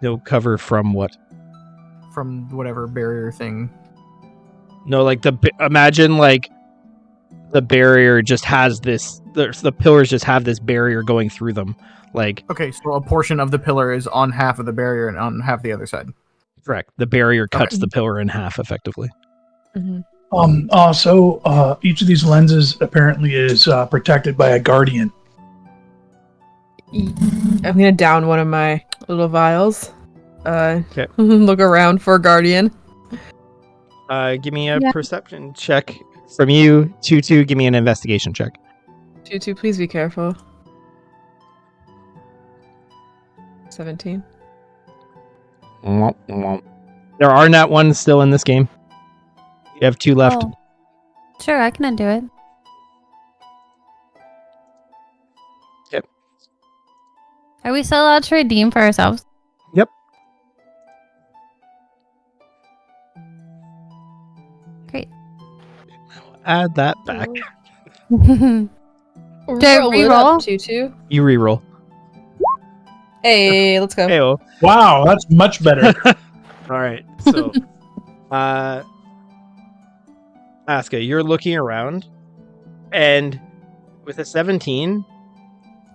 No cover from what? From whatever barrier thing. No, like imagine like the barrier just has this. The pillars just have this barrier going through them. Like Okay, so a portion of the pillar is on half of the barrier and on half the other side. correct. The barrier cuts Okay. the pillar in half effectively. Mhm. Also, each of these lenses apparently is protected by a guardian. I'm gonna down one of my little vials. Okay. Look around for a guardian. Give me a Yeah. perception check from you, 2-2, give me an investigation check. 2-2, please be careful. 17. Womp, womp. There are not ones still in this game. You have 2 left. Oh. Sure, I can undo it. Yep. Are we still allowed to redeem for ourselves? Yep. Great. Add that back. Do I reroll? 2-2. You reroll. Hey, let's go. Heyo. Wow, that's much better. All right. So, Aska, you're looking around, and with a 17,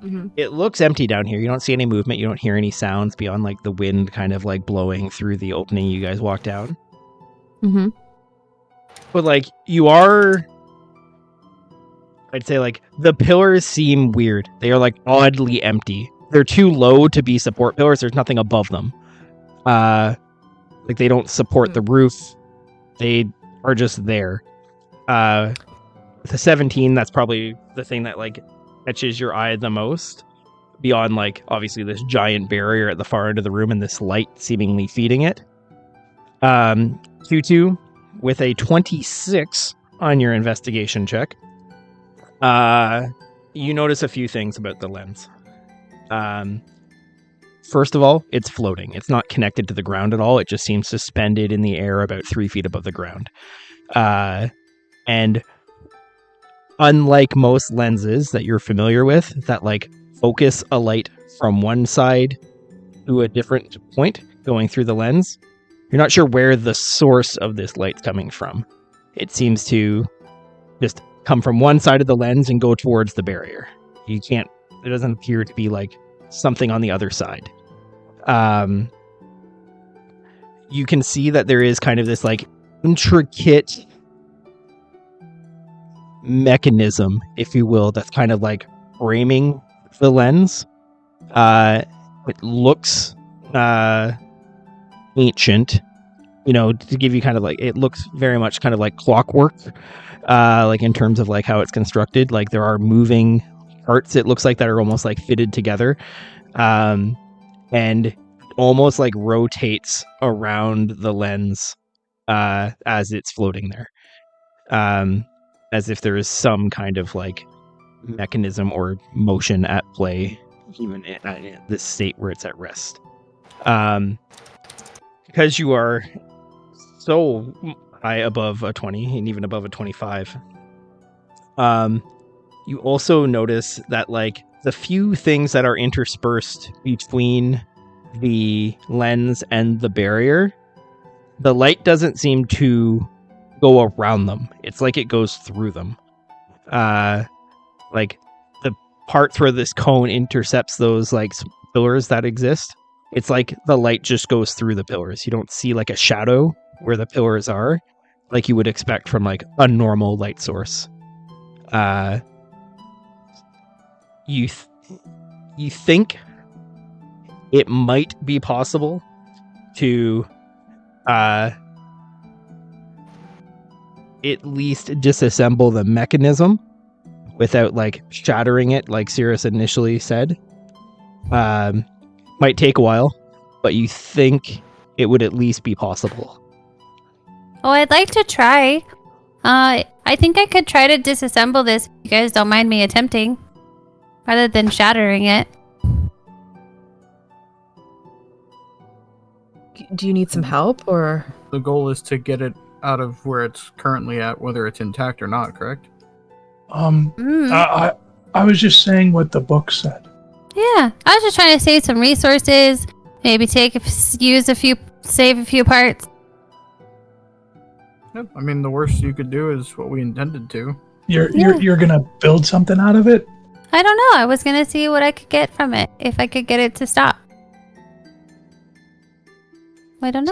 Mhm. it looks empty down here. You don't see any movement. You don't hear any sounds beyond like the wind kind of like blowing through the opening you guys walked down. Mm-hmm. But like you are, I'd say like the pillars seem weird. They are like oddly empty. They're too low to be support pillars. There's nothing above them. Like they don't support the roof. They are just there. With a 17, that's probably the thing that like catches your eye the most. Beyond like obviously this giant barrier at the far end of the room and this light seemingly feeding it. 2-2 with a 26 on your investigation check. You notice a few things about the lens. First of all, it's floating. It's not connected to the ground at all. It just seems suspended in the air about 3 feet above the ground. And unlike most lenses that you're familiar with that like focus a light from one side to a different point going through the lens, you're not sure where the source of this light's coming from. It seems to just come from one side of the lens and go towards the barrier. It doesn't appear to be like something on the other side. You can see that there is kind of this like intricate mechanism, if you will, that's kind of like framing the lens. It looks ancient, to give you kind of like, it looks very much kind of like clockwork, like in terms of like how it's constructed. Like there are moving parts, it looks like, that are almost like fitted together, and almost like rotates around the lens as it's floating there, as if there is some kind of like mechanism or motion at play, even in this state where it's at rest. Because you are so high above a 20 and even above a 25, you also notice that like the few things that are interspersed between the lens and the barrier, the light doesn't seem to go around them. It's like it goes through them. Like the parts where this cone intercepts those like pillars that exist, it's like the light just goes through the pillars. You don't see like a shadow where the pillars are, like you would expect from like a normal light source. You think it might be possible to at least disassemble the mechanism without like shattering it, like Cirrus initially said. Might take a while, but you think it would at least be possible. Oh, I'd like to try. I think I could try to disassemble this if you guys don't mind me attempting, rather than shattering it. Do you need some help, or? The goal is to get it out of where it's currently at, whether it's intact or not, correct? I was just saying what the book said. Yeah, I was just trying to save some resources. Maybe save a few parts. Yep. I mean, the worst you could do is what we intended to. You're gonna build something out of it? I don't know. I was gonna see what I could get from it, if I could get it to stop. I don't know.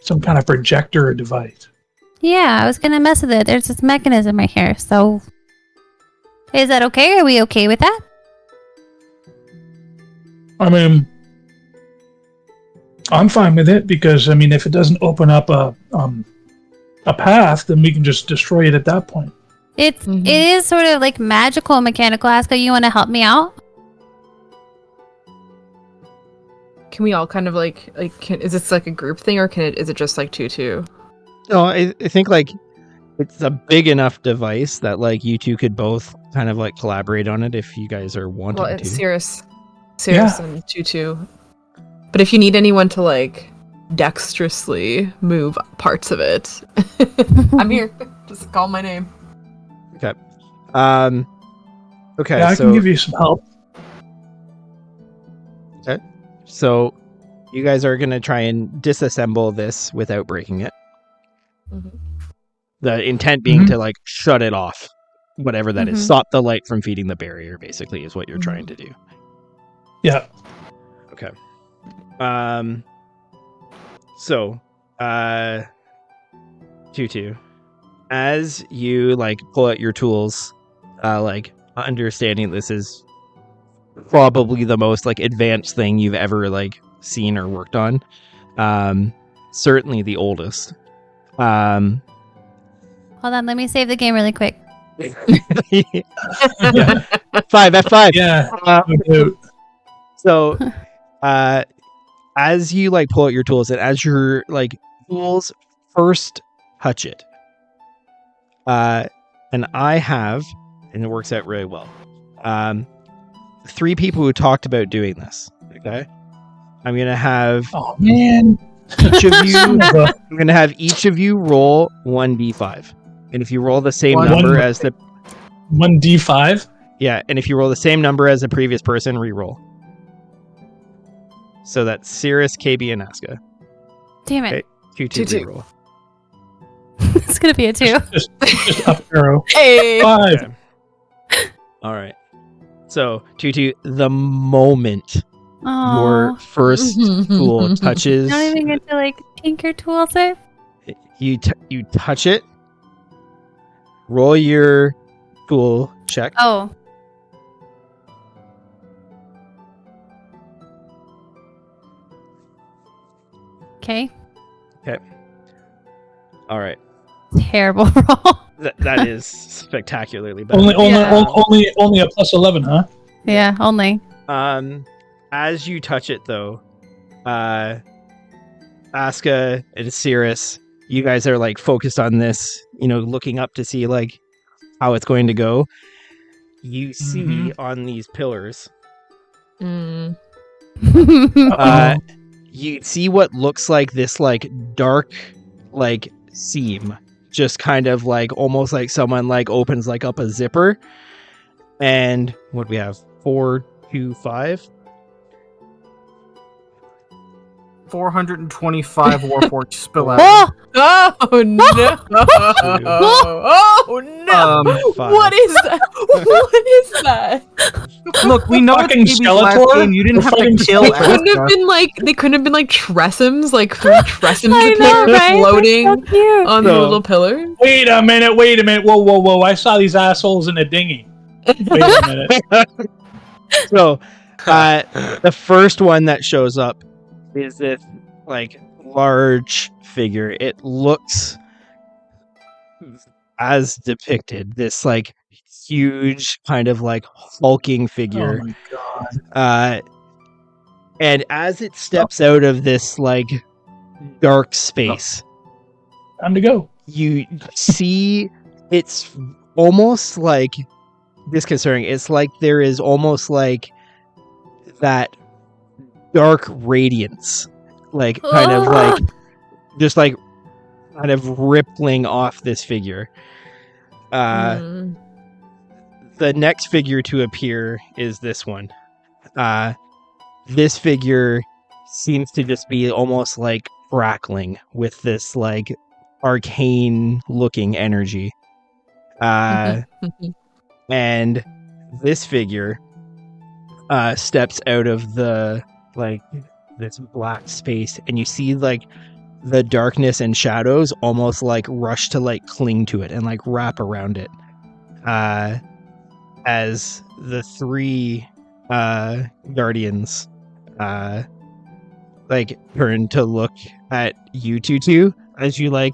Some kind of projector or device. Yeah, I was gonna mess with it. There's this mechanism right here. So, is that okay? Are we okay with that? I mean, I'm fine with it because, I mean, if it doesn't open up a a path, then we can just destroy it at that point. It is sort of like magical mechanical. Asuka, you want to help me out? Can we all kind of is this like a group thing, or is it just like 2-2? No, I think like it's a big enough device that like you two could both kind of like collaborate on it if you guys are wanting Well, to. it's Cirrus and 2-2. But if you need anyone to like dexterously move parts of it, I'm here. Just call my name. Okay. Okay. Yeah, I so, can give you some help. So you guys are gonna try and disassemble this without breaking it. Mhm. The intent being Mhm. to like shut it off, whatever that is. Mhm. Stop the light from feeding the barrier. Basically, is what you're trying to do. Yeah. Okay. So, 2-2. As you like pull out your tools, like understanding this is probably the most like advanced thing you've ever like seen or worked on. Certainly the oldest. Hold on, let me save the game really quick. 5 F5. Yeah. Uh, no doubt. So, as you like pull out your tools, and as your like tools first touch it, and I have, and it works out really well. 3 people who talked about doing this. Okay, I'm gonna have Oh man. each of you. Son of a- I'm gonna have each of you roll 1d5, and if you roll the same One- number as the 1d5. and if you roll the same number as the previous person, re-roll. So that's Cirrus, KB, and Asuka. Damn it. Okay. 2-2 2-2. re-roll. It's going to be a 2. Just up arrow. Hey. 5. All right. So 2-2. The moment your Oh. first tool touches, Not even get to like tinker tools it. you touch it. Roll your tool check. Oh. Okay. All right. Terrible roll. That is spectacularly bad. Only a plus 11, huh? Yeah, only. As you touch it though, Asuka and Cirrus, you guys are like focused on this, looking up to see like how it's going to go. You see on these pillars, Mm. you see what looks like this like dark like seam, just kind of like almost like someone like opens like up a zipper. And what we have 4, 2, 5. 425 Warforged spill out. Oh! Oh no! Oh no! 5. What is that? What is that? Look, we know Fucking it's Baby's last Skeletor? game. You didn't We're have to fighting kill They couldn't have Asuka. been like Tressums, like 3 Tressums I know, appeared right? floating That's so cute. on the So- little pillar. Wait a minute. Whoa. I saw these assholes in a dinghy. Wait a minute. So the first one that shows up is this like large figure. It looks as depicted, this like huge kind of like hulking figure. Oh my god. And as it steps out of this like dark space, Time to go. you see it's almost like disconcerting. It's like there is almost like that dark radiance, like kind of like just like kind of rippling off this figure. Mm. The next figure to appear is this one. This figure seems to just be almost like crackling with this like arcane looking energy. And this figure steps out of the like this black space, and you see like the darkness and shadows almost like rush to like cling to it and like wrap around it. As the 3 guardians like turn to look at you two as you like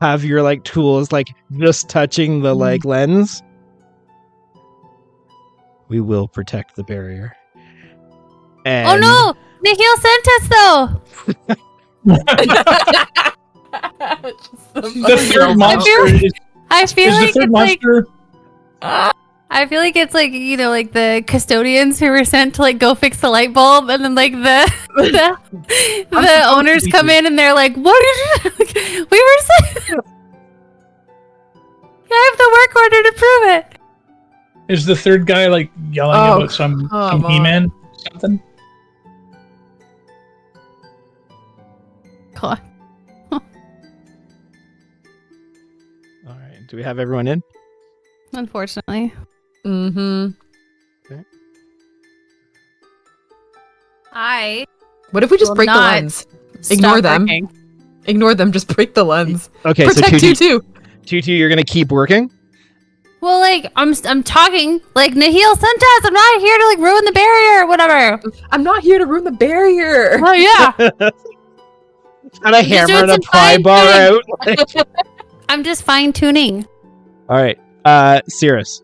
have your like tools like just touching the like lens, we will protect the barrier. And Oh no! Nikhil sent us though. The third monster is I feel the like third it's like monster. I feel like it's like, you know, like the custodians who were sent to like go fix the light bulb, and then like the owners come in and they're like, "What did you? We were sent. I have the work order to prove it." Is the third guy like yelling about some come on. He-Man something? God. all right, do we have everyone in? Unfortunately, Mm-hmm. I What if we just will break the not lens? Ignore stop them. working. Ignore them. Just break the lens. Okay, Protect so Tutu. Tutu, you're gonna keep working. Well, like I'm talking like Nahil sent us. I'm not here to like ruin the barrier or whatever. I'm not here to ruin the barrier. Oh yeah, And a Just hammer doing and a some pry bar out. fine-tuning. I'm just fine tuning. All right, Cirrus.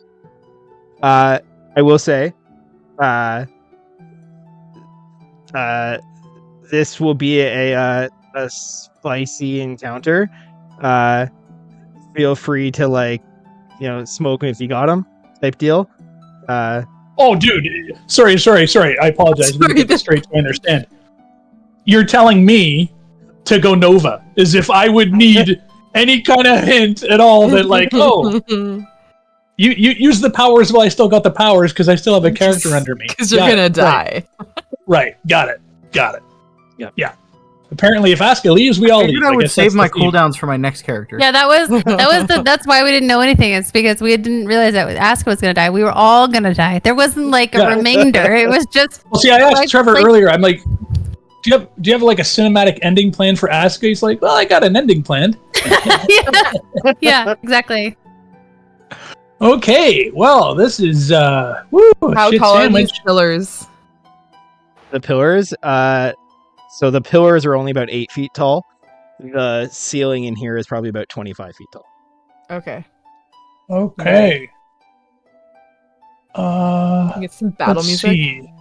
I will say, this will be a spicy encounter. Feel free to like, smoke him if you got him, type deal. Oh, dude. Sorry. I apologize. Let me get this straight so I understand. You're telling me to go Nova, as if I would need any kind of hint at all that, like, oh, you use the powers while I still got the powers because I still have a character under me. Because you're Got gonna it. die. Right. Got it. Yep. Yeah. Apparently, if Asuka leaves, we all I leave. figured I would guess save that's my the theme. cooldowns for my next character. Yeah, that's why we didn't know anything. It's because we didn't realize that Asuka was gonna die. We were all gonna die. There wasn't like a Yeah. remainder. It was just Well, see, I asked like- Trevor like- earlier. I'm like, do you have like a cinematic ending plan for Asuka? He's like, well, I got an ending plan. yeah, exactly. Okay, well, this is How shit tall are sandwich. these pillars? The pillars. So the pillars are only about 8 feet tall. The ceiling in here is probably about 25 feet tall. Okay. Okay. Get some battle Let's music. see.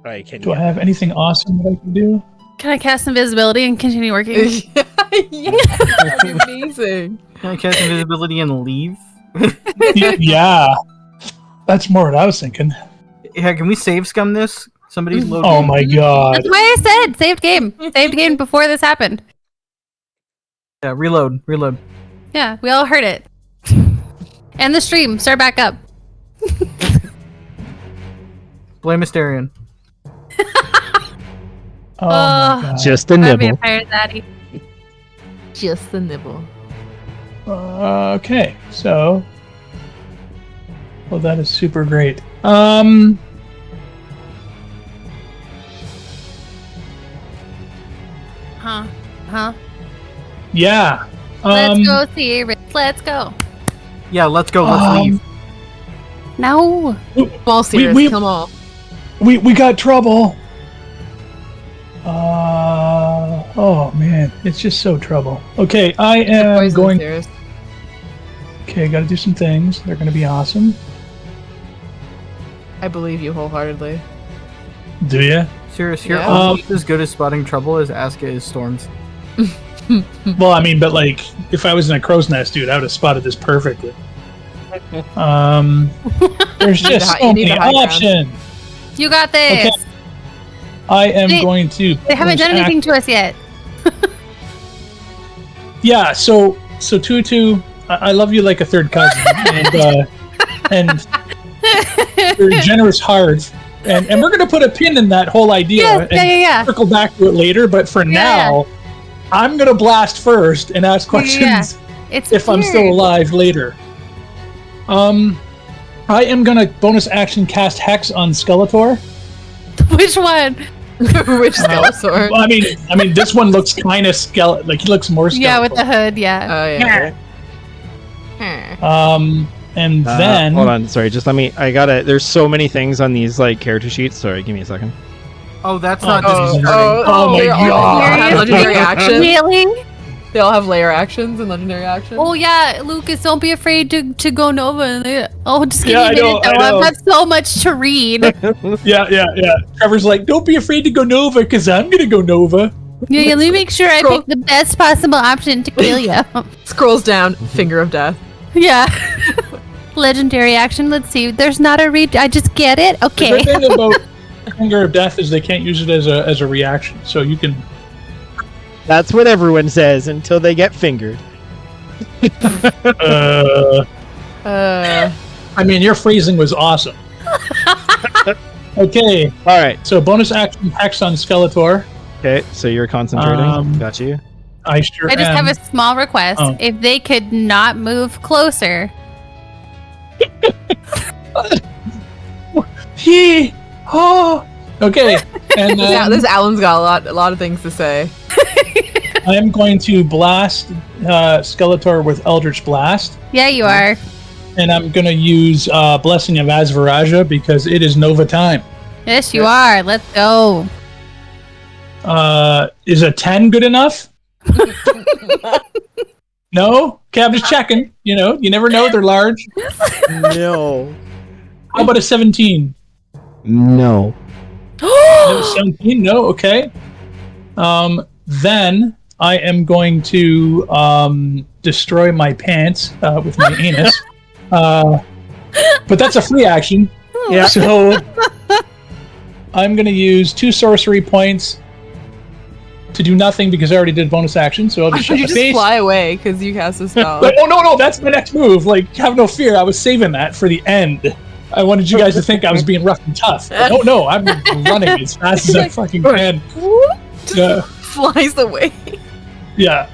I can. Do I have anything awesome that I can do? Can I cast invisibility and continue working? Yeah, that'd be amazing. Can I cast invisibility and leave? Yeah, that's more what I was thinking. Yeah, can we save scum this? Somebody's loading. Oh my god. That's why I said saved game. Saved game before this happened. Yeah, reload. Yeah, we all heard it. And the stream, start back up. Blame Mysterion. Oh my god. Just a I'm nibble. Vampire Zaddy. Just the nibble. Okay, so. Well, that is super great. Huh? Yeah. Let's go, Sirius. Let's go. Yeah, let's go. Let's leave. No. All serious. we- Kill 'em all. We got trouble. Oh man, it's just so trouble. Okay, I am Poison going. Sirius. Okay, gotta do some things. They're gonna be awesome. I believe you wholeheartedly. Do ya? Serious, you're Yeah. almost as good at spotting trouble as Asuka is Storms. Well, I mean, but like, if I was in a crow's nest, dude, I would have spotted this perfectly. There's You need just the- you so need many the high ground. options. You got this. Okay. I am They- going to. They haven't done anything to us yet. Yeah. So Tutu, I love you like a third cousin, and your generous heart, and we're gonna put a pin in that whole idea Yes, and yeah. circle back to it later. But for now, I'm gonna blast first and ask questions It's if I'm still weird. alive later. I am gonna bonus action cast Hex on Skeletor. Which one? Which Skeletor? Well, I mean, this one looks kind of skeleton. Like he looks more skeletal. Yeah, with the hood. Yeah. Oh yeah. And then Hold on, sorry. Just let me. There's so many things on these like character sheets. Sorry, give me a second. Oh, that's not Oh, disconcerting. oh my they're all God. have legendary action. Really? They all have layer actions and legendary actions. Oh yeah, Lucas, don't be afraid to go Nova. Oh, just give Yeah, me a minute I though. know. I've got so much to read. Yeah. Trevor's like, don't be afraid to go Nova, because I'm going to go Nova. Yeah, let me make sure I Scroll. pick the best possible option to kill you. Scrolls down, finger of death. Yeah. Legendary action. Let's see. There's not a read. I just get it. The Okay. good thing about Finger of Death is they can't use it as a reaction, so you can. That's what everyone says until they get fingered. I mean, your phrasing was awesome. Okay, All right. so bonus action Hex on Skeletor. Okay. So you're concentrating. Got you. I sure I just am. have a small request. Oh. If they could not move closer. He. Oh. Okay, and Yeah, then this Alan's got a lot of things to say. I am going to blast Skeletor with Eldritch Blast, Yeah, you are. and I'm going to use Blessing of Azvaraja because it is Nova time. Yes, you are. Let's go. Is a 10 good enough? No? Okay, I'm just checking. You know, you never know. They're large. No. How about a 17? No. No, 17? No? Okay. Then I am going to destroy my pants with my anus. But that's a free action. Yeah. So I'm going to use 2 sorcery points to do nothing because I already did bonus action. So I'll just shut You my just face. fly away because you cast a spell. But, oh no, that's my next move. Like, have no fear. I was saving that for the end. I wanted you guys to think I was being rough and tough. But no, I'm running as fast as I fucking can. Yeah. Flies away. Yeah.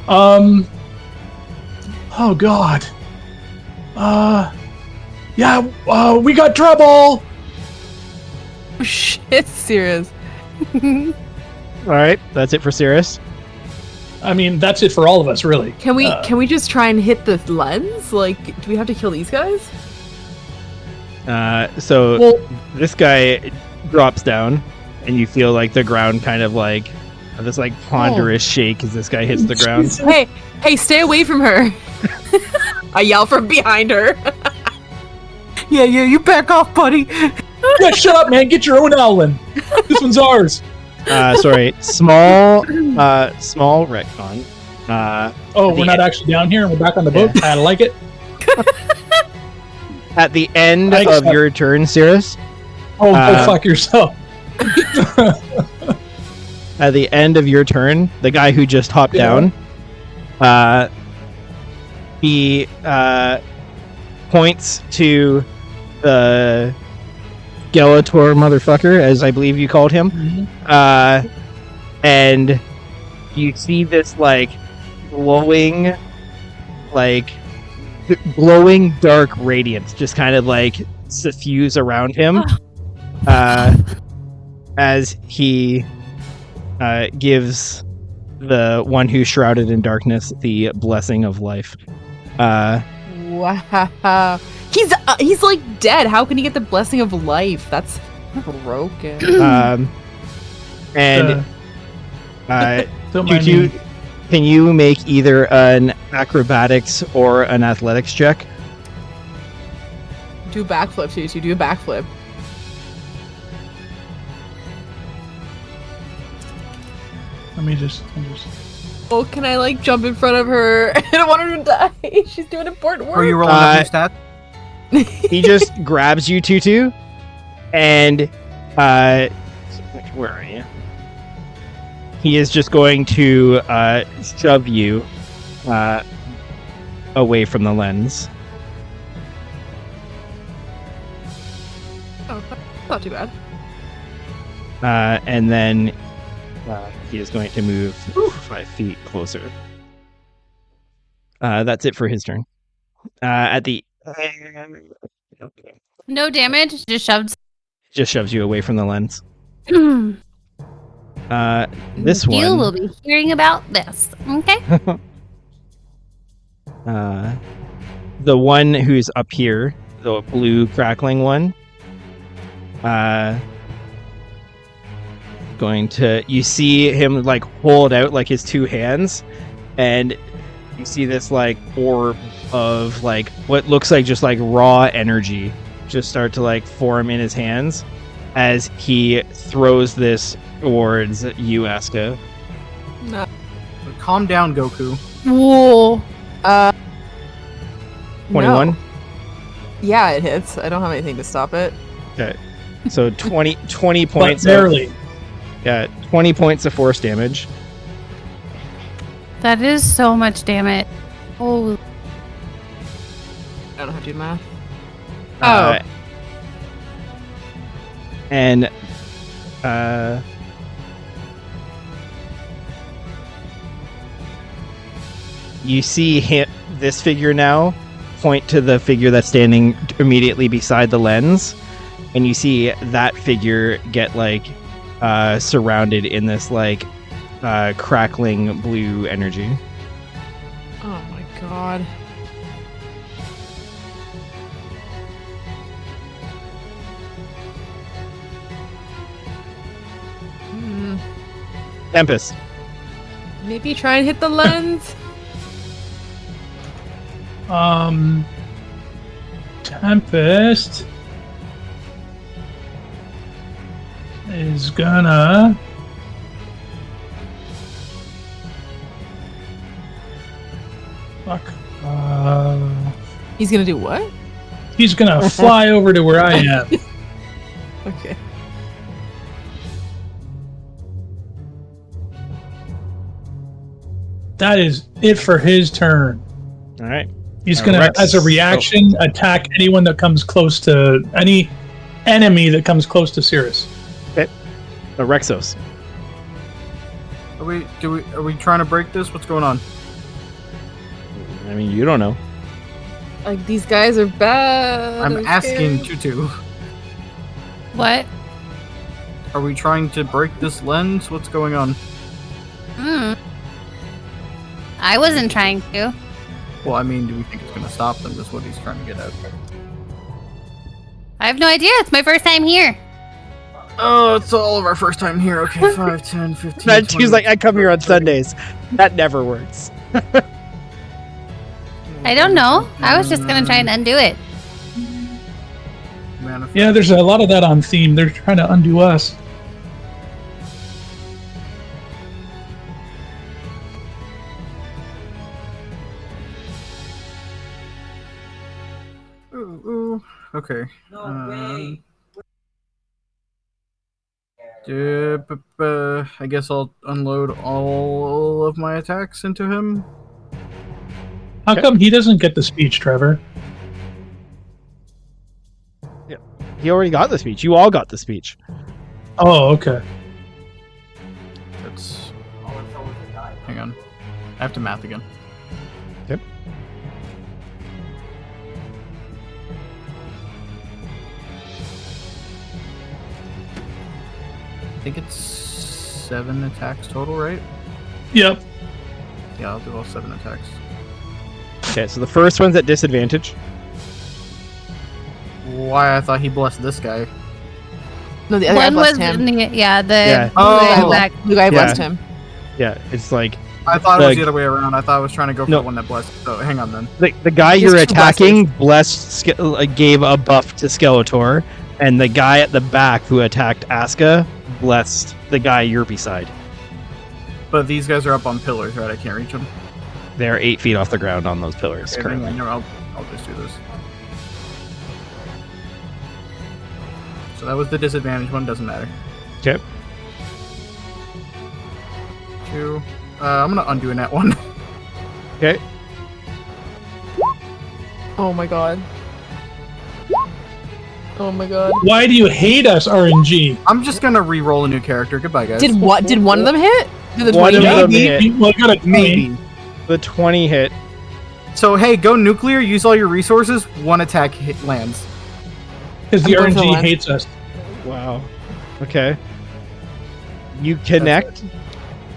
Oh god. Yeah, we got trouble. Oh, shit, serious. All right. That's it for Cirrus. I mean, that's it for all of us, really. Can we just try and hit the lens? Like, do we have to kill these guys? So Well, this guy drops down, and you feel like the ground kind of like this like ponderous shake as this guy hits the ground. Hey, stay away from her. I yell from behind her. Yeah, you back off, buddy. yeah, shut up, man. Get your own Owlin. This one's ours. Sorry, small retcon. Oh, we're not actually down here and we're back on the boat. I like it. At the end I of accept. your turn, Cirrus. Oh, go fuck yourself. At the end of your turn, the guy who just hopped Yeah. down, he points to the Skeletor motherfucker, as I believe you called him, and you see this like glowing dark radiance just kind of like suffuse around him as he gives the one who's shrouded in darkness the blessing of life. Wow. He's like dead. How can he get the blessing of life? That's broken. And Don't mind Q2, me. can you make either an acrobatics or an athletics check? Do a backflip, Tutu. Do a backflip. Let me just. Oh, can I like jump in front of her? I don't want her to die. She's doing important work. Are you rolling up your stats? He just grabs you, Tutu, and where are you? He is just going to shove you away from the lens. Oh, not too bad. And then he is going to move 5 feet closer. That's it for his turn. At the No damage. Just shoved. just shoves you away from the lens. This You one, will be hearing about this. Okay. the one who's up here, the blue crackling one, going to. You see him like hold out like his two hands, and you see this like orb of like what looks like just like raw energy just start to like form in his hands as he throws this towards you, Asuka. No. Calm down, Goku. Whoa. 21. No. Yeah, it hits. I don't have anything to stop it. Okay. So 20 But points. barely. 20 points of force damage. That is so much damage. Oh, I don't know how to do math. And you see this figure now point to the figure that's standing immediately beside the lens, and you see that figure get like surrounded in this like crackling blue energy. Oh my god. Tempest. Maybe try and hit the lens. Tempest is gonna fuck. He's gonna do what? He's gonna fly over to where I am. Okay. That is it for his turn. All right. He's gonna, Rex- as a reaction, attack anyone that comes close to any enemy that comes close to Cirrus. Rexos. Are we trying to break this? What's going on? I mean, you don't know. Like, these guys are bad. I'm asking Tutu. what? Are we trying to break this lens? What's going on? I wasn't trying to. Well, I mean, do we think it's going to stop them? That's what he's trying to get at. I have no idea. It's my first time here. Oh, it's all of our first time here. Okay, 5, 10, 15, She's 20. like, I come here on Sundays. That never works. I don't know. I was just gonna try and undo it. Manifest. Yeah, there's a lot of that on theme. They're trying to undo us. Ooh. Okay. I guess I'll unload all of my attacks into him. How come he doesn't get the speech, Trevor? He already got the speech. You all got the speech. Oh, okay. That's. Hang on. I have to math again. Yep. I think it's 7 attacks total, right? Yep. Yeah, I'll do all 7 attacks. Okay, so the first one's at disadvantage. Why? I thought he blessed this guy. No, the other guy One was blessed him. in the, yeah, the Yeah. blue guy Oh. back. The guy blessed him. Yeah, it's like I thought it was The- the other way around. I thought I was trying to go for No. the one that blessed. So hang on then. the guy Just you're two attacking gave a buff to Skeletor, and the guy at the back who attacked Asuka blessed the guy you're beside. But these guys are up on pillars, right? I can't reach them. They're 8 feet off the ground on those pillars Okay, currently. no, I'll just do this. So that was the disadvantage one. Doesn't matter. Okay. 2. I'm gonna undo a net one. Okay. Oh my god. Oh my god. Why do you hate us, RNG? I'm just gonna re-roll a new character. Goodbye, guys. Did what? Did one of them hit? Did the One 20 of hit? them hit. Well, got a Maybe. The 20 hit. So hey, go nuclear. Use all your resources. 1 attack hit lands. because the I'm going for the RNG lens. hates us. Wow. Okay. You connect?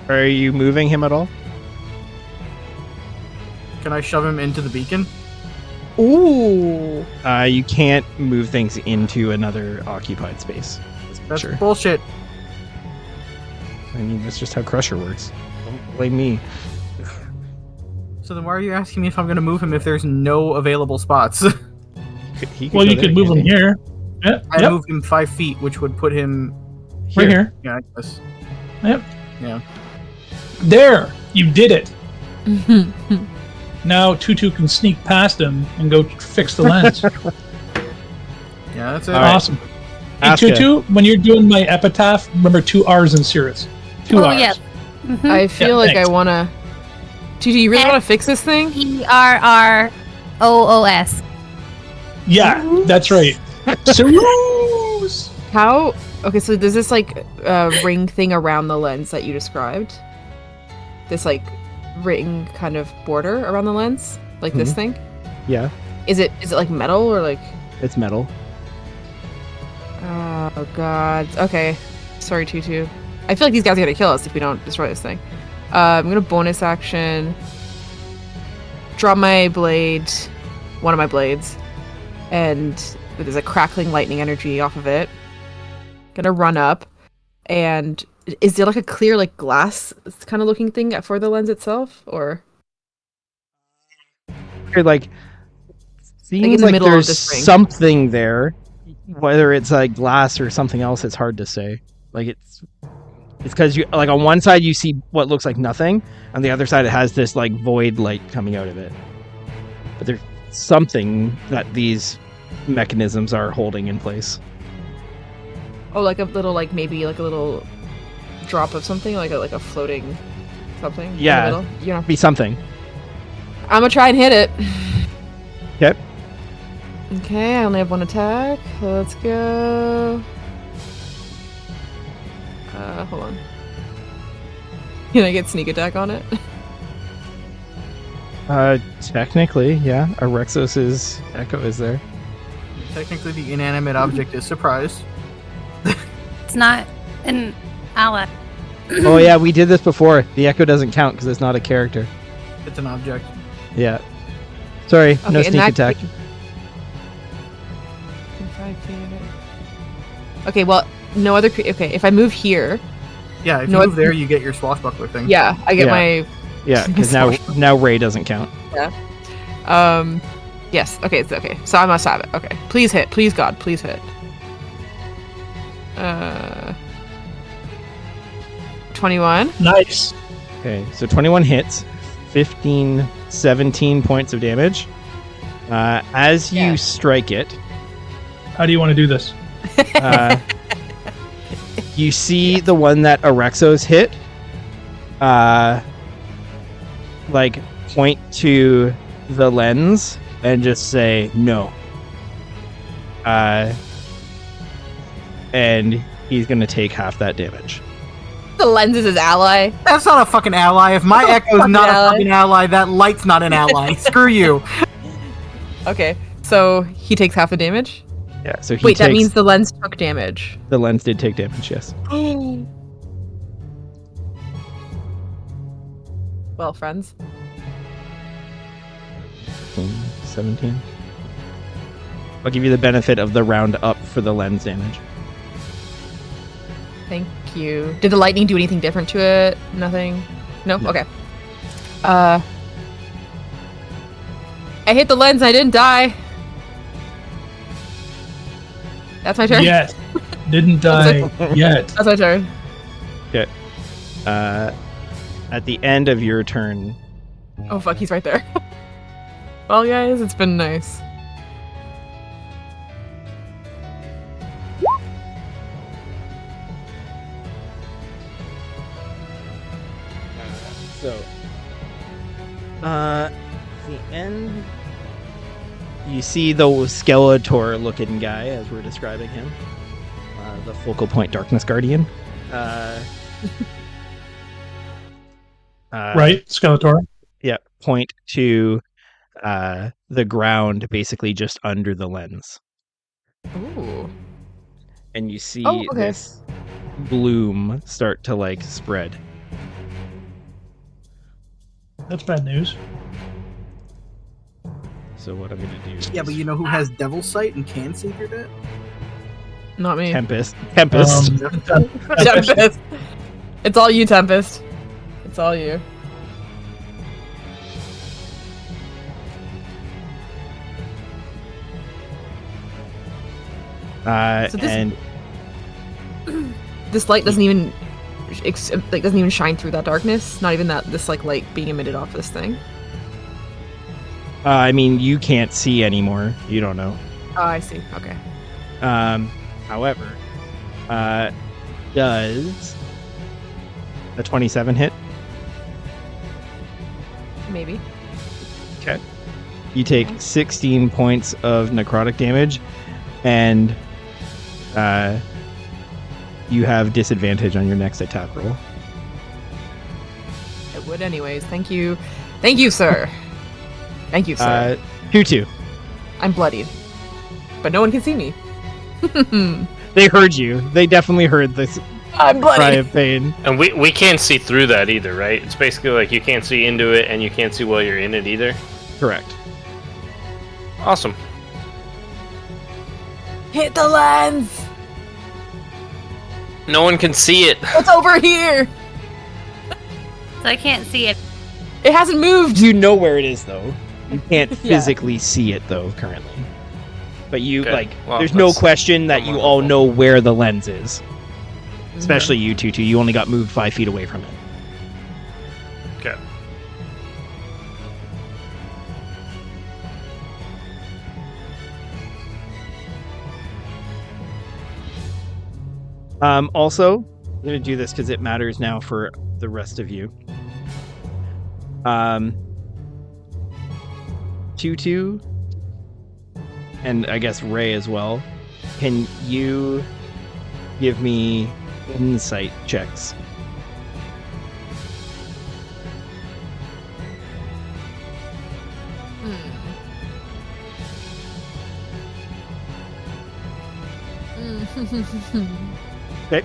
Or are you moving him at all? Can I shove him into the beacon? Ooh. You can't move things into another occupied space. That's Sure. bullshit. I mean, that's just how Crusher works. Don't blame me. So then why are you asking me if I'm going to move him if there's no available spots? He Well, go you there, could move can't him he? here. Yeah, I yep, moved him 5 feet, which would put him. right here. Yeah, I guess. Yep. Yeah. There, you did it. Now Tutu can sneak past him and go fix the lens. Yeah, that's it. All right. Awesome. Hey, Asuka. Tutu, when you're doing my epitaph, remember 2 R's in Cirrus. 2 Oh, R's. yeah. Mhm. I feel Yeah, like thanks. I wanna. Gigi, you really want to fix this thing? ERROOS. Yeah, that's right. Cirrus! How? Okay, so there's this like ring thing around the lens that you described. This like ring kind of border around the lens, like this thing. Yeah, Is it like metal or like? it's metal. Oh god. Okay. Sorry, Tutu. I feel like these guys are gonna kill us if we don't destroy this thing. I'm gonna bonus action. Drop my blade, one of my blades, and there's a crackling lightning energy off of it. Gonna run up, and is there like a clear like glass kind of looking thing for the lens itself, or You're like, seems in the like middle of there's this ring. something there. Whether it's like glass or something else, it's hard to say. Like it's because you like on one side you see what looks like nothing, on the other side it has this like void light coming out of it. But there's something that these mechanisms are holding in place. oh, like a little like maybe like a little drop of something, like a floating something. in the Yeah. middle? You know, Be something. I'm gonna try and hit it. Okay. Okay, I only have 1 attack. Let's go. Hold on. Can I get sneak attack on it? Technically, yeah. Arexos's echo is there. Technically, the inanimate object is surprised. It's not an ally. Oh yeah, we did this before. The echo doesn't count because it's not a character. It's an object. Yeah. Sorry, no Okay, in sneak that attack. case- Okay, well, no other. Okay, if I move here, Yeah, if No, you move it's- there, you get your swashbuckler thing. yeah, I get Yeah. my. Yeah, because now Ray doesn't count. Yes. Okay, it's okay. So I must have it. Okay, please hit. Please God, please hit. 21. Nice. Okay, so 21 hits, 15, 17 points of damage. As you Yeah. strike it, How do you want to do this? you see the one that Arexos hit, like point to the lens and just say no. And he's gonna take half that damage. The lens is his ally. That's not a fucking ally. If my echo's Fucking not ally. a fucking ally, that light's not an ally. Screw you. Okay, so he takes half the damage. Yeah, so he Wait, that takes- means the lens took damage. the lens did take damage. Yes. Well, friends. 17. I'll give you the benefit of the round up for the lens damage. Thank you. Did the lightning do anything different to it? Nothing? No? No. Okay. I hit the lens and I didn't die. That's my turn? Yes. Didn't die yet. That's my turn. At the end of your turn, Oh fuck, he's right there. Well guys, it's been nice. so the end, you see the Skeletor looking guy as we're describing him, the focal point darkness guardian. Right, Skeletor. Yeah, point to the ground basically just under the lens. Ooh. And you see Oh, okay. this bloom start to like spread. That's bad news. So what I'm gonna do Yeah, is but you know who has Devil Sight and can secret it? Not me. Tempest. Tempest. Tempest. It's all you, Tempest. It's all you. So this- And This light doesn't even doesn't even shine through that darkness. Not even that this like light being emitted off this thing. I mean, you can't see anymore. You don't know. Oh, I see. Okay. However, does a 27 hit? Maybe. Okay. You take 16 points of necrotic damage, and you have disadvantage on your next attack roll. It would anyways. Thank you. Thank you, sir. Thank you, sir. 2-2. I'm bloodied. But no one can see me. They heard you. They definitely heard this I'm cry bloodied. of pain. And we can't see through that either, right? It's basically like you can't see into it and you can't see while you're in it either. Correct. Awesome. Hit the lens. No one can see it. It's over here. So I can't see it. It hasn't moved. You know where it is, though. You can't Yeah. physically see it, though, currently. But you, Okay. Well, there's no that's question that you somewhat all helpful. know where the lens is. Especially you, Tutu. You only got moved 5 feet away from it. Okay. Also, I'm going to do this because it matters now for the rest of you. Tutu, and I guess Ray as well, can you give me insight checks? Okay.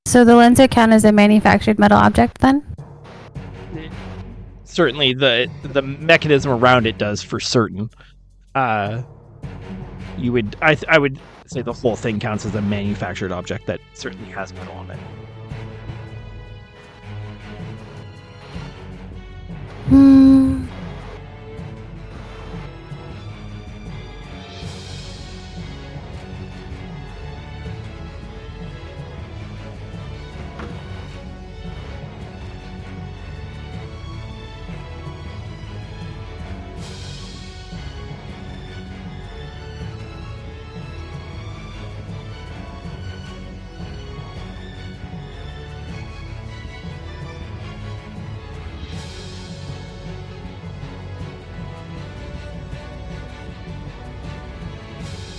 So the lens would count as a manufactured metal object then? Certainly, the mechanism around it does for certain. You would, I would say the whole thing counts as a manufactured object that certainly has metal on it. Hmm.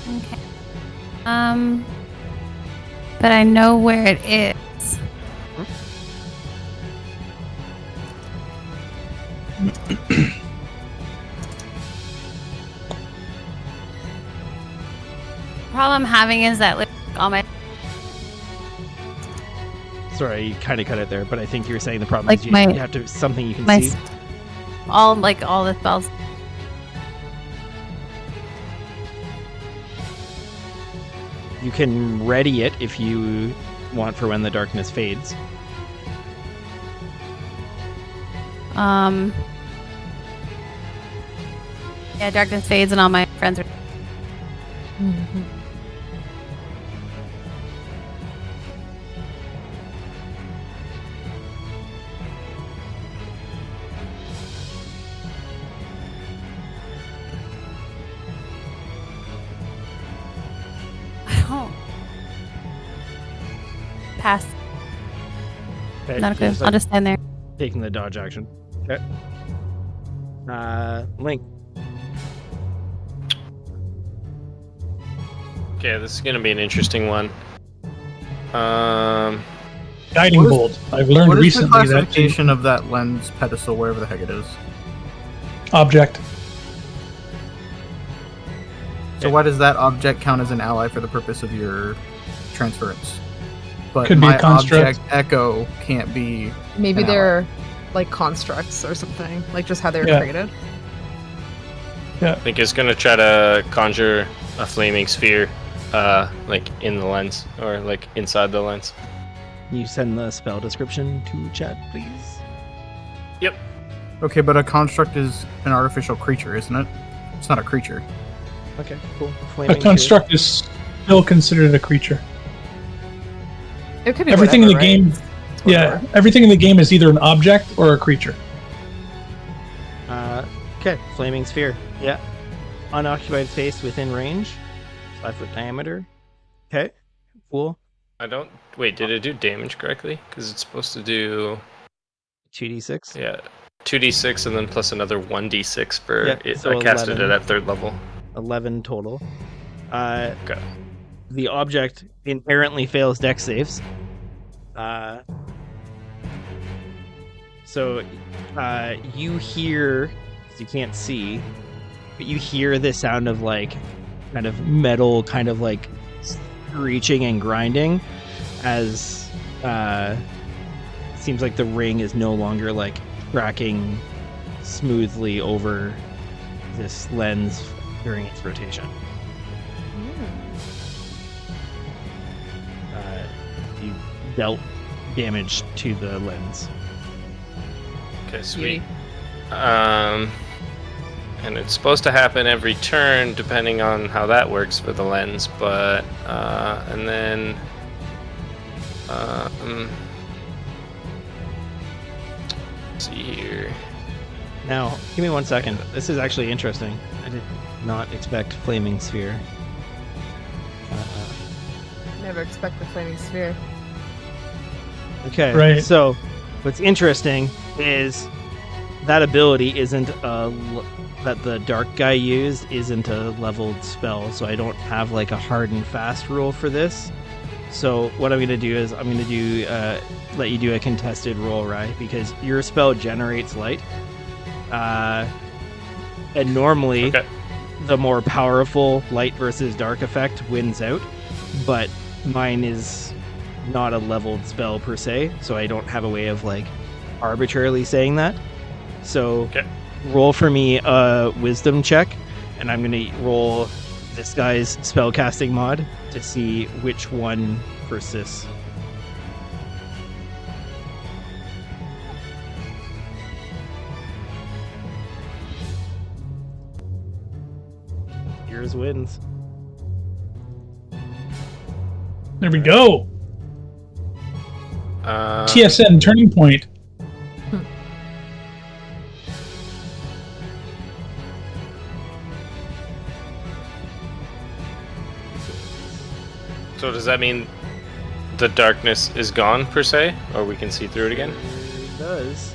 Okay. But I know where it is. Problem I'm having is that like all my Sorry, you kind of cut it there, but I think you were saying the problem Like is you my- have to something you can my see. all the spells. You can ready it if you want for when the darkness fades. Yeah, darkness fades and all my friends are. I don't. Pass. Okay, Not a clue. just, I'll just stand there. taking the dodge action. Okay. Link. Okay, this is gonna be an interesting one. Guiding What is- bolt. I've learned What is the recently that classification of that lens pedestal, wherever the heck it is? object. So why does that object count as an ally for the purpose of your transference? But Could be a my construct. object echo can't be. Maybe An ally. they're like constructs or something, like just how they were Yeah. created. I think it's gonna try to conjure a flaming sphere, like in the lens or like inside the lens. Can you send the spell description to chat, please? Okay, but a construct is an artificial creature, isn't it? It's not a creature. Okay, cool. A Flaming construct is still considered a creature. It could be Everything in the whatever, game, right? It's yeah, whatever. everything in the game is either an object or a creature. sphere. Okay, flaming sphere. Yeah. Unoccupied space within range. 5-foot diameter. Okay, cool. I don't. Wait, did it do damage correctly? Because it's supposed to do 2d6. yeah, 2d6 and then plus another 1d6 per. Yeah, so I casted 11. it at 3rd level. 11 total. Okay. The object inherently fails dex saves. So you hear, 'cause you can't see, but you hear the sound of like kind of metal, kind of like screeching and grinding as seems like the ring is no longer like tracking smoothly over this lens during its rotation. You dealt damage to the lens. Okay, sweet. And it's supposed to happen every turn, depending on how that works for the lens. But and then let's see here. Now, give me 1 second. This is actually interesting. I did not expect flaming sphere. Never expect the flaming sphere. Okay, Right. so what's interesting is that ability isn't that the dark guy used isn't a leveled spell, so I don't have like a hard and fast rule for this. So what I'm gonna do is I'm gonna do let you do a contested roll, right? Because your spell generates light, and normally Okay. the more powerful light versus dark effect wins out, but mine is not a leveled spell per se, so I don't have a way of like arbitrarily saying that. So Okay. roll for me a wisdom check, and I'm gonna roll this guy's spellcasting mod to see which one persists. Yours wins. There we go. Uh, TSN turning point. So does that mean the darkness is gone per se, or we can see through it again? It does.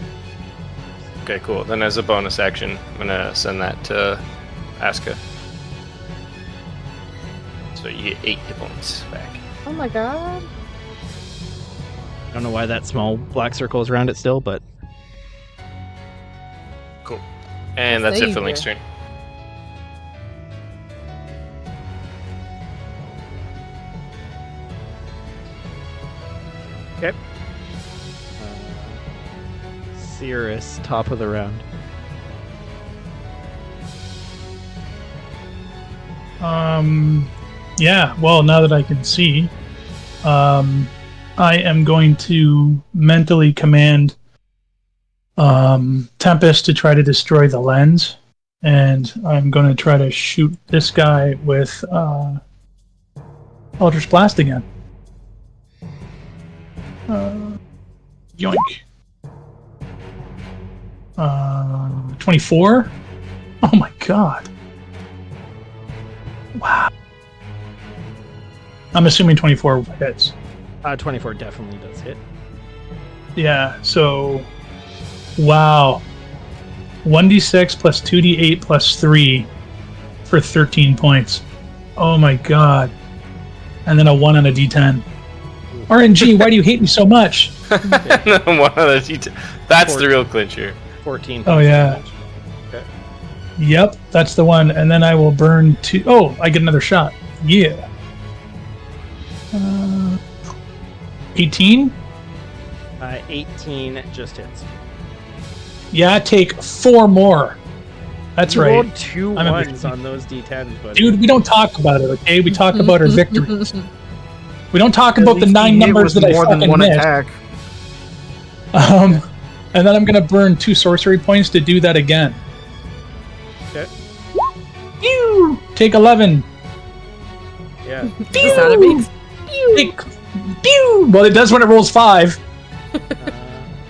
Okay, cool. Then as a bonus action, I'm gonna send that to Asuka. So you get 8 hit points back. Oh my god. I don't know why that small black circle is around it still, but Cool. And that's it for Savior. Link's turn. Cirrus, top of the round. Yeah, well, now that I can see, I am going to mentally command Tempest to try to destroy the lens, and I'm going to try to shoot this guy with Eldritch Blast again. Yoink. 24? Oh my god. Wow. I'm assuming 24 hits. 24 definitely does hit. Yeah, so wow. 1d6 plus 2d8 plus 3 for 13 points. Oh my god. And then a 1 on a d10. RNG, why do you hate me so much? One of those that's the real clincher. 14. Oh, yeah. damage. Okay. Yep, that's the one. And then I will burn 2. Oh, I get another shot. Yeah. 18? 18 just hits. Yeah, take 4 more. That's You right. rolled 2 I'm a ones on those d10s, buddy. Dude, we don't talk about it, okay? We talk about our victories. We don't talk about the At least 9 he hit numbers with that I more than fucking one missed. attack. And then I'm gonna burn 2 sorcery points to do that again. Okay. Pew! Take 11. Yeah. The sound it makes. Take, pew! Well, it does when it rolls 5. Uh,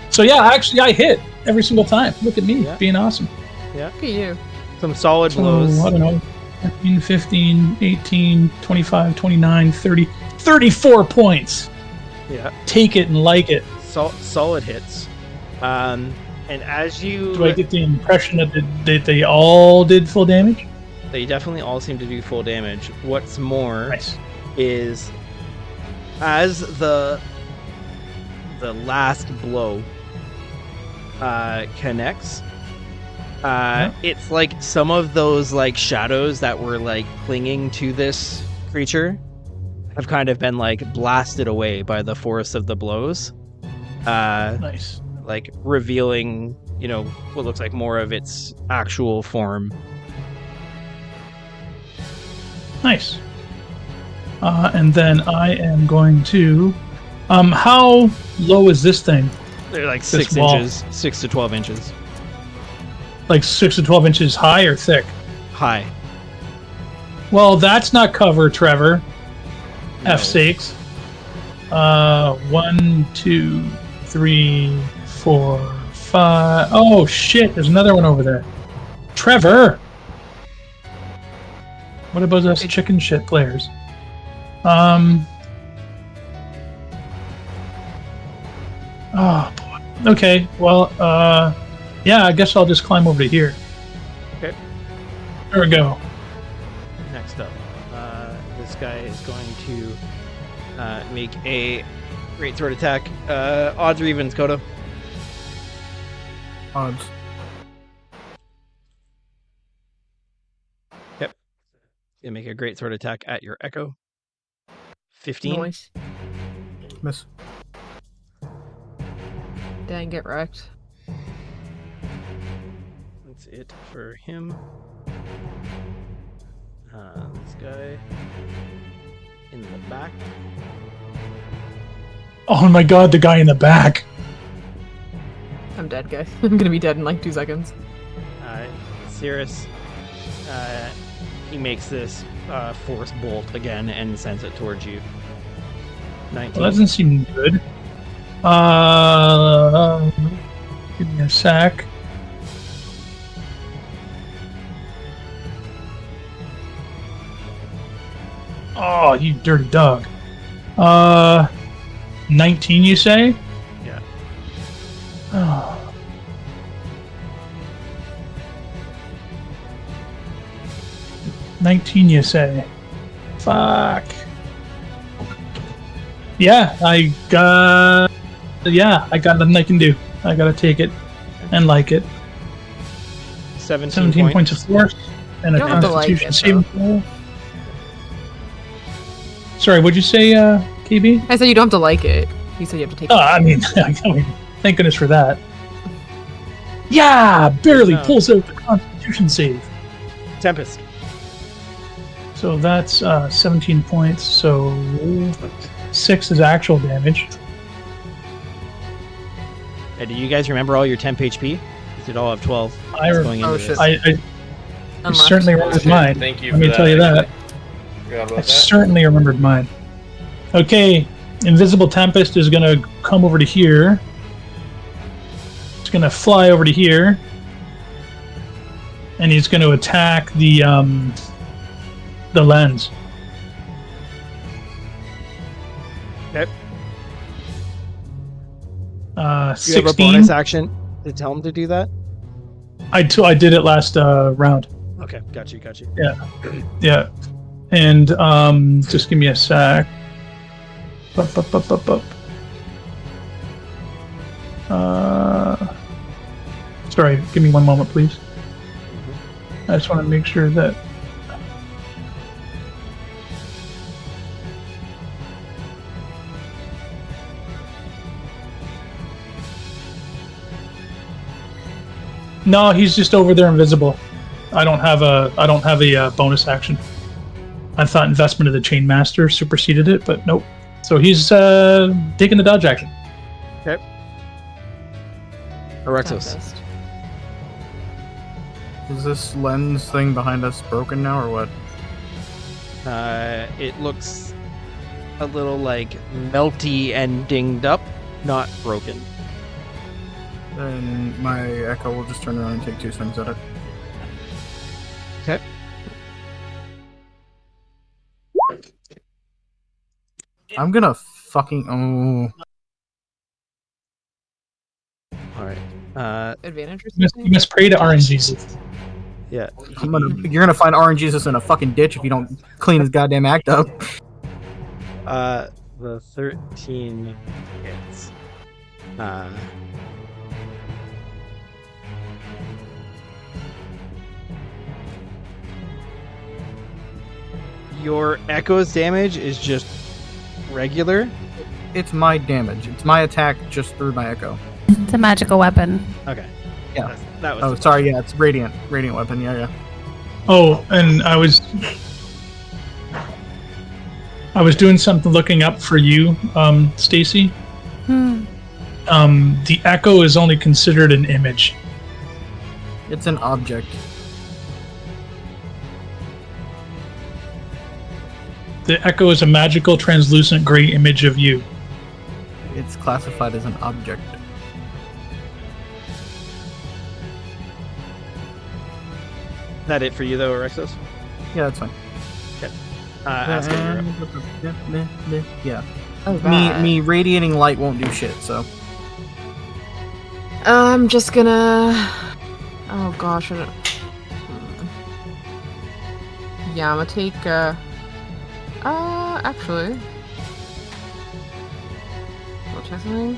So yeah, actually, I hit every single time. Look at me, Yeah. being awesome. Look at you. some solid So, blows. I don't know, 15, 15, 18, 25, 29, 30, 34 points. Yeah. Take it and like it. Solid hits. And as you... Do I get the impression that they all did full damage? They definitely all seem to do full damage. What's more Nice. is as the last blow connects, it's like some of those like shadows that were like clinging to this creature have kind of been like blasted away by the force of the blows, Nice. like revealing, you know, what looks like more of its actual form. Nice. And then I am going to. How low is this thing? They're like This 6 wall. inches, 6 to 12 inches Like 6 to 12 inches high or thick? high. Well, that's not cover, Trevor. No. F sakes. 1, 2, 3, 4, 5. Oh shit! There's another one over there. Trevor. What about us chicken shit players? Oh boy. Okay. Well. Yeah. I guess I'll just climb over to here. Okay. There we go. Next up, this guy is going to make a great sword attack. Odds or evens, Kodo? Odds. Gonna make a great sword attack at your echo. 15. Noise. Miss. Dang, get wrecked. That's it for him. This guy in the back. Oh my god! The guy in the back. I'm dead, guys. I'm gonna be dead in like 2 seconds. Cirrus, he makes this force bolt again and sends it towards you. 19. Well, that doesn't seem good. Give me a sec. Oh, you dirty dog. 19, you say? Yeah. Oh. $19, you say? Fuck. Yeah, I got nothing I can do. I gotta take it and like it. 17 points of force and a You don't have to like Constitution it, saving throw. Sorry, what'd you say, KB? I said you don't have to like it. You said you have to take Oh, it. I mean, thank goodness for that. Yeah, barely No. pulls out the Constitution save. Tempest. So that's 17 points. So 6 is actual damage. Do you guys remember all your temp HP? You did all have 12. I It's re- going into oh, this. shit. I Unlocked. certainly remembered mine. Thank you Let for me that. tell you that. Forgot about I that. certainly remembered mine. Okay, Invisible Tempest is going to come over to here. It's going to fly over to here. And he's going to attack the lens. Okay. Do you have a 16. bonus action to tell him to do that? I did it last round. Okay, got you. Yeah. And just give me a sec. Bup. Sorry, give me one moment, please. I just want to make sure that. No, he's just over there invisible. I don't have a bonus action. I thought investment of the Chain Master superseded it, but nope. So he's taking the dodge action. Orexos. Tempest. Is this lens thing behind us broken now, or what? It looks a little like melty and dinged up, not broken. Then my Echo will just turn around and take 2 swings at it. Okay. I'm gonna fucking All right. Advantage or You something? must pray to RNGs. Yeah. you're gonna find RNGesus in a fucking ditch if you don't clean his goddamn act up. The 13 hits. Your Echo's damage is just regular. It's my damage. It's my attack just through my Echo. It's a magical weapon. Okay. Yeah. That was Oh, sorry. Yeah, it's radiant weapon. Yeah. Oh, and I was doing something looking up for you, Stacy. Hmm. The Echo is only considered an image. It's an object. The Echo is a magical, translucent gray image of you. It's classified as an object. that it for you though, Orexos? Yeah, that's fine. Asking, you're up. Yeah. Oh, bad. Me radiating light won't do shit, so. I'm just gonna. Oh gosh, I don't. Yeah, I'm gonna take. Actually. I'll check something.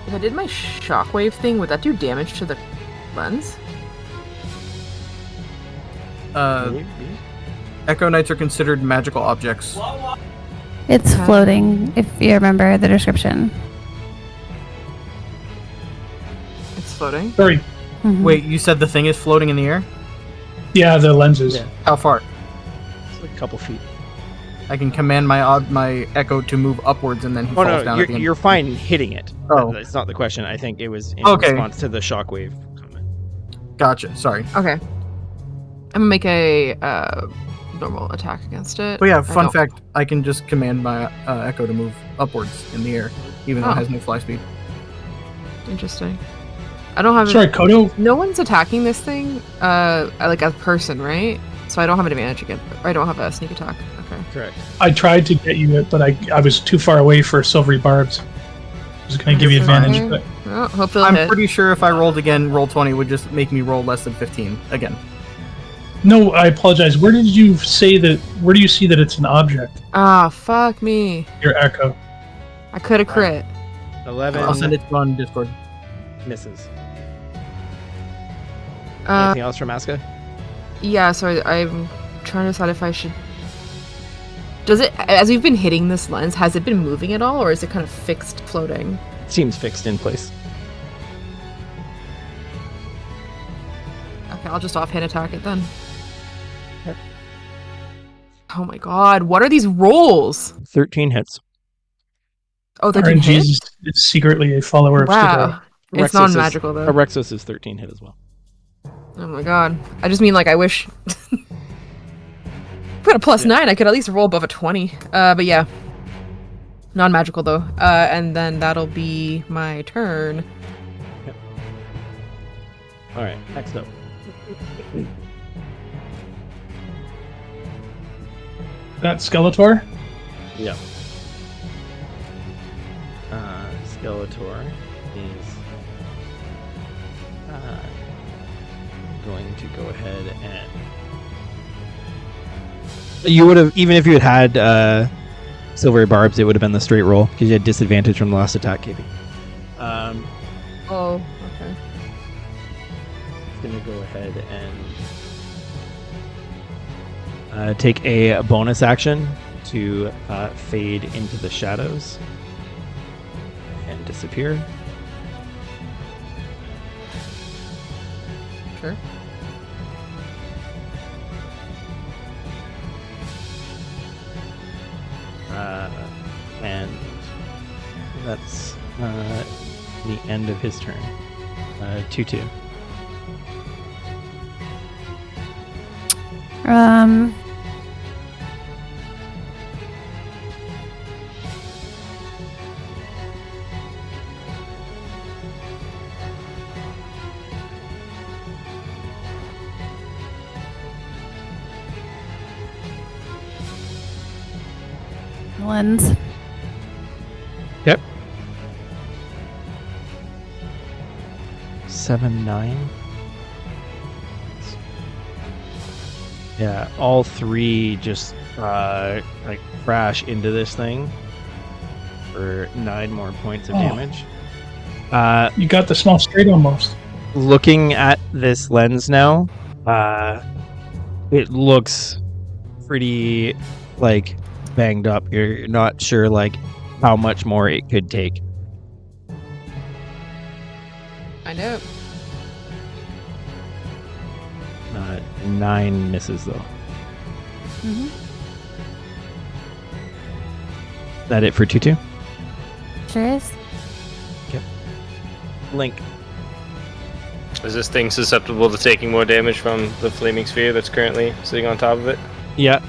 If I did my shockwave thing, would that do damage to the lens? Echo Knights are considered magical objects. It's Okay. floating, if you remember the description. It's floating. Sorry. Mhm. Wait, you said the thing is floating in the air? Yeah, the lenses. Yeah. How far? It's like a couple feet. I can command my Echo to move upwards, and then he Oh falls no, down at the end. you're fine hitting it. Oh. That's not the question. I think it was in Okay. response to the shockwave comment. Gotcha. Sorry. Okay. I'm gonna make a normal attack against it. But yeah, I fun don't- fact: I can just command my Echo to move upwards in the air, even though Oh. it has no fly speed. Interesting. I don't have. Sorry, Kodo. No one's attacking this thing, like a person, right? So I don't have an advantage against. I don't have a sneak attack. Okay. Correct. I tried to get you it, but I was too far away for silvery barbs. I was going to give you advantage, Okay. but Well, hopefully I'm it'll hit. pretty sure if I rolled again, roll 20 would just make me roll less than 15 again. no, I apologize. Where did you say that? Where do you see that it's an object? Ah, fuck me. Your Echo. I could have crit. 11 I'll send it to you on Discord. misses. Uh, Anything else from Aska? yeah. So I'm trying to decide if I should. Does it, as we've been hitting this lens, has it been moving at all, or is it kind of fixed, floating? Seems fixed in place. Okay, I'll just offhand attack it then. Okay. Oh my god, what are these rolls? 13 hits. Oh, 13 RNG hits? is secretly a follower of Stidora. Wow. It's Orexos non-magical though. Orexos is 13 hit as well. Oh my god. I just mean, like, I wish. If I had a plus 9, I could at least roll above a 20. But yeah. Non-magical though. And then that'll be my turn. All right, next up. That Skeletor? Yeah. Skeletor is going to go ahead and you would have, even if you had silvery barbs, it would have been the straight roll because you had disadvantage from the last attack, KB. Oh, okay. It's going to go ahead and take a bonus action to fade into the shadows and disappear. Sure. And that's the end of his turn. 2-2. Lens. Yep. 7-9. Yeah, all three just like crash into this thing for 9 more points of Oh. damage. You got the small straight almost. Looking at this lens now, it looks pretty like banged up. You're not sure like how much more it could take. I know. 9 misses though. Mm-hmm. That it for 2-2? Sure is. Link. Is this thing susceptible to taking more damage from the flaming sphere that's currently sitting on top of it? Yeah.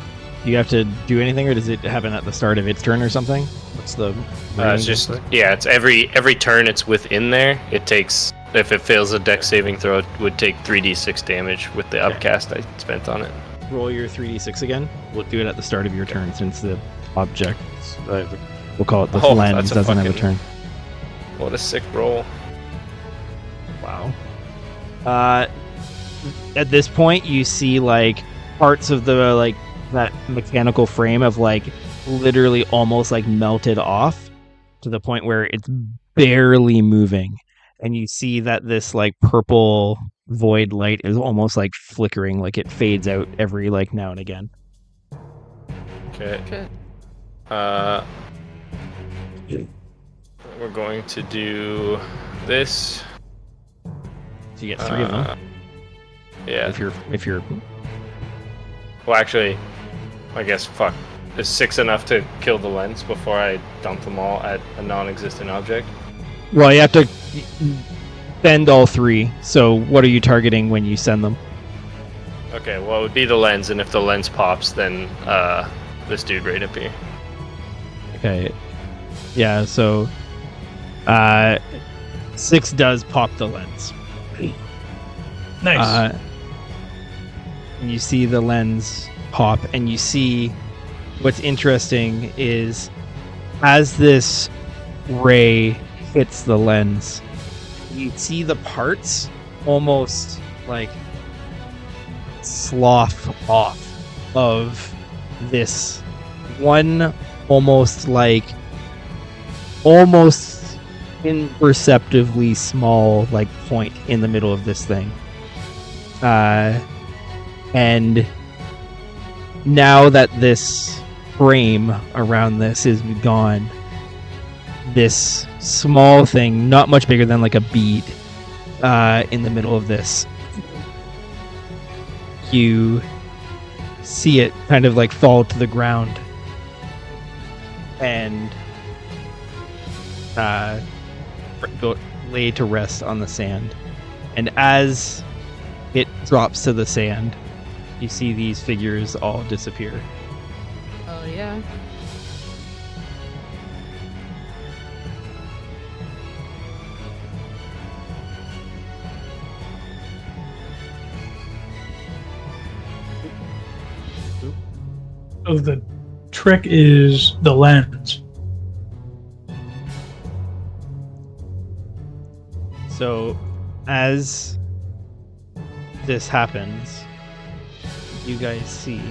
Do you have to do anything, or does it happen at the start of its turn or something? What's the? It's just it's every turn it's within there. It takes, if it fails a dex saving throw, it would take 3d6 damage with the Okay. upcast I spent on it. Roll your 3d6 again. We'll do it at the start of your turn since the object, we'll call it the Oh, lens, that's a doesn't have a fucking- turn. What a sick roll! Wow. At this point, you see like parts of the like that mechanical frame of like literally almost like melted off to the point where it's barely moving, and you see that this like purple void light is almost like flickering, like it fades out every like now and again. Okay. Shit. We're going to do this. So you get 3 of them. Yeah. If you're Well, actually, I guess fuck. Is 6 enough to kill the lens before I dump them all at a non-existent object? well, you have to send all 3. So what are you targeting when you send them? Okay, well, it would be the lens, and if the lens pops, then this dude right up here. Okay. Yeah, so 6 does pop the lens. Nice. And you see the lens pop, and you see what's interesting is as this ray hits the lens, you see the parts almost like slough off of this one almost imperceptibly small like point in the middle of this thing. And now that this frame around this is gone, this small thing, not much bigger than like a bead, in the middle of this, you see it kind of like fall to the ground and go lay to rest on the sand. And as it drops to the sand, you see these figures all disappear. Oh yeah. So the trick is the lens. So, as this happens, you guys see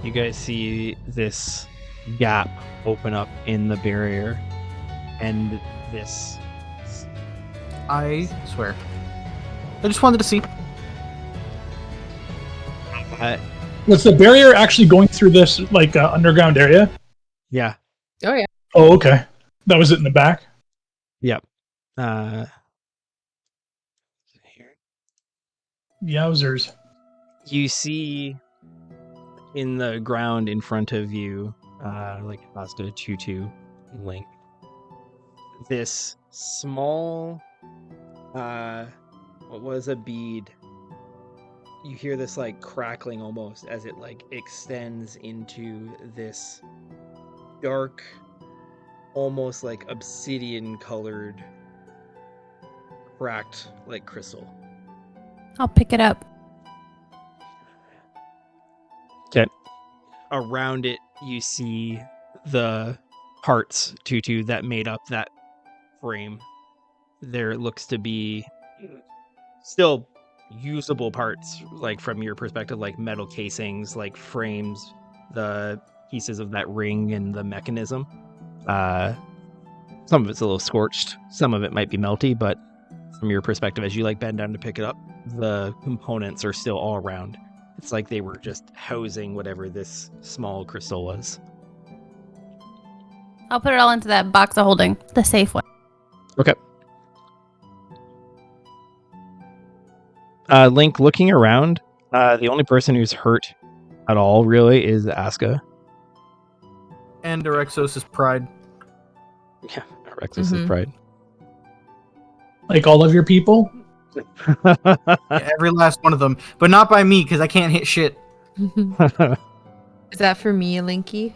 you guys see this gap open up in the barrier, and this I swear. I just wanted to see. Was the barrier actually going through this like underground area? yeah. Oh yeah. Oh, okay. That was it in the back. Here. Yowzers. You see in the ground in front of you, like Asta, Tutu, Link, this small, what was a bead. You hear this like crackling almost as it like extends into this dark, almost like obsidian colored, cracked like crystal. I'll pick it up. Okay. Around it, you see the parts, Tutu, that made up that frame. There looks to be still usable parts, like from your perspective, like metal casings, like frames, the pieces of that ring and the mechanism. Some of it's a little scorched, some of it might be melty, but from your perspective, as you like bend down to pick it up, the components are still all around. It's like they were just housing whatever this small crystal was. I'll put it all into that box of holding, the safe one. Okay. Link, looking around, the only person who's hurt at all, really, is Aska. And Erexos' pride. Yeah, Rexus' pride. Like all of your people? Yeah, every last one of them. But not by me, because I can't hit shit. Is that for me, Linky?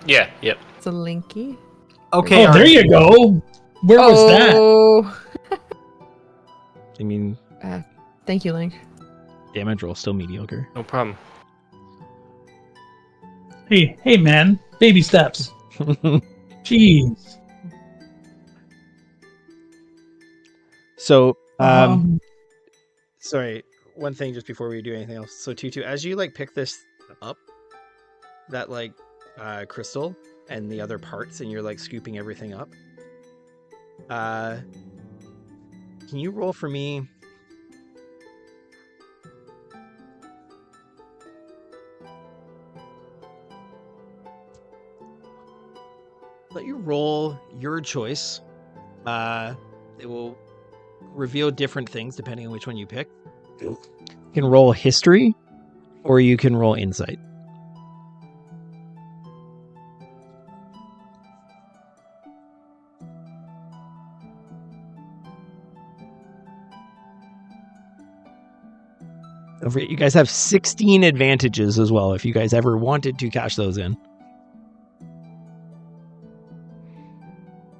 Yeah, yep. It's a Linky. Okay, Oh, there you go. Where was that? Oh. I mean, Thank you, Link. damage roll still mediocre. No problem. Hey, man. Baby steps. Jeez. So, sorry, one thing just before we do anything else. So, Tutu, as you like pick this up, that like crystal and the other parts, and you're like scooping everything up, can you roll for me? Let you roll your choice. It will reveal different things depending on which one you pick. You can roll history, or you can roll insight. Don't forget, you guys have 16 advantages as well if you guys ever wanted to cash those in.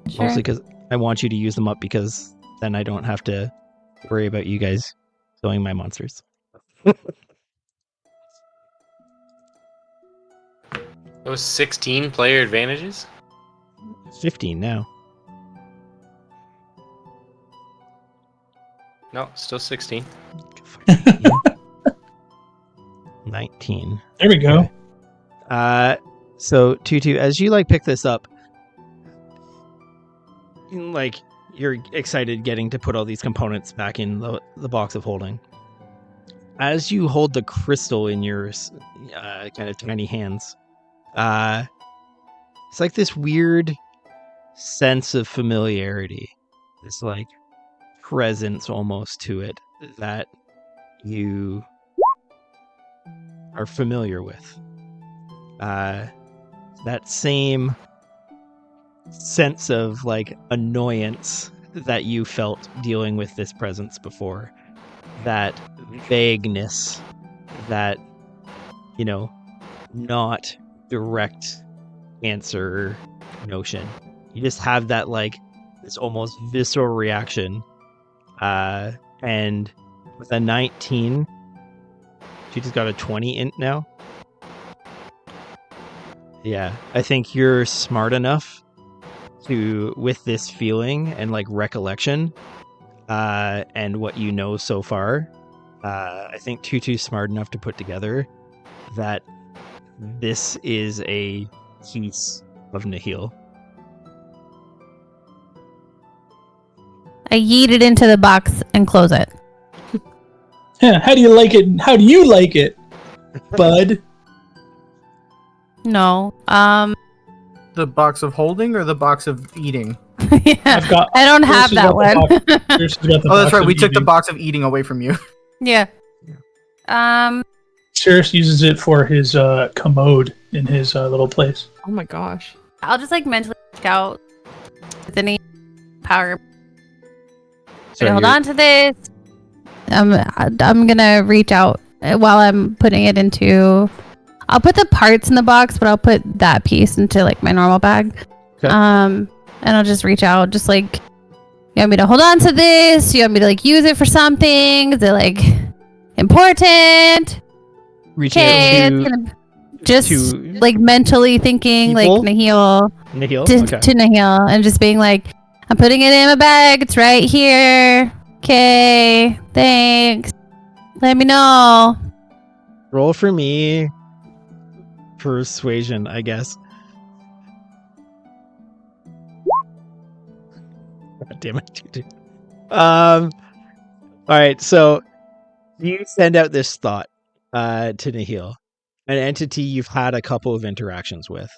Sure. Mostly because I want you to use them up, because then I don't have to worry about you guys killing my monsters. Those 16 player advantages? 15 now. No, still 16. 19. There we go. Okay. So Tutu, as you like pick this up, like you're excited getting to put all these components back in the box of holding. As you hold the crystal in your kind of tiny hands, it's like this weird sense of familiarity, this like presence almost to it that you are familiar with. That same sense of like annoyance that you felt dealing with this presence before, that vagueness, that not direct answer notion. You just have that this almost visceral reaction. And with a 19, she just got a 20 int now. Yeah, I think you're smart enough to, with this feeling and recollection, and what you know so far, I think Tutu's smart enough to put together that this is a piece of Nihil. I yeet it into the box and close it. Yeah, how do you like it? How do you like it, bud? No. The box of holding or the box of eating? Yeah. I've got. I don't have Pierce has that got the one. box- Pierce has got the Oh, that's box right. of We took the eating. box of eating away from you. Yeah. Sirius uses it for his commode in his little place. Oh my gosh. I'll just mentally check out with any power. So Hold you're- on to this. I'm gonna reach out while I'm putting it into. I'll put the parts in the box, but I'll put that piece into my normal bag. Okay. And I'll just reach out, just you want me to hold on to this? You want me to use it for something? Is it important? Reaching Okay, out it's to gonna just to mentally thinking people? Nihil Nihil. to, Okay. to Nihil and just being I'm putting it in my bag. It's right here. Okay, thanks. Let me know. Roll for me. Persuasion, I guess. God damn it, Tutu. All right, so you send out this thought to Nihil, an entity you've had a couple of interactions with.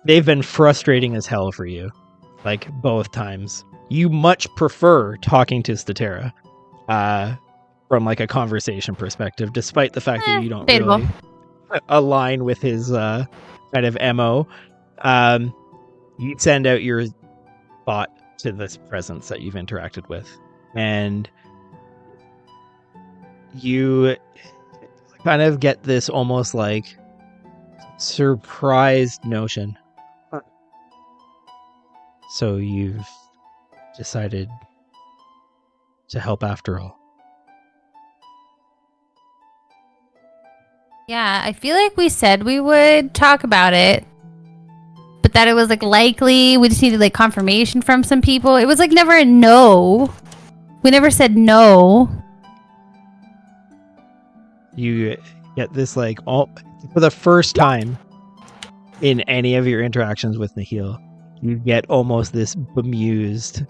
They've been frustrating as hell for you, both times. You much prefer talking to Statera, from a conversation perspective, despite the fact that you don't debatable. really align with his kind of MO. You send out your thought to this presence that you've interacted with, and you kind of get this almost surprised notion. So you've decided to help after all. Yeah, I feel like we said we would talk about it, but that it was likely. We just needed confirmation from some people. It was never a no. We never said no. You get this all for the first time in any of your interactions with Nihil. You get almost this bemused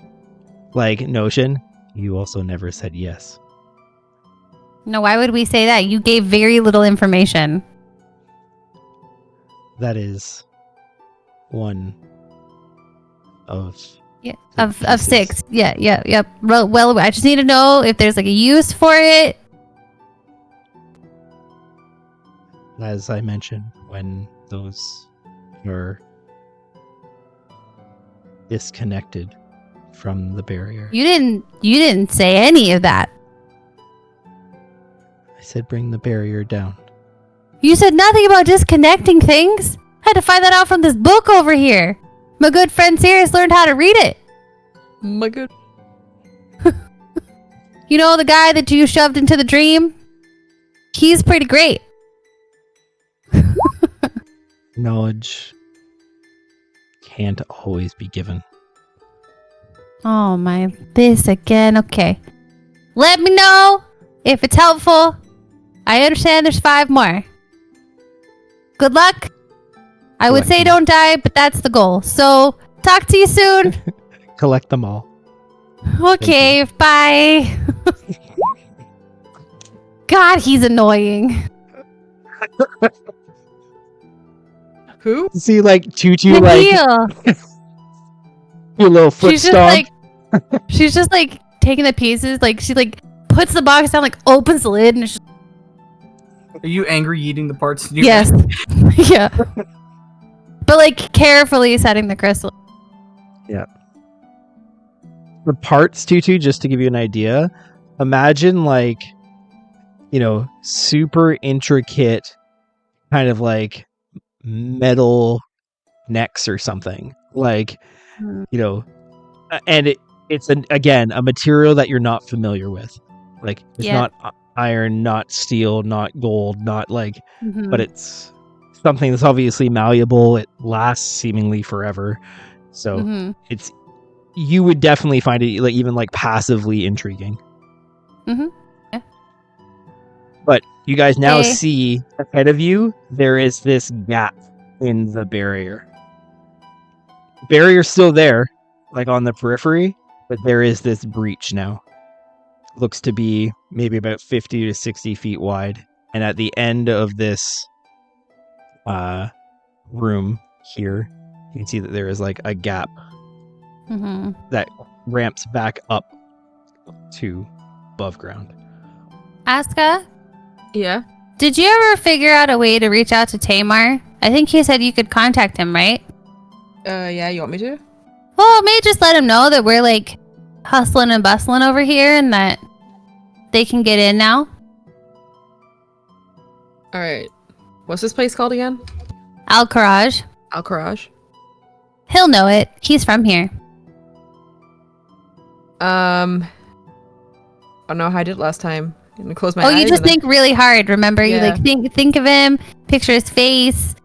notion. You also never said yes. No, why would we say that? You gave very little information. That is one of Yeah, the of pieces. 6. Yeah, yep. Well, I just need to know if there's a use for it. As I mentioned, when those are disconnected from the barrier. You didn't say any of that. I said bring the barrier down. You said nothing about disconnecting things. I had to find that out from this book over here. My good friend Sirius learned how to read it. My good. You know the guy that you shoved into the dream? He's pretty great. Knowledge can't always be given. Oh my, this again. Okay. Let me know if it's helpful. I understand there's 5 more. Good luck. I would say Collect them. don't die, but that's the goal. So, talk to you soon. Collect them all. Okay, bye. God, he's annoying. Who? See, Tutu, Nihil. your little foot She's just stomp. she's just taking the pieces. She puts the box down, opens the lid, and it's just, Are you angry eating the parts? yes. Yeah. But carefully setting the crystal. The parts, Tutu, just to give you an idea, imagine super intricate kind of like metal necks or something. Like, and it's again a material that you're not familiar with. Like, it's Yeah. not iron, not steel, not gold, not like, Mhm. but it's something that's obviously malleable. It lasts seemingly forever. So Mhm. you would definitely find it like even like passively intriguing. Mhm. Yeah. But you guys now Okay. see ahead of you, there is this gap in the barrier. Barrier's still there, like on the periphery, but there is this breach now. Looks to be maybe about 50 to 60 feet wide. And at the end of this room here, you can see that there is like a gap Mhm. that ramps back up to above ground. Aska, Yeah. did you ever figure out a way to reach out to Tamar? I think he said you could contact him, right? Yeah, you want me to? Well, maybe just let him know that we're like hustling and bustling over here and that they can get in now. Alright. What's this place called again? Al-Kharaj. Al-Kharaj? He'll know it. He's from here. I don't know how I did it last time. I'm gonna close my eyes. You just and then- think really hard. Remember, you Yeah. like think of him, picture his face,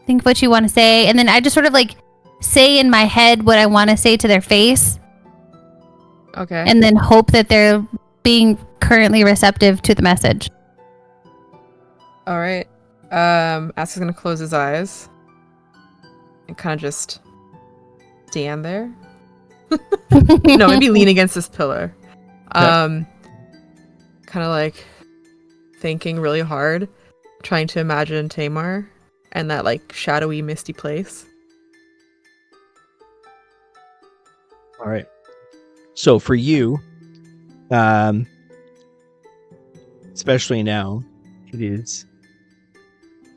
think what you want to say, and then I just sort of like say in my head what I want to say to their face, Okay. and then hope that they're being currently receptive to the message. Alright. Aska's gonna close his eyes. And kind of just stand there. No, maybe lean against this pillar. Kind of like thinking really hard, trying to imagine Tamar and that like shadowy, misty place. All right. So for you, especially now, it is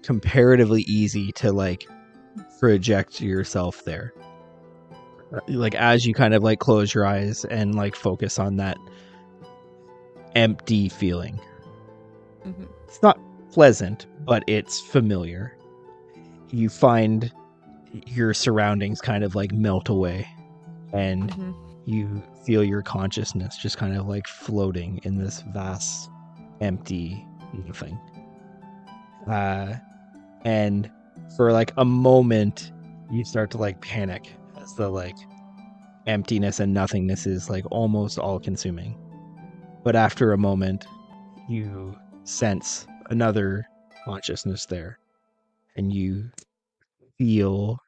comparatively easy to like project yourself there. Like as you kind of like close your eyes and like focus on that empty feeling. Mhm. It's not pleasant, but it's familiar. You find your surroundings kind of like melt away, and Mhm. you feel your consciousness just kind of like floating in this vast, empty nothing. And for like a moment, you start to like panic as the like emptiness and nothingness is like almost all consuming. But after a moment, you sense another consciousness there, and you feel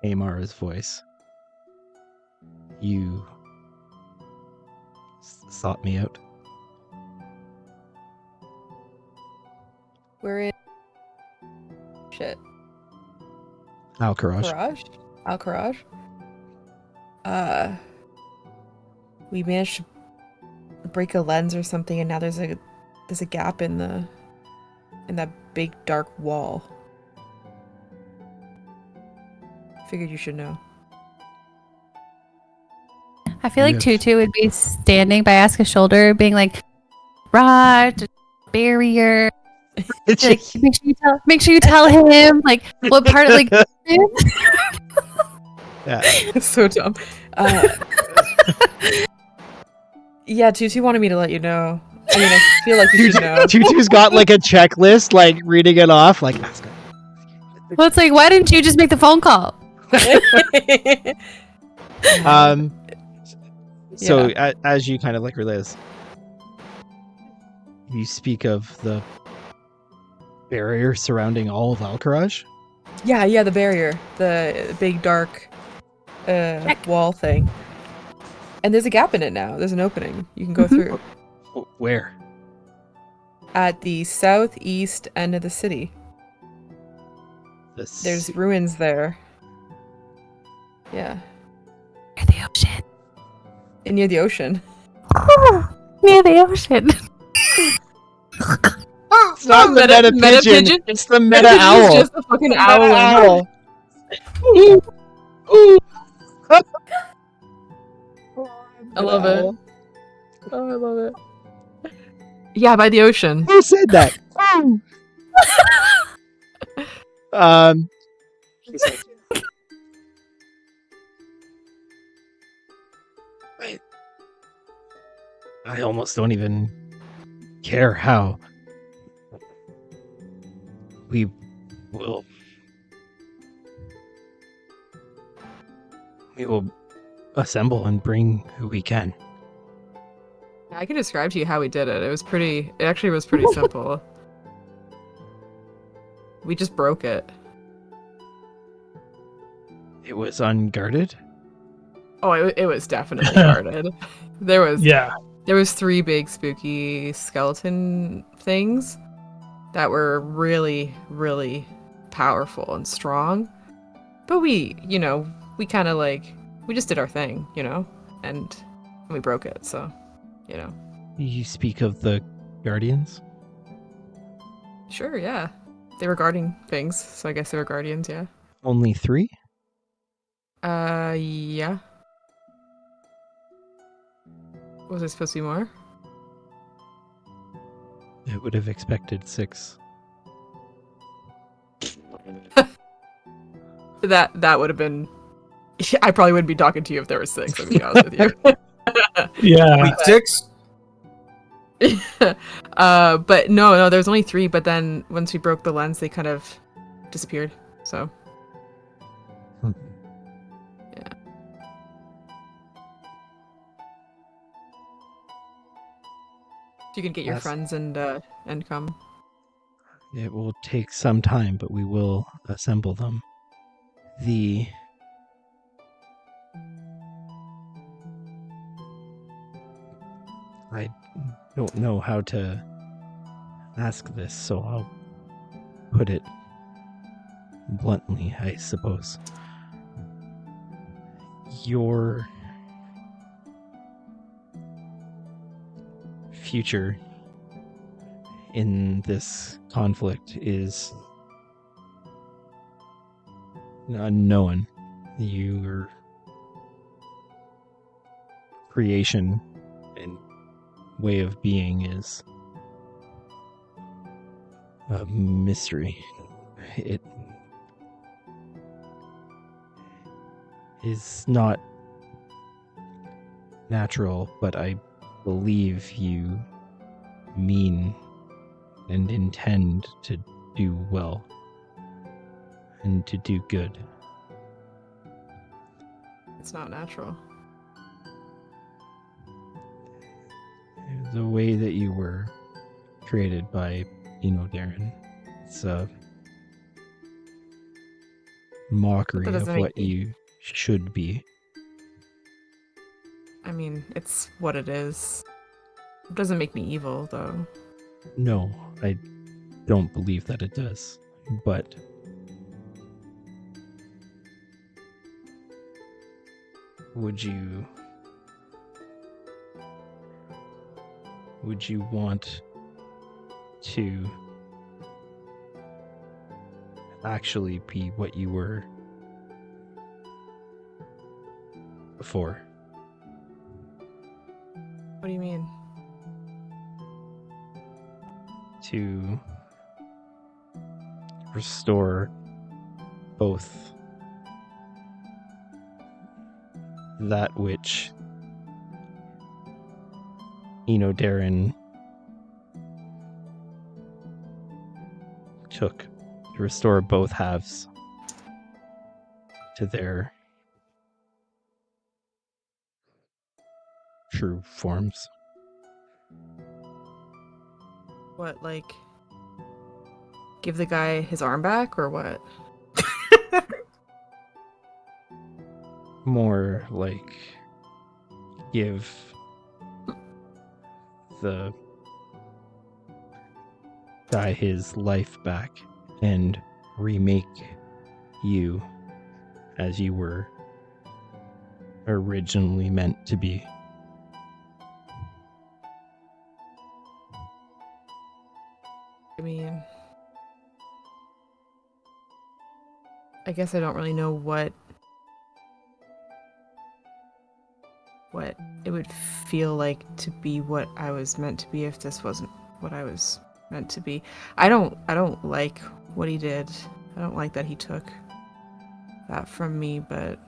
Amar's voice. You sought me out. We're in. Shit. Al-Kharaj. Al-Kharaj? We managed to break a lens or something, and now there's a gap in that big dark wall. Figured you should know. I feel like Yes. Tutu would be standing by Aska's shoulder, being like, "Raj, barrier." Like, make sure you tell him like what part like. Yeah. So dumb. Yeah, Tutu wanted me to let you know. I mean, I feel like you should know. Tutu's got like a checklist, like reading it off, like ask him. Well, it's like, why didn't you just make the phone call? So as you kind of like realize, you speak of the barrier surrounding all of Al-Kharaj. Yeah, the barrier, the big dark wall thing, and there's a gap in it now. There's an opening you can go through Where? at the southeast end of the city. There's ruins there. Yeah, Near the ocean. and near the ocean. Near the ocean. It's not the meta pigeon. It's the meta owl. It's just a fucking owl. I love it. Oh, I love it. Yeah, by the ocean. Who said that? He's like, I almost don't even care how we will. We will assemble and bring who we can. I can describe to you how we did it. It actually was pretty simple. We just broke it. It was unguarded. Oh, it was definitely guarded. There was 3 big spooky skeleton things that were really, really powerful and strong. But we kind of we just did our thing, and we broke it, so, You speak of the guardians? Sure, yeah. They were guarding things, so I guess they were guardians, yeah. Only 3? Yeah. Was it supposed to be more? I would have expected 6. That would have been... I probably wouldn't be talking to you if there were 6, to be honest with you. Yeah. Wait, 6? But no, there was only 3, but then once we broke the lens, they kind of disappeared, so... Yeah. You can get your friends and come. It will take some time, but we will assemble them. I don't know how to ask this, so I'll put it bluntly, I suppose. Your future in this conflict is unknown. Your creation and way of being is a mystery. It is not natural, but I believe you mean and intend to do well and to do good. It's not natural. The way that you were created by Darren, it's a mockery That of doesn't make what me- you should be. I mean, it's what it is. It doesn't make me evil, though. No, I don't believe that it does, but would you want to actually be what you were before? What do you mean? To restore both that which Darren took, to restore both halves to their true forms. What, give the guy his arm back, or what? More like give the guy his life back and remake you as you were originally meant to be. I mean, I guess I don't really know what it would feel like to be what I was meant to be if this wasn't what I was meant to be. I don't like what he did. I don't like that he took that from me, but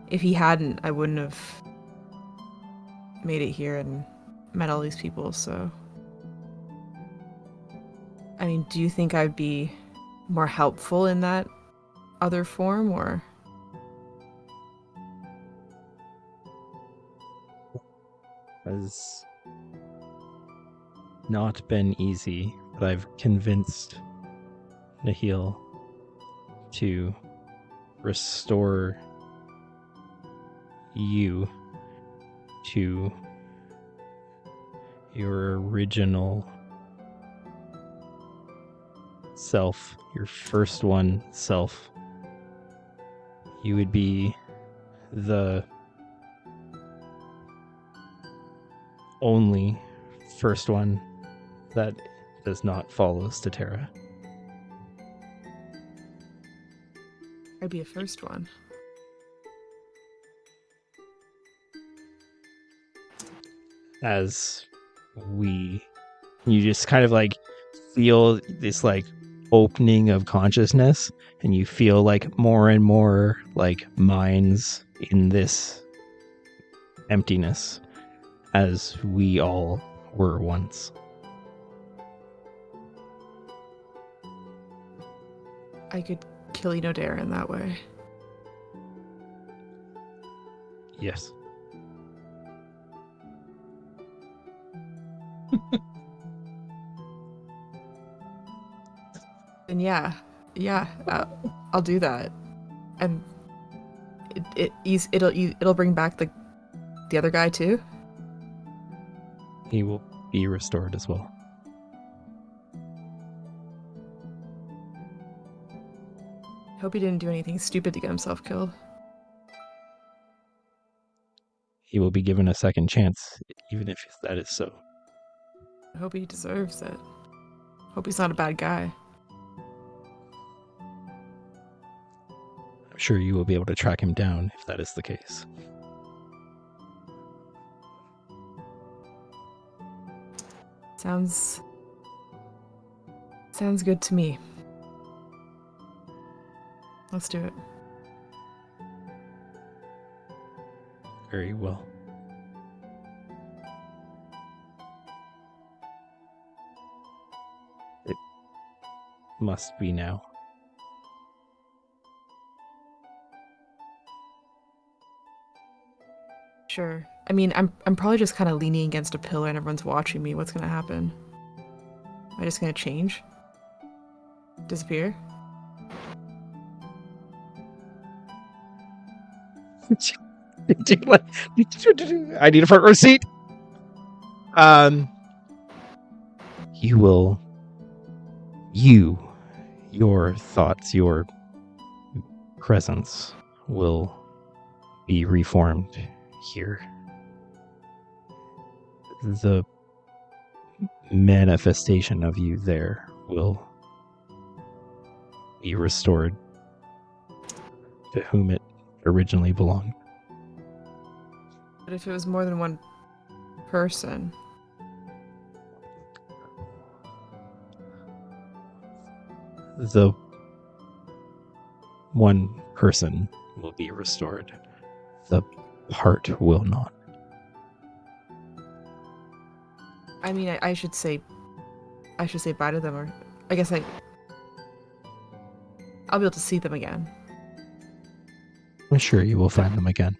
if he hadn't, I wouldn't have made it here and met all these people, so I mean, do you think I'd be more helpful in that other form, or? Has not been easy, but I've convinced Nahil to restore you to your original self, your first one self. You would be the only first one that does not follow Statera. I'd be a first one. As you just kind of like feel this like opening of consciousness, and you feel like more and more like minds in this emptiness, as we all were once. I could kill Enodare in that way. Yes. And yeah, I'll do that, and it'll bring back the other guy too. He will be restored as well. Hope he didn't do anything stupid to get himself killed. He will be given a second chance, even if that is so. I hope he deserves it. Hope he's not a bad guy. I'm sure you will be able to track him down if that is the case. Sounds good to me. Let's do it. Very well. It must be now. Sure. I mean, I'm probably just kind of leaning against a pillar and everyone's watching me. What's gonna happen? Am I just gonna change? Disappear? I need a front row seat. Your thoughts, your presence will be reformed here. The manifestation of you there will be restored to whom it originally belonged. But if it was more than one person, the one person will be restored. The part will not. I mean, I should say bye to them, or I guess I'll be able to see them again. I'm sure you will find them again.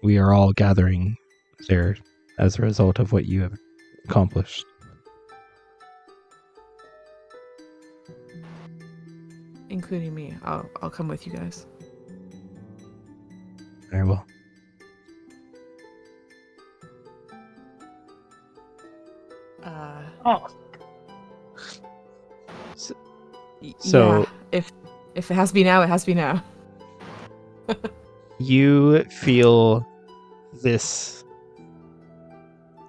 We are all gathering there as a result of what you have accomplished. Including me. I'll come with you guys. Very well. So yeah, if it has to be now, it has to be now. you feel this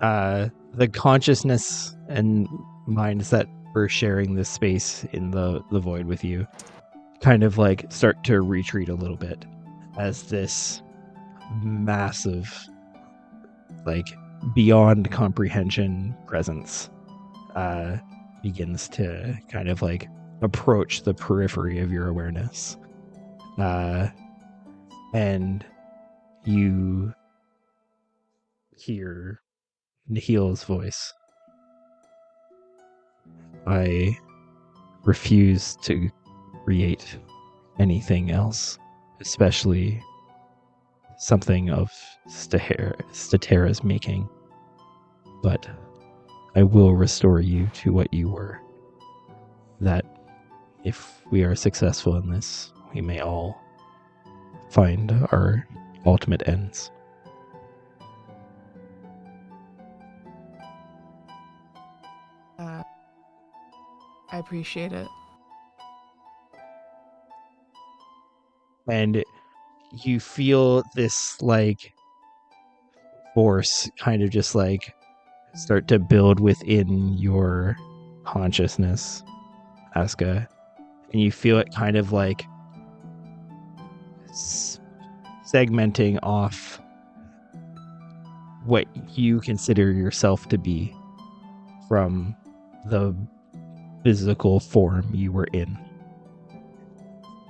the consciousness and minds that were sharing this space in the void with you kind of like start to retreat a little bit as this massive like beyond comprehension presence begins to kind of like approach the periphery of your awareness. And you hear Nihil's voice. I refuse to create anything else, especially something of Statera's making. But I will restore you to what you were. That if we are successful in this, we may all find our ultimate ends. I appreciate it. And you feel this like force kind of just like start to build within your consciousness, Aska, and you feel it kind of like segmenting off what you consider yourself to be from the physical form you were in.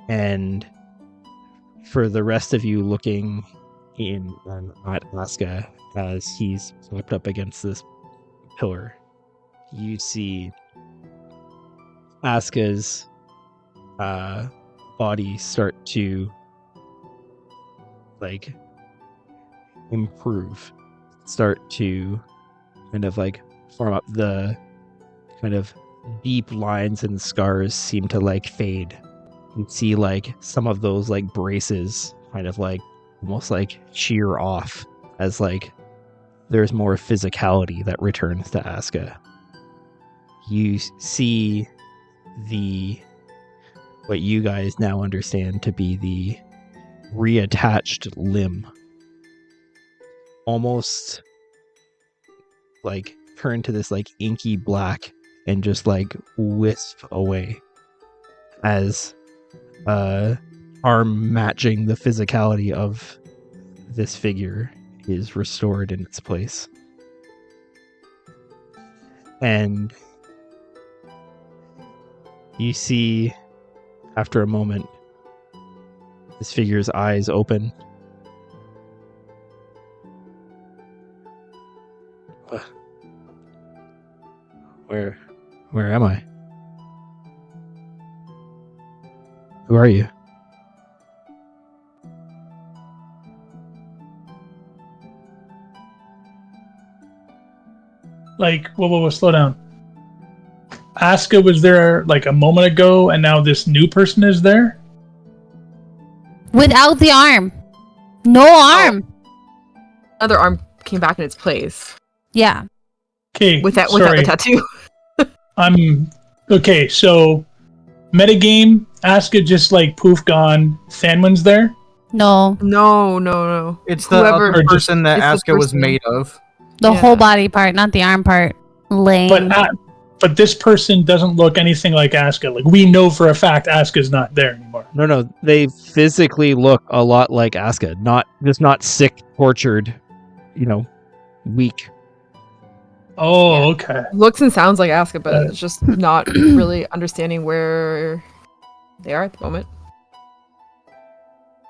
And for the rest of you looking in at Aska as he's swept up against this pillar, you see Aska's body start to like improve, start to kind of like form up. The kind of deep lines and scars seem to like fade. You see like some of those like braces kind of like almost like shear off as like there's more physicality that returns to Aska. You see what you guys now understand to be the reattached limb almost like turn to this like inky black and just like wisp away as arm matching the physicality of this figure is restored in its place. And you see, after a moment, this figure's eyes open. Where am I? Who are you? Like, whoa, slow down. Aska was there like a moment ago, and now this new person is there? Without the arm. No arm. Another arm came back in its place. Yeah. Okay, Without sorry. the tattoo. Okay, so metagame, Aska just like poof gone. Sanwin's there? No. No. It's the Whoever- other person that it's the Aska was person. made of. The Yeah. whole body part, not the arm part. Lame. But this person doesn't look anything like Aska. Like, we know for a fact Aska's not there anymore. No, they physically look a lot like Aska. Not sick, tortured, weak. Oh, okay. Looks and sounds like Aska, but it's just not really understanding where they are at the moment.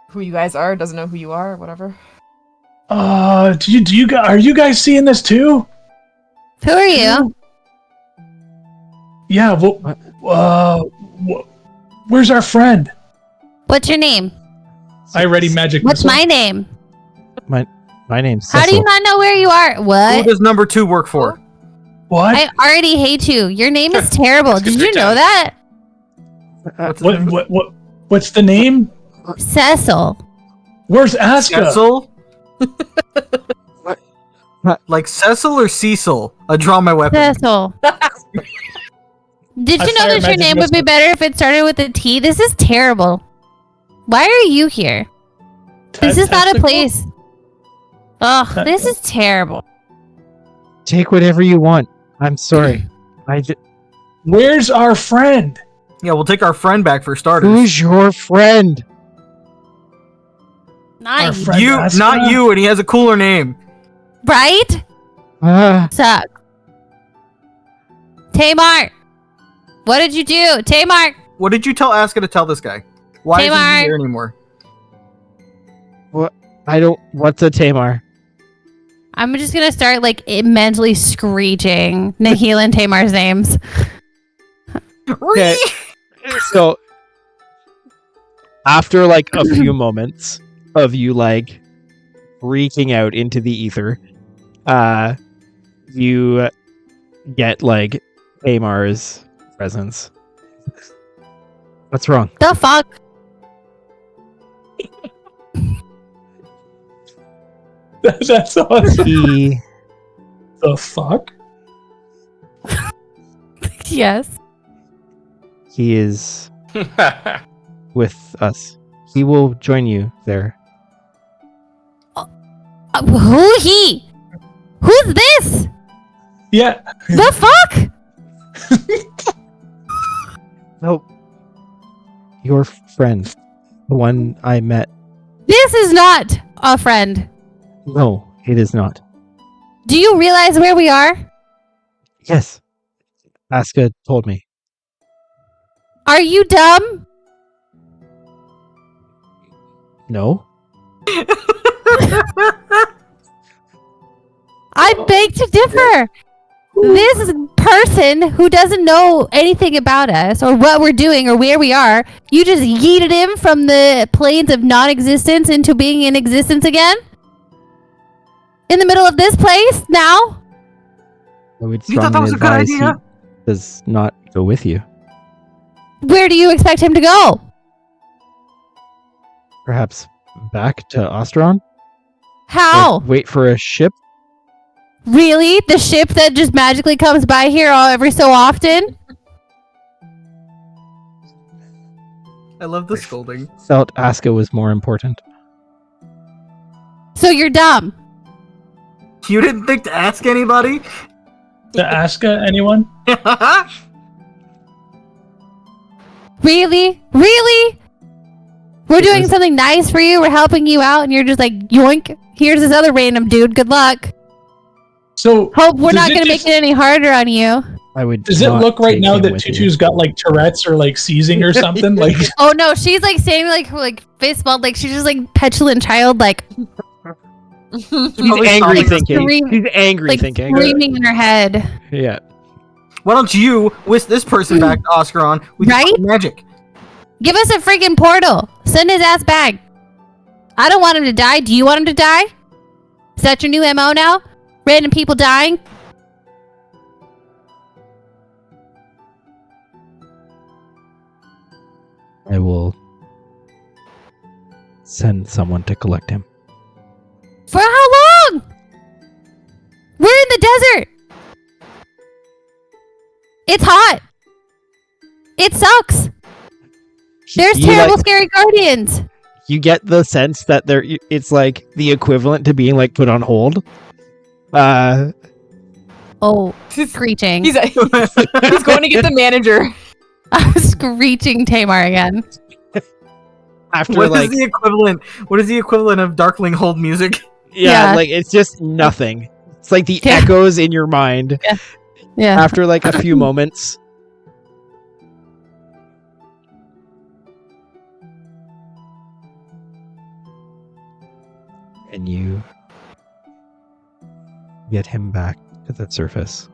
Who you guys are, doesn't know who you are, whatever. Are you guys seeing this too? Who are you? Yeah, where's our friend? What's your name? I ready magic What's missile. my name? My name's How do Cecil. you not know where you are? Who What? does number 2 work for? What? I already hate you. Your name is terrible. Let's get Did you straight know down. that? What's the name? Cecil. Where's Aska? Cecil? What? Like Cecil or Cecil? I draw my weapon. Cecil. Did I you know fire that your magic name would be missile. better if it started with a T? This is terrible. Why are you here? This is not a Testicle? place. Ugh, this is terrible. Take whatever you want. I'm sorry. Where's our friend? Yeah, we'll take our friend back for starters. Who's your friend? Our Not friend You, Aska? not you, and he has a cooler name. right? Suck. Tamar! What did you do? Tamar! What did you tell Aska to tell this guy? Why isn't Tamar! he here anymore? What's a Tamar? I'm just gonna start mentally screeching Nahil and Tamar's names. Okay. So after like a few moments of you like freaking out into the ether, you get like Tamar's presence. What's wrong? The fuck? That's awesome. He The fuck? Yes. he is with us. He will join you there. Who he? Who's this? Yeah. The fuck? No. Your friend. The one I met. This is not a friend. No, it is not. Do you realize where we are? Yes. Aska told me. Are you dumb? No? I beg to differ. This person who doesn't know anything about us or what we're doing or where we are, you just yeeted him from the planes of non-existence into being in existence again? In the middle of this place now? I would You thought that strongly was a good advise idea? he does not go with you. Where do you expect him to go? Perhaps back to Ostron? How? Like, wait for a ship? Really? The ship that just magically comes by here every so often? I love the scolding. Felt Aska was more important. So you're dumb. You didn't think to ask anybody? To Aska, anyone? Really? Really? We're doing was- something nice for you. We're helping you out, and you're just like, yoink. Here's this other random dude. Good luck. So Hope we're does not it going to make just- it any harder on you. I would. Does it not look right take now him that with you. Tutu's got like Tourette's or like seizing or something? Like Oh no, she's like saying like fist bump, like she's just like petulant child, like She's Probably angry solid. thinking. Scream- She's angry like thinking. screaming in her head. Yeah. Why don't you whisk this person back to Oscaron with your Right? fucking magic? Give us a freaking portal. Send his ass back. I don't want him to die. Do you want him to die? Is that your new MO now? Random people dying? I will send someone to collect him. For how long? We're in the desert. It's hot. It sucks. There's You, terrible, like, scary guardians. you get the sense that it's like the equivalent to being like put on hold. Oh, screeching. He's going to get the manager. I'm screeching Tamar again. After What is like the equivalent? What is the equivalent of Darkling Hold music? yeah, Yeah. like it's just nothing. It's like the Yeah. echoes in your mind Yeah. after like a few moments. And you get him back to the surface.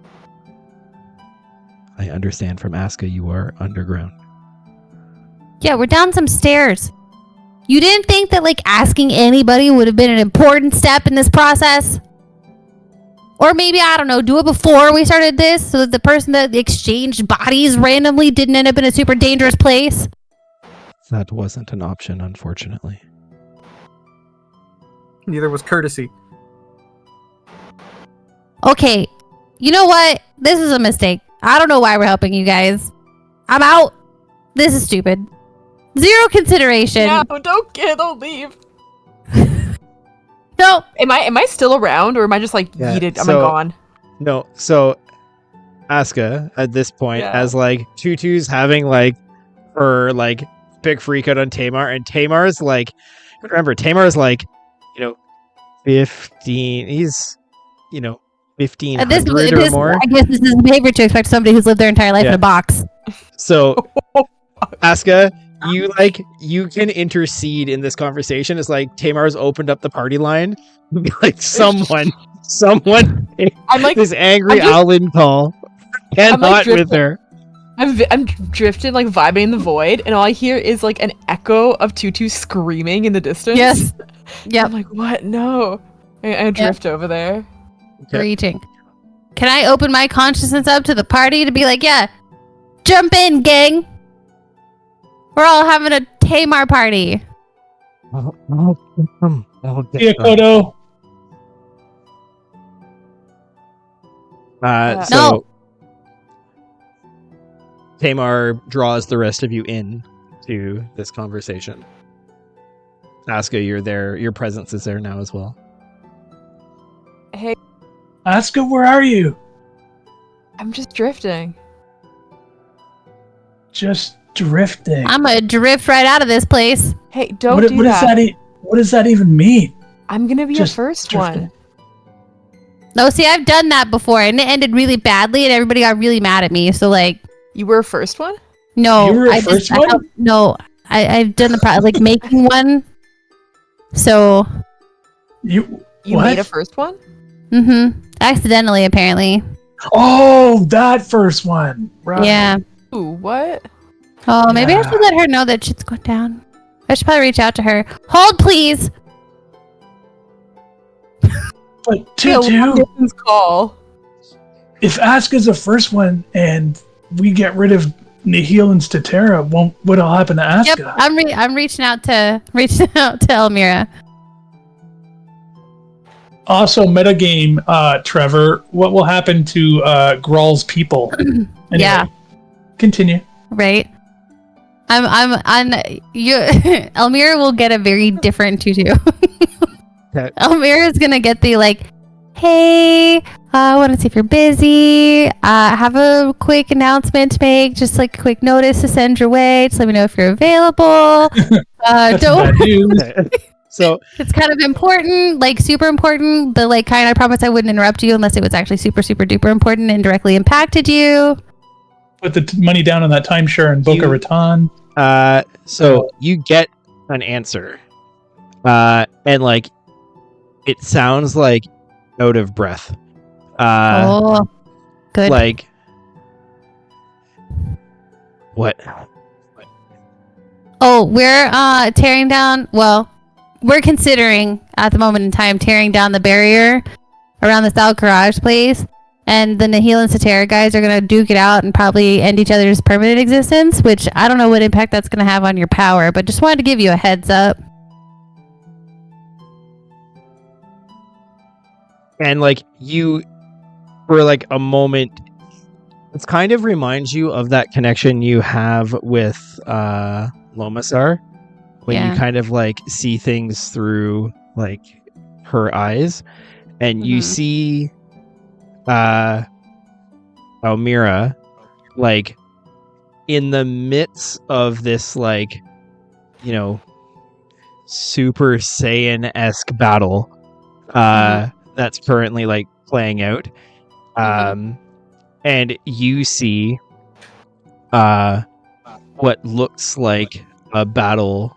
I understand from Aska you are underground. Yeah, we're down some stairs. You didn't think that like asking anybody would have been an important step in this process? Or maybe, I don't know, do it before we started this so that the person that exchanged bodies randomly didn't end up in a super dangerous place? That wasn't an option, unfortunately. Neither was courtesy. Okay, you know what? This is a mistake. I don't know why we're helping you guys. I'm out. This is stupid. Zero consideration. No, don't leave. No. Am I still around, or am I just like Yeah, yeeted? Am I so- gone? No, so Aska at this point, Yeah. as like Tutu's having like her like big freak out on Tamar, and Tamar's like, remember Tamar's like, 15. He's, 1,500 or more. I guess this is behavior to expect somebody who's lived their entire life in Yeah. a box. So, Aska, you can intercede in this conversation. It's like Tamar's opened up the party line. Like someone, I'm like, this angry I'm just- Owlin call cannot with drifting. her. I'm drifting, like vibing in the void, and all I hear is like an echo of Tutu screaming in the distance. Yes. Yep. I'm like, what? No. I drift over there. Okay. Reaching. Can I open my consciousness up to the party to be like, yeah, jump in, gang. We're all having a Tamar party. Yeah, Kodo. So No. Tamar draws the rest of you in to this conversation. Aska, you're there. Your presence is there now as well. Hey, Aska, where are you? I'm just drifting. Just drifting. I'm gonna drift right out of this place. Hey, don't what, do what that. Does that what does that even mean? I'm gonna be Just a first drifting. one. No, see, I've done that before, and it ended really badly, and everybody got really mad at me. So, like, You were a first one? no, You were a I first just, one? I've done the like making one. So, You You what? made a first one? accidentally, apparently. Oh, that first one. Right. Yeah. Ooh, what? Oh, maybe I Yeah. should let her know that shit's going down. I should probably reach out to her. Hold, please. But Yeah, Tutu, Jason's call. if Aska's the first one and we get rid of Nihil and Statera, what'll happen to Yep, Aska? I'm reaching out to Elmira. Also, metagame, Trevor, what will happen to Gral's people? Anyway, Yeah. Continue. Right. I'm on you. Elmira will get a very different tutu. Okay. Elmira is gonna get the like, hey, I want to see if you're busy. I have a quick announcement to make, just like a quick notice to send your way. Just let me know if you're available. That's Don't. bad news. So It's kind of important, like super important. The like kind I promise I wouldn't interrupt you unless it was actually super super duper important and directly impacted you. Put the money down on that timeshare in Boca You- Raton. so you get an answer, and like it sounds like out of breath. Oh, good. Like what? Oh, we're tearing down. Well, we're considering at the moment in time tearing down the barrier around the South Garage place, and the Nihil and Satara guys are gonna duke it out and probably end each other's permanent existence. Which I don't know what impact that's gonna have on your power, but just wanted to give you a heads up. And like you, for like a moment, it kind of reminds you of that connection you have with Lomasar, when Yeah. you kind of like see things through like her eyes, and you Mhm. see Elmira like in the midst of this like, you know, Super Saiyan-esque battle that's currently like playing out, and you see what looks like a battle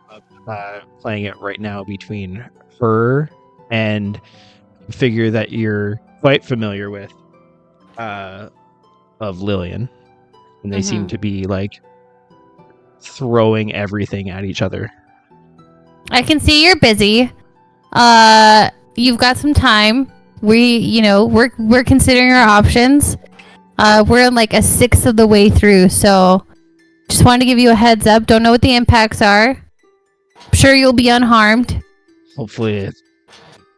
playing out right now between her and a figure that you're quite familiar with, of Lillian, and they seem to be like throwing everything at each other. I can see you're busy. You've got some time. We're considering our options. We're in like a sixth of the way through, so just wanted to give you a heads up. Don't know what the impacts are. I'm sure you'll be unharmed. Hopefully it's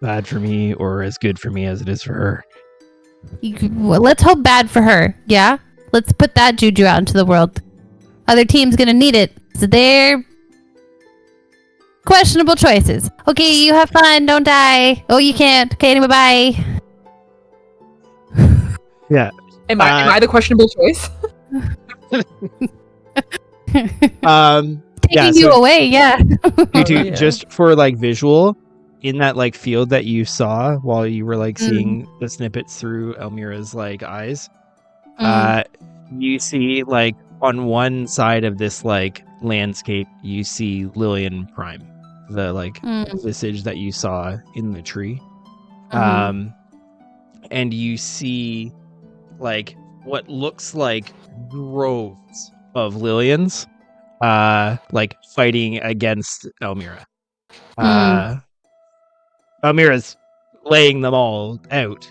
bad for me or as good for me as it is for her. Well, let's hope bad for her. Yeah, let's put that juju out into the world. Other team's gonna need it. So they're questionable choices. Okay, you have fun. Don't die. Oh, you can't. Okay, anyway, bye. Yeah. Am I the questionable choice? Taking Yeah, you so- away. Yeah. Tutu, yeah. just for like visual, in that like field that you saw while you were like seeing the snippets through Elmira's like eyes, you see like on one side of this like landscape, you see Lillian Prime, the like visage that you saw in the tree. And you see like what looks like groves of Lillians like fighting against Elmira. Elmira's laying them all out.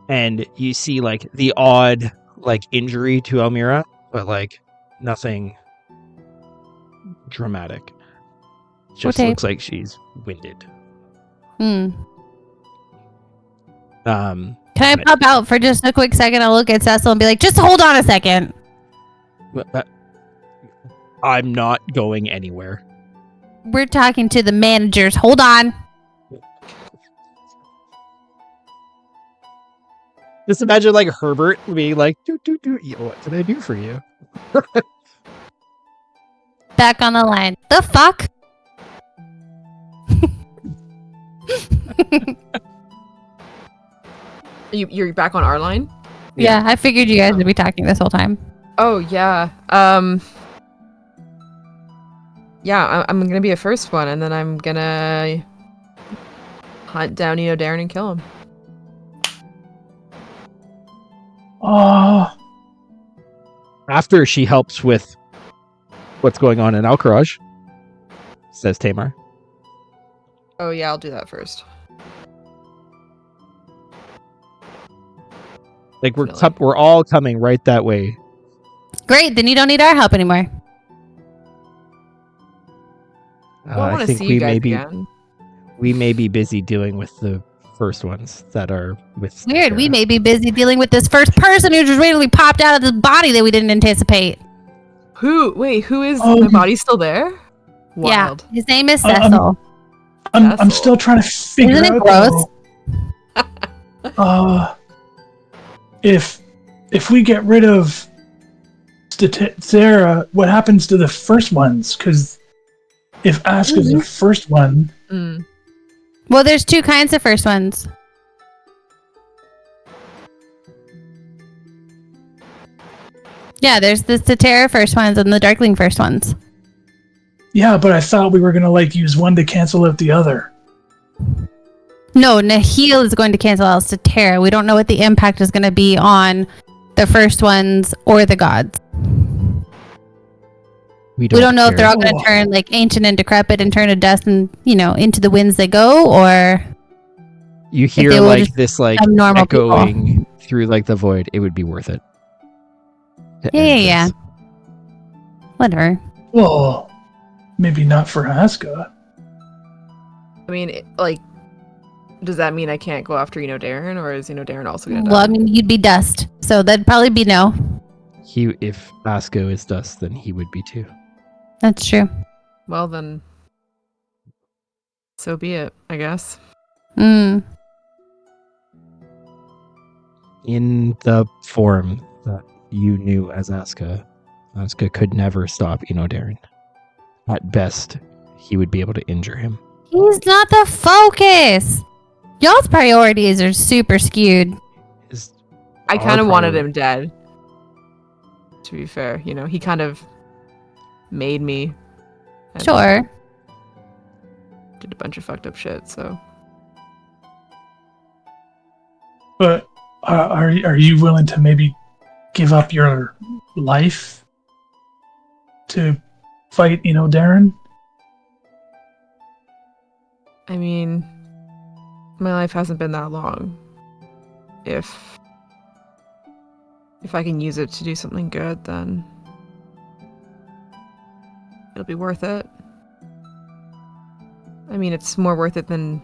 And you see like the odd like injury to Elmira, but like nothing dramatic. Just looks like she's winded. Can I pop out for just a quick second? I'll look at Cecil and be like, just hold on a second. I'm not going anywhere. We're talking to the managers. Hold on. Just imagine like Herbert being like, what can I do for you? Back on the line. The fuck? You're back on our line? Yeah, I figured you guys would be talking this whole time. Oh, yeah. Yeah, I'm gonna be a first one, and then I'm gonna hunt down Darren and kill him. After she helps with what's going on in Alcaraj, says Tamar. Oh, yeah, I'll do that first. Like we're all coming right that way. Great, then you don't need our help anymore. I think we may be busy dealing with the first ones that are with. Weird. We may be busy dealing with this first person who just randomly popped out of the body that we didn't anticipate. Who is the body still there? Wild. Yeah, his name is Cecil. I'm still trying to figure Isn't it out. If we get rid of Sarah, what happens to the first ones? Because if Aska's the first one, well, there's two kinds of first ones. Yeah, there's the Statera first ones and the Darkling first ones. Yeah, but I thought we were gonna like use one to cancel out the other. No, Nahil is going to cancel out Statera. We don't know what the impact is going to be on the first ones or the gods. We don't know if they're all going to turn like ancient and decrepit and turn to dust and into the winds they go, or you hear like this like echoing through like the void. It would be worth it. Yeah. Whatever. Well, maybe not for Aska. I mean, does that mean I can't go after Darren, or is Darren also gonna die? Well, I mean, you'd be dust, so that'd probably be no. If Asko is dust, then he would be too. That's true. Well then, so be it, I guess. In the form that you knew as Aska could never stop Darren. At best, he would be able to injure him. He's not the focus. Y'all's priorities are super skewed. I kind of wanted him dead. To be fair, he kind of made me. Sure. Did a bunch of fucked up shit, so. But are you willing to maybe give up your life to fight, Darren? I mean, my life hasn't been that long. If I can use it to do something good, then it'll be worth it. I mean, it's more worth it than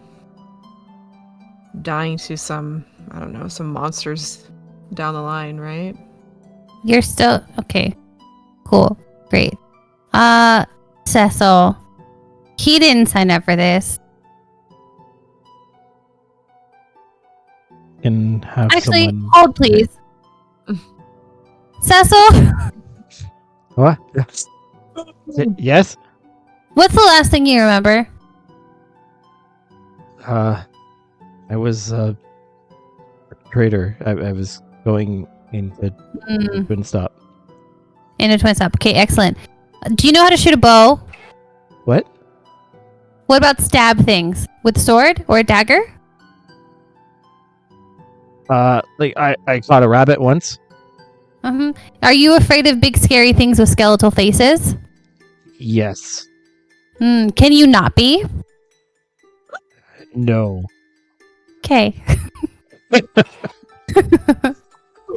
dying to some monsters down the line, right? You're still okay. Cool. Great. Cecil. He didn't sign up for this. Can have Actually, someone... hold please. Cecil? What? Yes? What's the last thing you remember? I was a traitor. I was going into Twin Stop. In a twin stop. Okay, excellent. Do you know how to shoot a bow? What? What about stab things with a sword or a dagger? Like I caught a rabbit once. Are you afraid of big scary things with skeletal faces? Yes. Can you not be? No. Okay.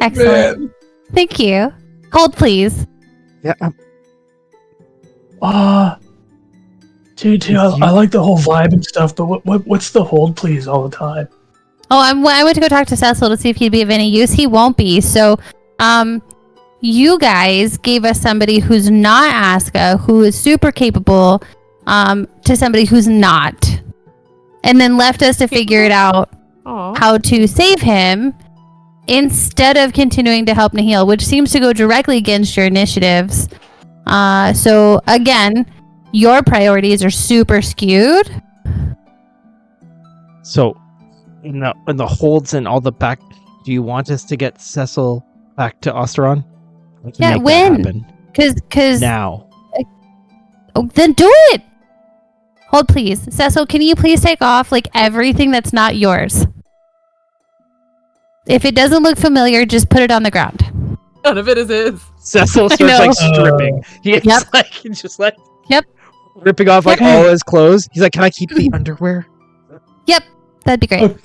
Excellent. Thank you. Hold, please. Yeah. Dude, I like the whole vibe and stuff, but what's the hold, please, all the time? Oh, I went to go talk to Cecil to see if he'd be of any use. He won't be. So, you guys gave us somebody who's not Aska, who is super capable, to somebody who's not. And then left us to figure it out how to save him instead of continuing to help Nahil, which seems to go directly against your initiatives. So, again, your priorities are super skewed. So, in the holds and all the back, do you want us to get Cecil back to Osteron? Yeah, when? Because now. Oh, then do it. Hold, please. Cecil, can you please take off like everything that's not yours? If it doesn't look familiar, just put it on the ground. None of it is his. Cecil starts like stripping. He's like Yep. ripping off like all his clothes. He's like, "Can I keep the underwear?" Yep, that'd be great.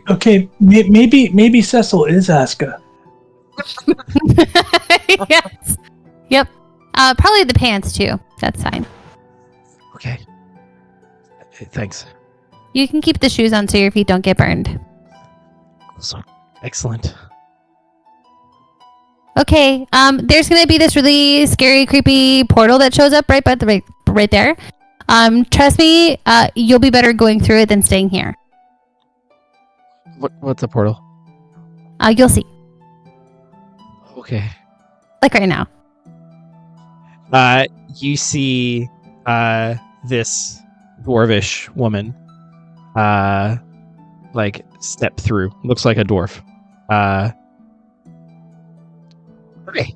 Okay, maybe Cecil is Aska. Yes. Yep. Probably the pants too. That's fine. Okay. Thanks. You can keep the shoes on so your feet don't get burned. So excellent. Okay. There's gonna be this really scary, creepy portal that shows up right there. Trust me, you'll be better going through it than staying here. What's a portal? You'll see. Okay. Like right now. You see this dwarvish woman like step through. Looks like a dwarf. Okay.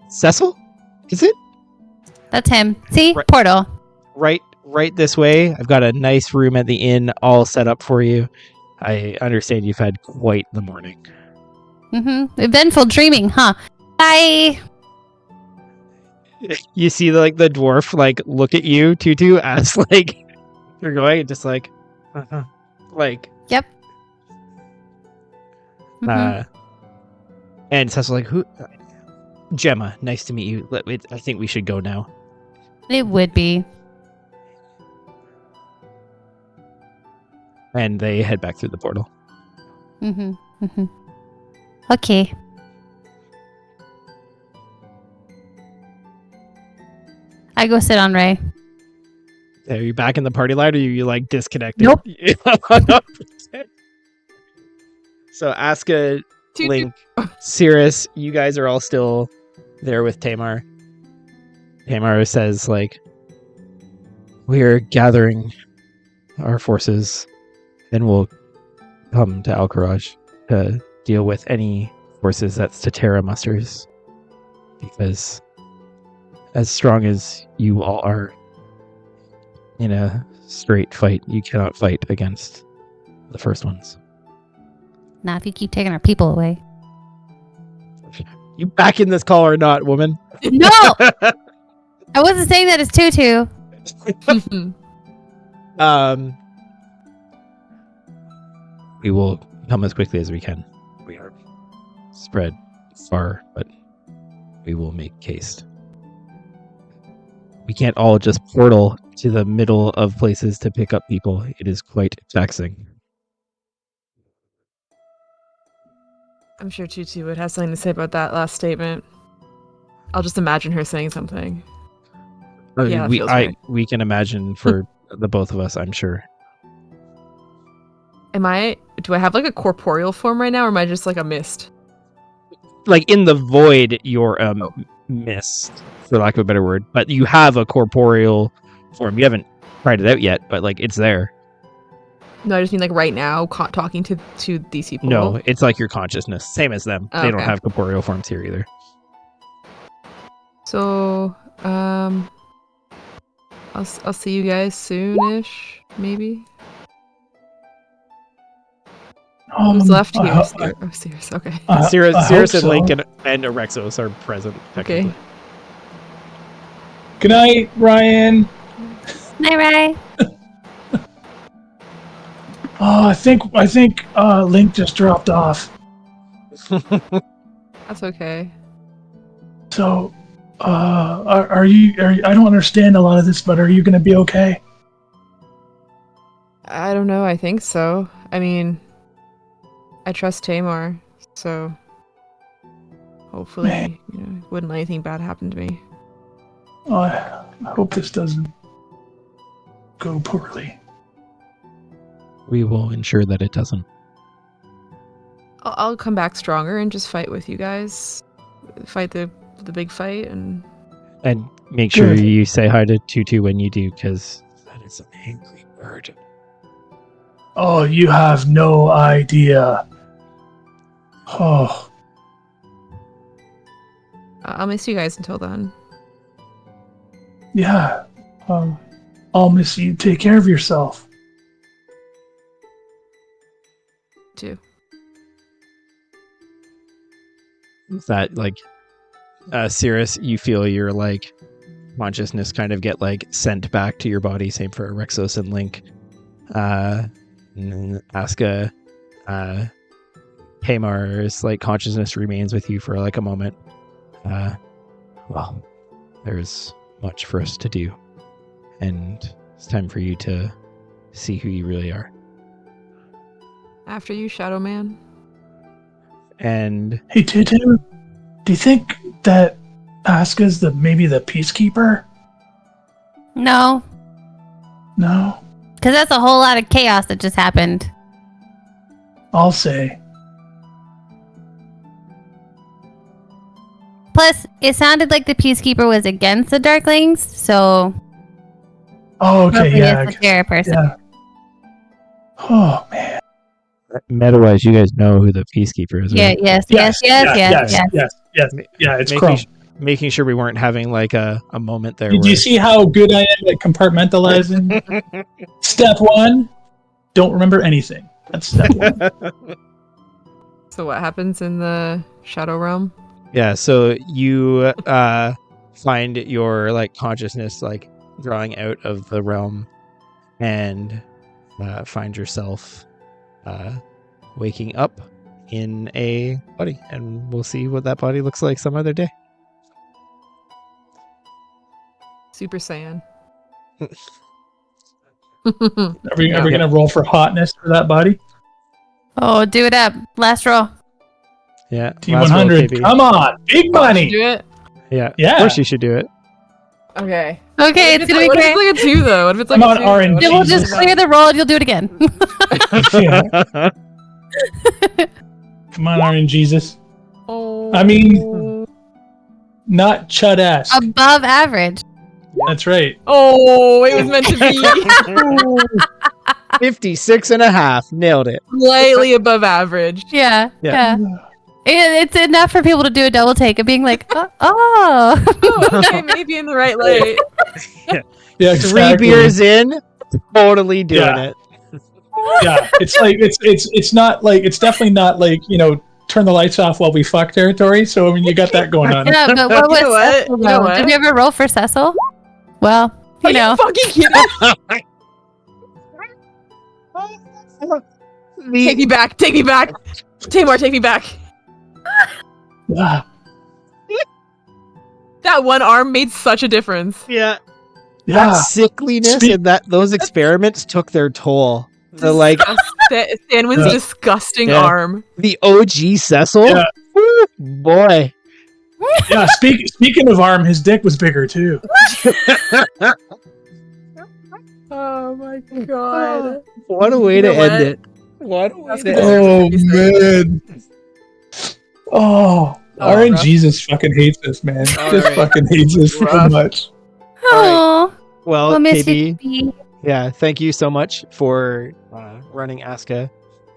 Cecil? Is it? That's him. See? Right. Portal. Right this way. I've got a nice room at the inn all set up for you. I understand you've had quite the morning. Eventful dreaming, huh? Bye. You see the dwarf like look at you, Tutu, as like you're going, just like like Yep. and Cecil's like, who? Gemma, nice to meet you. I think we should go now. It would be. And they head back through the portal. Okay. I go sit on Ray. Are you back in the party line, or are you like disconnected? Nope. So Aska, Link, Cirrus, you guys are all still there with Tamar. Tamar says, like, we're gathering our forces and we'll come to Alcaraj to deal with any forces that Statera musters. Because as strong as you all are in a straight fight, you cannot fight against the first ones. Not if you keep taking our people away. You back in this call or not, woman? No! I wasn't saying that as Tutu. We will come as quickly as we can. We are spread far, but we will make haste. We can't all just portal to the middle of places to pick up people. It is quite taxing. I'm sure Tutu would have something to say about that last statement. I'll just imagine her saying something. Yeah, we can imagine for the both of us, I'm sure. Do I have like a corporeal form right now, or am I just like a mist? Like in the void, you're a mist, for lack of a better word. But you have a corporeal form. You haven't tried it out yet, but like it's there. No, I just mean like right now, talking to these people. No, it's like your consciousness, same as them. Oh, They don't okay. have corporeal forms here either. So, I'll see you guys soonish, maybe. Who's left here? Cirrus. Okay. Cirrus I hope and Link so. and Erexos are present. Okay. technically. Good night, Ryan. Hi, Ray. Oh, I think Link just dropped off. That's okay. So, are you? I don't understand a lot of this, but are you gonna be okay? I don't know. I think so. I mean, I trust Tamar, so hopefully, Man. wouldn't let anything bad happen to me. Oh, I hope this doesn't go poorly. We will ensure that it doesn't. I'll come back stronger and just fight with you guys. Fight the big fight, and And make sure Good. you say hi to Tutu when you do, because that is an angry bird. Oh, you have no idea. Oh, I'll miss you guys until then. yeah. I'll miss you. Take care of yourself. Too. Is that like Cirrus, you feel your like consciousness kind of get like sent back to your body, same for Erexos and Link. And then Aska, Tamar's like consciousness remains with you for like a moment. Well, there's much for us to do, and it's time for you to see who you really are. After you, Shadow Man. And Hey, Tutu, do you think that Aska's maybe the peacekeeper? No, No, because that's a whole lot of chaos that just happened. I'll say. Plus, it sounded like the Peacekeeper was against the Darklings, so Oh, okay, probably yeah. is the fair person. Yeah. Oh man. meta-wise, you guys know who the Peacekeeper is, Yeah, right? yes. Yes. Yeah, it's Chrome. Making sure we weren't having like a moment there. Did you see how good I am at compartmentalizing? Step 1, don't remember anything. That's step 1. So what happens in the Shadow Realm? Yeah, so you find your like consciousness like drawing out of the realm, and find yourself waking up in a body, and we'll see what that body looks like some other day. Super Saiyan. Are we gonna roll for hotness for that body? Oh, do it up. Last roll. Yeah, last roll, T100. KB. Come on, big money. Do it. Yeah, Yeah. of course you should do it. Okay. Okay, it's gonna be What if great. it's like a 2 though? What if it's like I'm a on 2? RNG. Then we'll just Jesus. clear the roll and you'll do it again. Yeah. Come on, Iron Jesus. Oh. I mean, not chud-esque. Above average. That's right. Oh, it was meant to be 56 and a half. Nailed it. slightly above average. Yeah. Yeah. It's enough for people to do a double take of being like, oh. Oh, okay, maybe in the right light. Yeah, 3 beers in, totally doing Yeah. it. Yeah, it's like it's not like it's definitely not like turn the lights off while we fuck territory. So I mean, you got that going on. Yeah, but what was You know what? Cecil, You know though? what? Did we ever roll for Cecil? Well, Are you know. you fucking kidding? Take me back. Take me back. Tamar, take me back. Ah, That one arm made such a difference. Yeah. yeah, That sickliness Speak- and those experiments took their toll. The like Stanwin's Yeah. disgusting Yeah. arm. the OG Cecil. Yeah. Woo, boy. yeah. Speaking of arm, his dick was bigger too. Oh my god. What a way You to know what? end it. What a way That's to good. end it. Oh man. Oh, Oh, RNG rough. Jesus fucking hates us, man. All Just right. fucking hates us so Rough. much. Oh, Well, we'll miss KB, you. Phoebe. Yeah, thank you so much for running Aska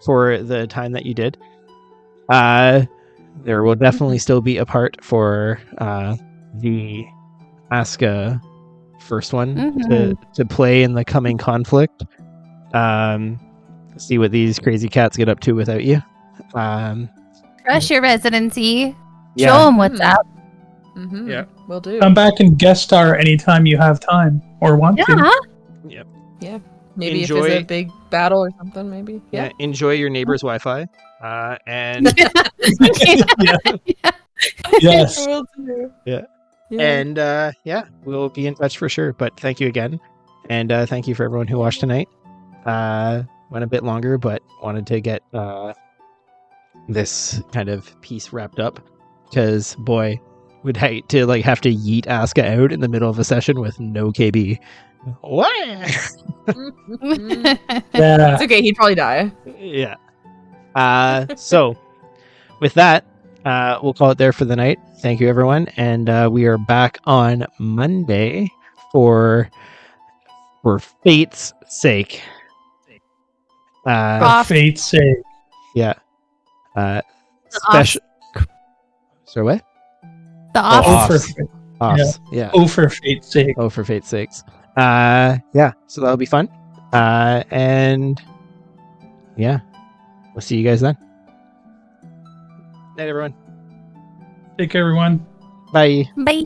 for the time that you did. There will definitely still be a part for the Aska first one to play in the coming conflict. See what these crazy cats get up to without you. Crush your residency. Yeah. Show them what's up. Mm-hmm. Yeah. Will do. Come back and guest star anytime you have time or want to. Yeah. Maybe if Enjoy- there's a big battle or something, maybe. Yeah, Yeah. enjoy your neighbor's Wi-Fi. And Yes. Will do. Yeah. Yeah. and we'll be in touch for sure. But thank you again, and thank you for everyone who watched tonight. Went a bit longer, but wanted to get this kind of piece wrapped up because boy, would hate to like have to yeet Aska out in the middle of a session with no KB. What? Yeah. It's okay. He'd probably die. Yeah. So with that, we'll call it there for the night. Thank you, everyone, and we are back on Monday for fate's sake. For Off. fate's sake. Yeah. Special. Sorry, what? The Oh, off. off. For, Offs. Yeah. oh, for fate's sake. Oh, for fate's sakes. Yeah. So that'll be fun. And yeah, we'll see you guys then. Night, everyone. Take care, everyone. Bye. Bye.